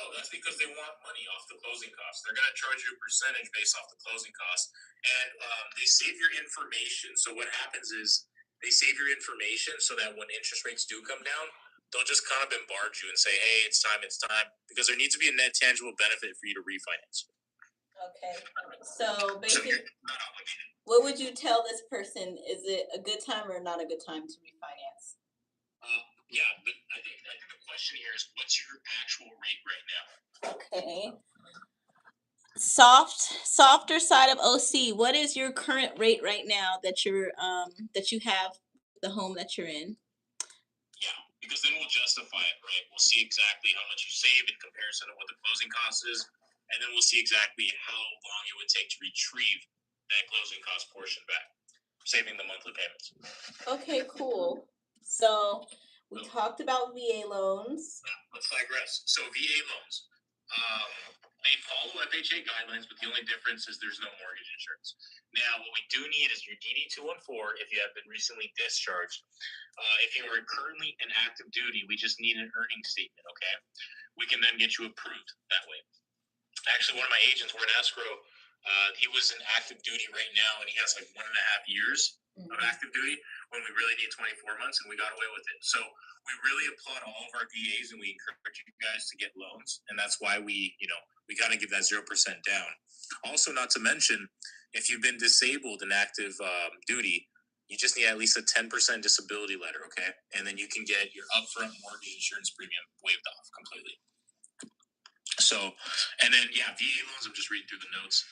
Oh, that's because they want money off the closing costs. They're going to charge you a percentage based off the closing costs. And they save your information. So what happens is they save your information so that when interest rates do come down, they'll just kind of bombard you and say, hey, it's time. Because there needs to be a net tangible benefit for you to refinance. Okay. So basically, you're not obligated. What would you tell this person? Is it a good time or not a good time to refinance? Yeah, but I think the question here is, what's your actual rate right now? Okay. Softer side of OC. What is your current rate right now that you have the home that you're in? Yeah, because then we'll justify it, right? We'll see exactly how much you save in comparison to what the closing cost is, and then we'll see exactly how long it would take to retrieve that closing cost portion back, saving the monthly payments. Okay, cool. So we talked about VA loans. Yeah, let's digress. So VA loans, they follow FHA guidelines, but the only difference is there's no mortgage insurance. Now, what we do need is your DD-214 if you have been recently discharged. If you are currently in active duty, we just need an earnings statement, okay? We can then get you approved that way. Actually, one of my agents, we're in escrow. He was in active duty right now, and he has like 1.5 years of active duty when we really need 24 months, and we got away with it. So we really applaud all of our VAs, and we encourage you guys to get loans, and that's why we got to give that 0% down. Also, not to mention, if you've been disabled in active duty, You just need at least a 10% disability letter, okay? And then you can get your upfront mortgage insurance premium waived off completely. So, and then, yeah, VA loans, I'm just reading through the notes.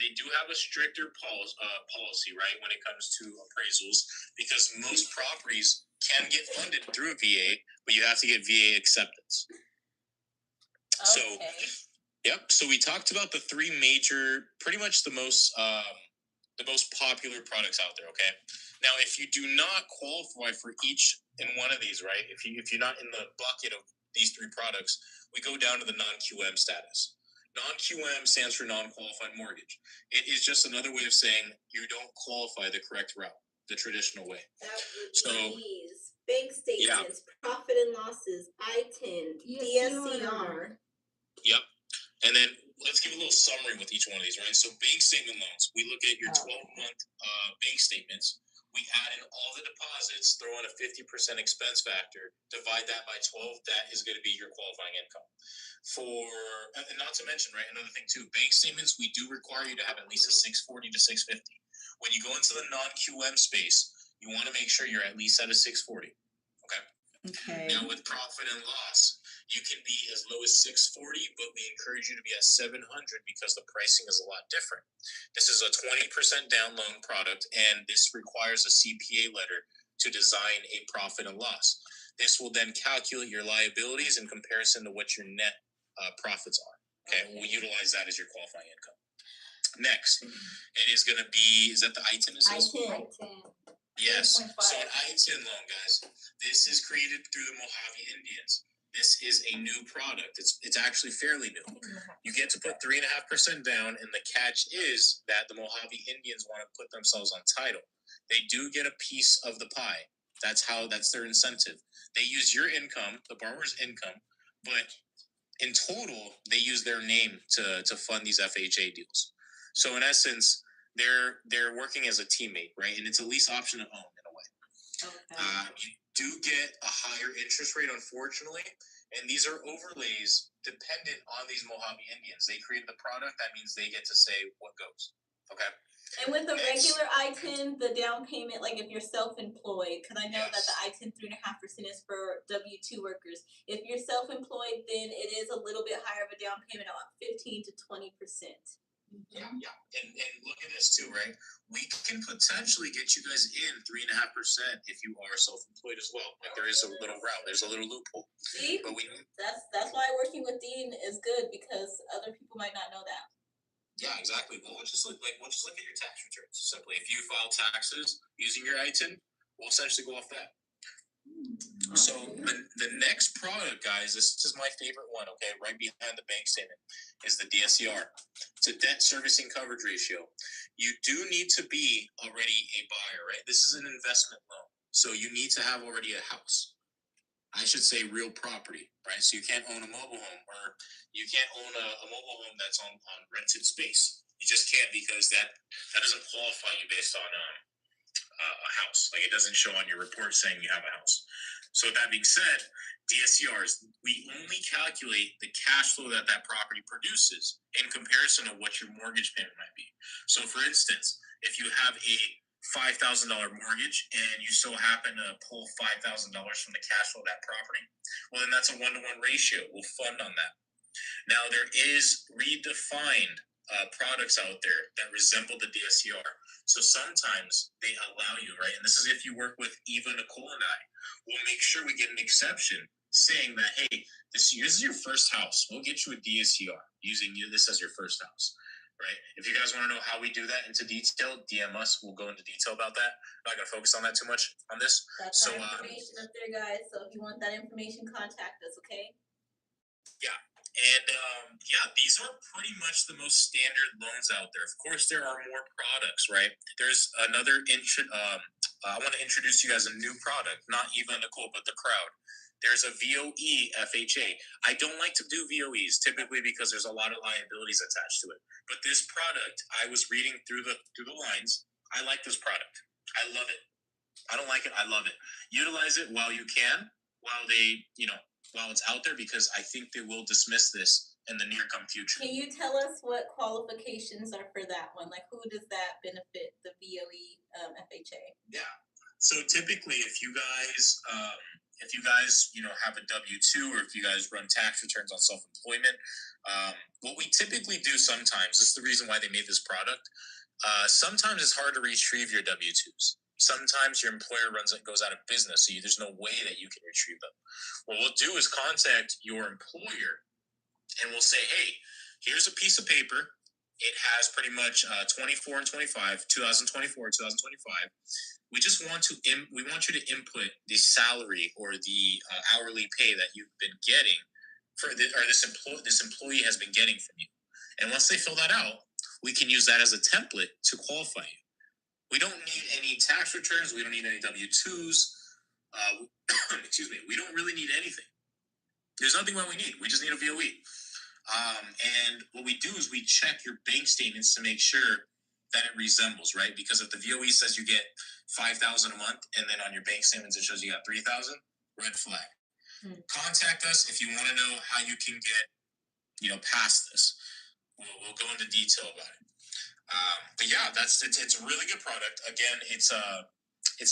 They do have a stricter policy, right, when it comes to appraisals, because most properties can get funded through a VA, but you have to get VA acceptance. So, yep. So we talked about the three major, pretty much the most popular products out there. Okay. Now, if you do not qualify for each in one of these, right? If you're not in the bucket of these three products, we go down to the non-QM status. Non-QM stands for non-qualified mortgage. It is just another way of saying you don't qualify the correct route, the traditional way. That would be bank statements, profit and losses, I-10, DSCR. Yep. And then let's give a little summary with each one of these, right? So bank statement loans, we look at your 12-month bank statements. We add in all the deposits, throw in a 50% expense factor, divide that by 12. That is going to be your qualifying income. And not to mention, right, another thing too, bank statements, we do require you to have at least a 640 to 650. When you go into the non-QM space, you want to make sure you're at least at a 640. Okay. Now with profit and loss, you can be as low as 640, but we encourage you to be at 700 because the pricing is a lot different. This is a 20% down loan product, and this requires a CPA letter to design a profit and loss. This will then calculate your liabilities in comparison to what your net profits are. Okay, we'll utilize that as your qualifying income. Next, it is going to be, is that the I-10 assessment? I-10. Yes. So an I-10 loan, guys, this is created through the Mojave Indians. This is a new product. It's actually fairly new. You get to put 3.5% down, and the catch is that the Mojave Indians want to put themselves on title. They do get a piece of the pie. That's their incentive. They use your income, the borrower's income, but in total, they use their name to fund these FHA deals. So in essence, they're working as a teammate, right? And it's a lease option to own in a way. Okay. You do get a higher interest rate, unfortunately, and these are overlays dependent on these Mojave Indians. They created the product. That means they get to say what goes. Okay. And with the regular I-10, the down payment, like if you're self-employed, because I know that the I-10 3.5% is for W-2 workers. If you're self-employed, then it is a little bit higher of a down payment, about 15 to 20%. Yeah. And look at this too, right? We can potentially get you guys in 3.5% if you are self-employed as well. Like there is a little route, there's a little loophole. See, but that's why working with Dean is good, because other people might not know that. Yeah, exactly. We'll just look at your tax returns. Simply, if you file taxes using your I-10, we'll essentially go off that. So the next product, guys, this is my favorite one, okay, right behind the bank statement, is the DSCR. It's a debt servicing coverage ratio. You do need to be already a buyer, right? This is an investment loan. So you need to have already a house. I should say real property, right? So you can't own a mobile home, or you can't own a mobile home that's on rented space. You just can't, because that doesn't qualify you based on a house. Like it doesn't show on your report saying you have a house. So with that being said, DSCRs, we only calculate the cash flow that property produces in comparison to what your mortgage payment might be. So for instance, if you have a $5,000 mortgage and you so happen to pull $5,000 from the cash flow of that property, well, then that's a 1-to-1 ratio. We'll fund on that. Now, there is redefined products out there that resemble the DSCR. So sometimes they allow you, right? And this is if you work with Eva, Nicole, and I, we'll make sure we get an exception saying that, hey, this is your first house. We'll get you a DSCR using this as your first house, right? If you guys want to know how we do that into detail, DM us. We'll go into detail about that. I'm not going to focus on that too much on this. That's our information up there, guys. So if you want that information, contact us, okay? Yeah. And these are pretty much the most standard loans out there. Of course, there are more products, right? There's another I want to introduce you guys a new product, not Eva and Nicole, but the crowd. There's a VOE FHA. I don't like to do VOEs typically because there's a lot of liabilities attached to it. But this product, I was reading through the lines. I like this product. I love it. I don't like it. I love it. Utilize it while you can, while it's out there, because I think they will dismiss this in the near-come future. Can you tell us what qualifications are for that one? Like, who does that benefit, the VOE FHA? Yeah. So typically, if you guys, have a W-2, or if you guys run tax returns on self-employment, what we typically do sometimes, this is the reason why they made this product. Sometimes it's hard to retrieve your W-2s. Sometimes your employer goes out of business, so there's no way that you can retrieve them. What we'll do is contact your employer, and we'll say, hey, here's a piece of paper. It has pretty much 24 and 25, 2024, 2025. We just want we want you to input the salary or the hourly pay that you've been getting this employee has been getting from you. And once they fill that out, we can use that as a template to qualify you. We don't need any tax returns. We don't need any W-2s. Excuse me. We don't really need anything. There's nothing what we need. We just need a VOE. And what we do is we check your bank statements to make sure that it resembles, right? Because if the VOE says you get $5,000 a month, and then on your bank statements it shows you got $3,000, red flag. Contact us if you want to know how you can get, past this. We'll go into detail about it. But yeah, it's a really good product. Again, it's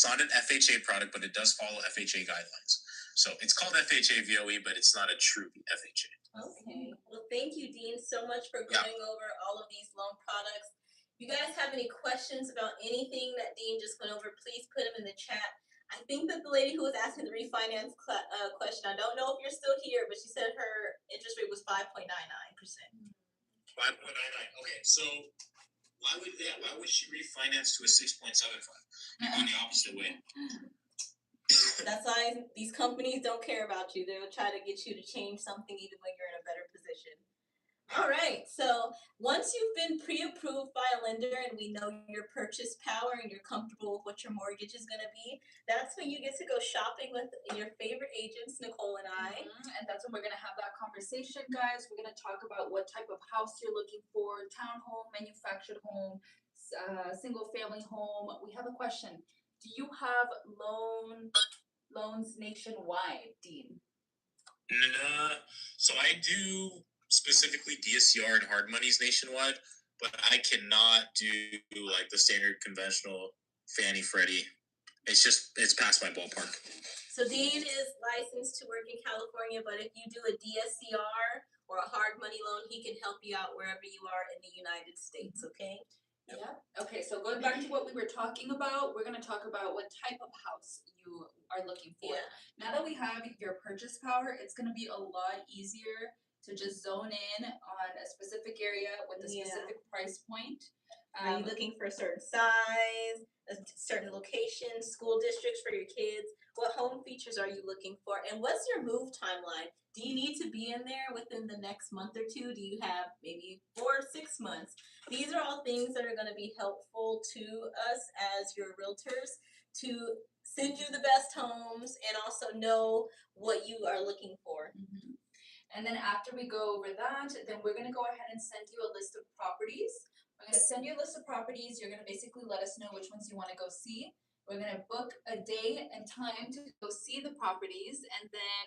not an FHA product, but it does follow FHA guidelines. So it's called FHA VOE, but it's not a true FHA. Okay. Well, thank you, Dean, so much for going over all of these loan products. If you guys have any questions about anything that Dean just went over, please put them in the chat. I think that the lady who was asking the refinance question, I don't know if you're still here, but she said her interest rate was 5.99%. 5.99. Okay, so why would she refinance to a 6.75? You're going the opposite way. That's why these companies don't care about you. They'll try to get you to change something even when you're in a better position. All right, so once you've been pre-approved by a lender and we know your purchase power and you're comfortable with what your mortgage is going to be, that's when you get to go shopping with your favorite agents, Nicole and I. And that's when we're going to have that conversation, guys. We're going to talk about what type of house you're looking for, townhome, manufactured home, single-family home. We have a question. Do you have loans nationwide, Dean? No, so I do specifically DSCR and hard monies nationwide, but I cannot do like the standard conventional Fannie Freddie. It's past my ballpark. So Dean is licensed to work in California, but if you do a DSCR or a hard money loan, he can help you out wherever you are in the United States, okay? Yeah. Okay, so going back to what we were talking about, we're going to talk about what type of house you are looking for. Yeah. Now that we have your purchase power, it's going to be a lot easier to just zone in on a specific area with a specific price point. Are you looking for a certain size, a certain location, school districts for your kids? What home features are you looking for? And what's your move timeline? Do you need to be in there within the next month or two? Do you have maybe 4 or 6 months? These are all things that are going to be helpful to us as your realtors to send you the best homes and also know what you are looking for. Mm-hmm. And then after we go over that, then we're going to go ahead and send you a list of properties. We're going to send you a list of properties. You're going to basically let us know which ones you want to go see. We're going to book a day and time to go see the properties. And then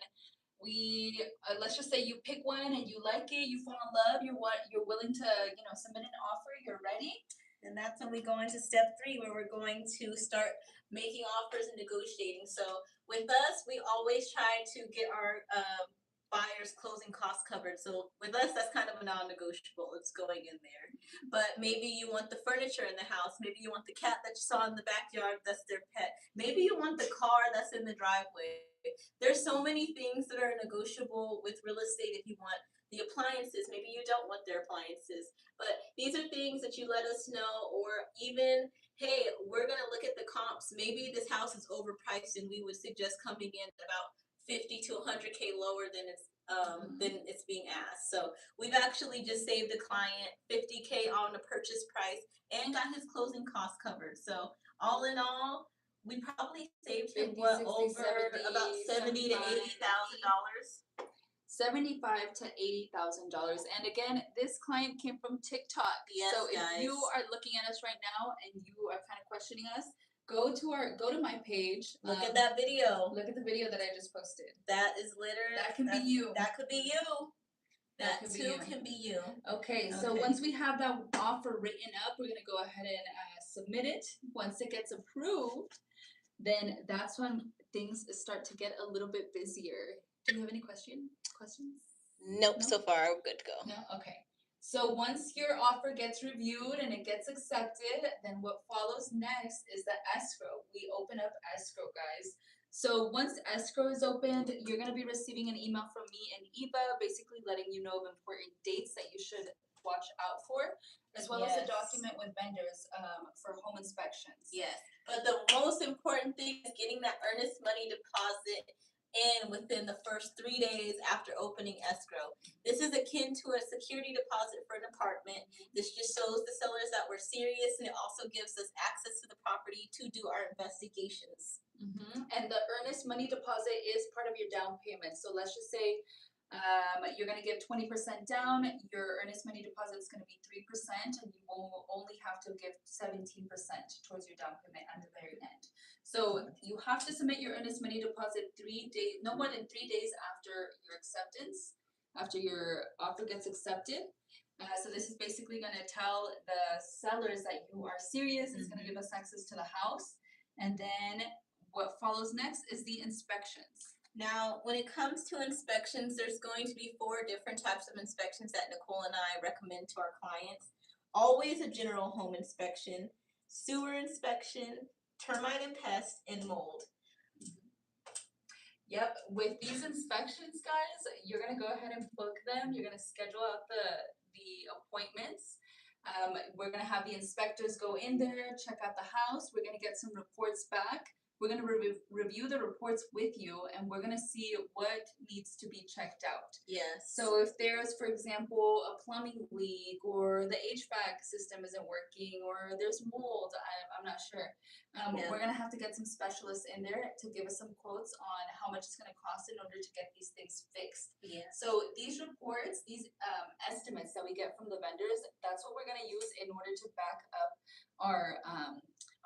let's just say you pick one and you like it, you fall in love, you're willing to, submit an offer, you're ready. And that's when we go into step 3, where we're going to start making offers and negotiating. So with us, we always try to get our buyers' closing costs covered. So with us, that's kind of a non-negotiable. It's going in there. But maybe you want the furniture in the house. Maybe you want the cat that you saw in the backyard. That's their pet. Maybe you want the car that's in the driveway. There's so many things that are negotiable with real estate. If you want the appliances, maybe you don't want their appliances. But these are things that you let us know. Or even, hey, we're going to look at the comps. Maybe this house is overpriced and we would suggest coming in about 50 to 100K lower than it's being asked. So we've actually just saved the client 50K on the purchase price and got his closing costs covered. So all in all, we probably saved him 50, 60, over 70, about $70,000 to $80,000. $75,000 to $80,000. And again, this client came from TikTok. Yes, so if guys. you are looking at us right now and you are kind of questioning us, go to my page. Look at that video. Look at the video that I just posted. That is literally that can be you. That could be you. That too can be you. Okay, so once we have that offer written up, we're gonna go ahead and submit it. Once it gets approved, then that's when things start to get a little bit busier. Do you have any questions? Nope, No? so far we're good to go. No? Okay. So once your offer gets reviewed and it gets accepted, then what follows next is the escrow. We open up escrow, guys. So once escrow is opened, you're going to be receiving an email from me and Eva, basically letting you know of important dates that you should watch out for, as well as a Yes. document with vendors for home inspections. Yes, but the most important thing is getting that earnest money deposit in within the first 3 days after opening escrow. This is akin to a security deposit for an apartment. This just shows the sellers that we're serious, and it also gives us access to the property to do our investigations. And the earnest money deposit is part of your down payment. So let's just say you're going to give 20% down. Your earnest money deposit is going to be 3%, and you will only have to give 17% towards your down payment at the very end. So you have to submit your earnest money deposit 3 days, no more than 3 days after your acceptance, after your offer gets accepted. So this is basically going to tell the sellers that you are serious. It's going to give us access to the house, and then what follows next is the inspections. Now, when it comes to inspections, there's going to be 4 different types of inspections that Nicole and I recommend to our clients. Always a general home inspection, sewer inspection, termite and pest, and mold. Yep, with these inspections, guys, you're gonna go ahead and book them. You're gonna schedule out the appointments. We're gonna have the inspectors go in there, check out the house. We're gonna get some reports back. We're gonna review the reports with you, and we're gonna see what needs to be checked out. Yes. So if there's, for example, a plumbing leak, or the HVAC system isn't working, or there's mold, I'm not sure. We're gonna have to get some specialists in there to give us some quotes on how much it's gonna cost in order to get these things fixed. Yeah. So these reports, these estimates that we get from the vendors, that's what we're gonna use in order to back up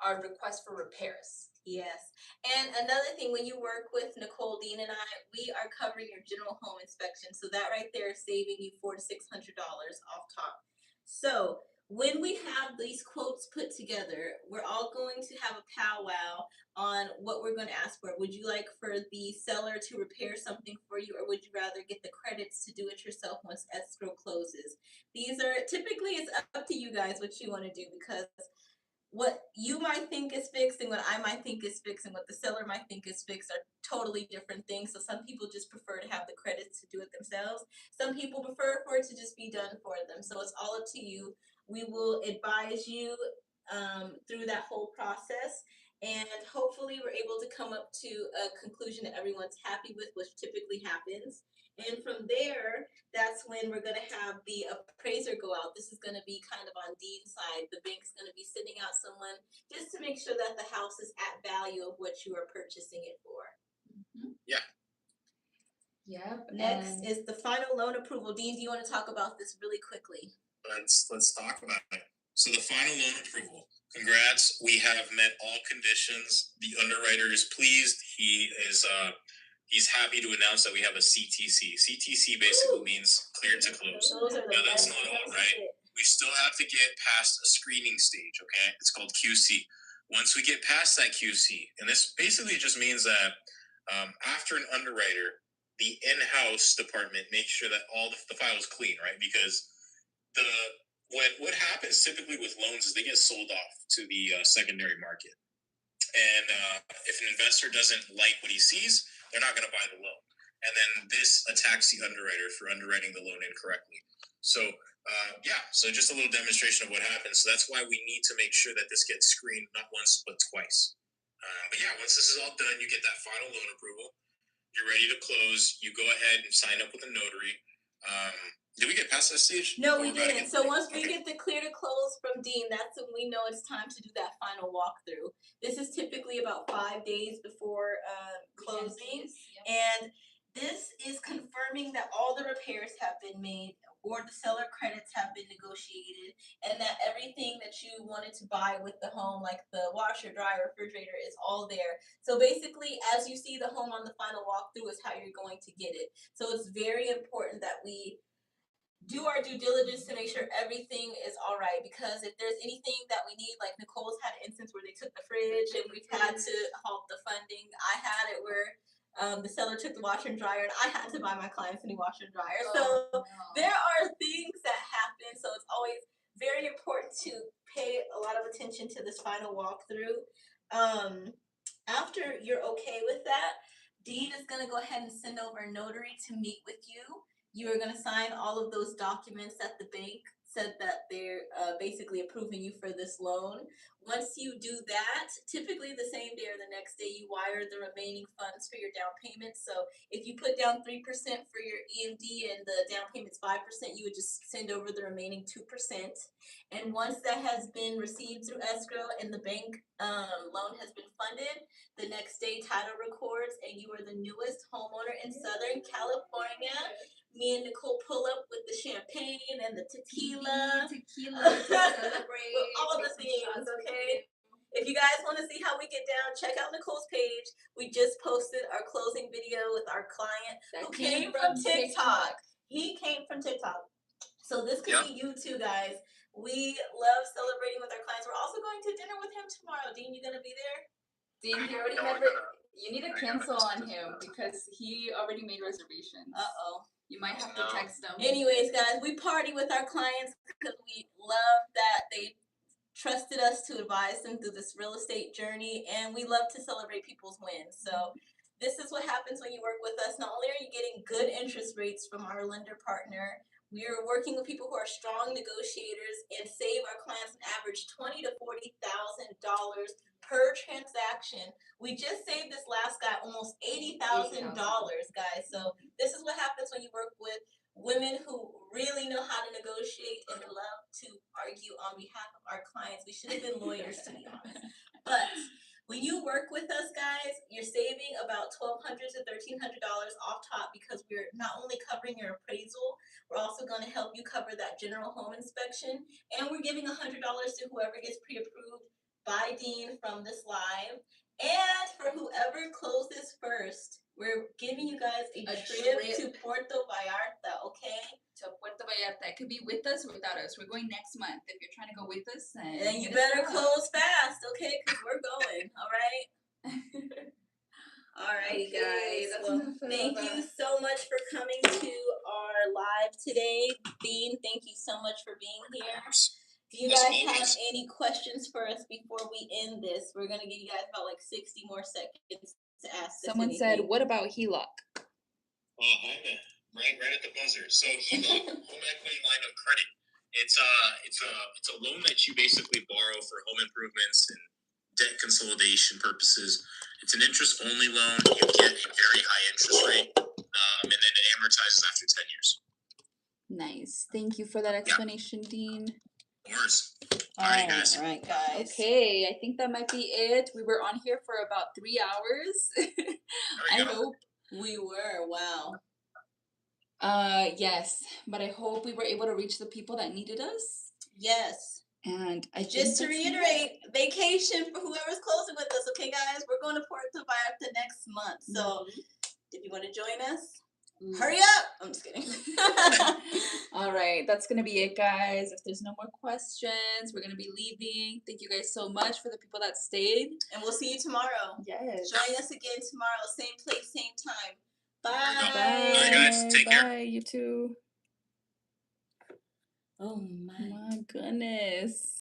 our request for repairs. Yes. And another thing, when you work with Nicole, Dean, and I, we are covering your general home inspection. So that right there is saving you $400 to $600 off top. So when we have these quotes put together, we're all going to have a powwow on what we're going to ask for. Would you like for the seller to repair something for you, or would you rather get the credits to do it yourself once escrow closes? These are typically, it's up to you guys what you want to do, because what you might think is fixed and what I might think is fixed and what the seller might think is fixed are totally different things. So some people just prefer to have the credits to do it themselves. Some people prefer for it to just be done for them. So it's all up to you. We will advise you through that whole process. And hopefully we're able to come up to a conclusion that everyone's happy with, which typically happens. And from there, that's when we're going to have the appraiser go out. This is going to be kind of on Dean's side. The bank's going to be sending out someone just to make sure that the house is at value of what you are purchasing it for. Yeah. Yep. Next is the final loan approval. Dean, do you want to talk about this really quickly? Let's talk about it. So the final loan approval. Congrats. We have met all conditions. The underwriter is pleased. He's happy to announce that we have a CTC. CTC basically means cleared to close. Those are the Now that's best. not all, right? We still have to get past a screening stage, okay? It's called QC. Once we get past that QC, and this basically just means that after an underwriter, the in-house department makes sure that all the file is clean, right? Because what happens typically with loans is they get sold off to the secondary market. And if an investor doesn't like what he sees, they're not going to buy the loan. And then this attacks the underwriter for underwriting the loan incorrectly. So, so just a little demonstration of what happens. So that's why we need to make sure that this gets screened not once, but twice. But yeah, once this is all done, you get that final loan approval. You're ready to close. You go ahead and sign up with a notary. Did we get past that stage? No, we didn't. So once we get the clear to close from Dean, that's when we know it's time to do that final walkthrough. This is typically about 5 days before closing. And this is confirming that all the repairs have been made, or the seller credits have been negotiated, and that everything that you wanted to buy with the home, like the washer, dryer, refrigerator, is all there. So basically, as you see the home on the final walkthrough is how you're going to get it. So it's very important that we do our due diligence to make sure everything is all right. Because if there's anything that we need, like Nicole's had an instance where they took the fridge and we've had to halt the funding. I had it where the seller took the washer and dryer and I had to buy my clients a new washer and dryer. So there are things that happen. So it's always very important to pay a lot of attention to this final walkthrough. After you're okay with that, Dean is going to go ahead and send over a notary to meet with you. You are going to sign all of those documents that the bank said that they're basically approving you for this loan. Once you do that, typically the same day or the next day, you wire the remaining funds for your down payment. So if you put down 3% for your EMD and the down payment's 5%, you would just send over the remaining 2%. And once that has been received through escrow and the bank loan has been funded, the next day title records and you are the newest homeowner in Southern California. Me and Nicole pull up with the champagne and the tequila to celebrate. with all the things, okay? If you guys want to see how we get down, check out Nicole's page. We just posted our closing video with our client who came from TikTok. He came from TikTok. So this could be you too, guys. We love celebrating with our clients. We're also going to dinner with him tomorrow. Dean, you gonna be there? Dean, he already had you need to cancel on him because he already made reservations. You might have to text them. Anyways, guys, we party with our clients because we love that they trusted us to advise them through this real estate journey, and we love to celebrate people's wins. So this is what happens when you work with us. Not only are you getting good interest rates from our lender partner, we are working with people who are strong negotiators and save our clients an average $20,000 to $40,000 per transaction. We just saved this last guy almost $80,000, guys. So this is what happens when you work with women who really know how to negotiate and love to argue on behalf of our clients. We should have been lawyers, to be honest. But when you work with us, guys, you're saving about $1,200 to $1,300 off top because we're not only covering your appraisal, we're also going to help you cover that general home inspection, and we're giving $100 to whoever gets pre-approved by Dean from this live. And for whoever closes first, we're giving you guys a trip to Puerto Vallarta, okay? To Puerto Vallarta. It could be with us or without us. We're going next month. If you're trying to go with us, and you better close fast, okay? Because we're going, all right? All righty, guys. Well, thank you so much for coming to our live today. Dean, thank you so much for being here. Do you guys have any questions for us before we end this? We're going to give you guys about like 60 more seconds to ask. Someone said, what about HELOC? Right at the buzzer. So HELOC, home equity line of credit. It's a loan that you basically borrow for home improvements and debt consolidation purposes. It's an interest-only loan. You get a very high interest rate, and then it amortizes after 10 years. Nice. Thank you for that explanation, Dean. Of course. All right, guys. Okay, I think that might be it. We were on here for about 3 hours. I hope we were. Wow. Yes, but I hope we were able to reach the people that needed us. Yes. And I just to reiterate, vacation for whoever's closing with us. Okay, guys, we're going to Puerto Vallarta next month. So if you want to join us, hurry up. I'm just kidding. All right, that's going to be it, guys. If there's no more questions, we're going to be leaving. Thank you guys so much for the people that stayed. And we'll see you tomorrow. Yes. Join us again tomorrow. Same place, same time. Bye. Bye, guys. Take care. Bye, you too. Oh, my goodness.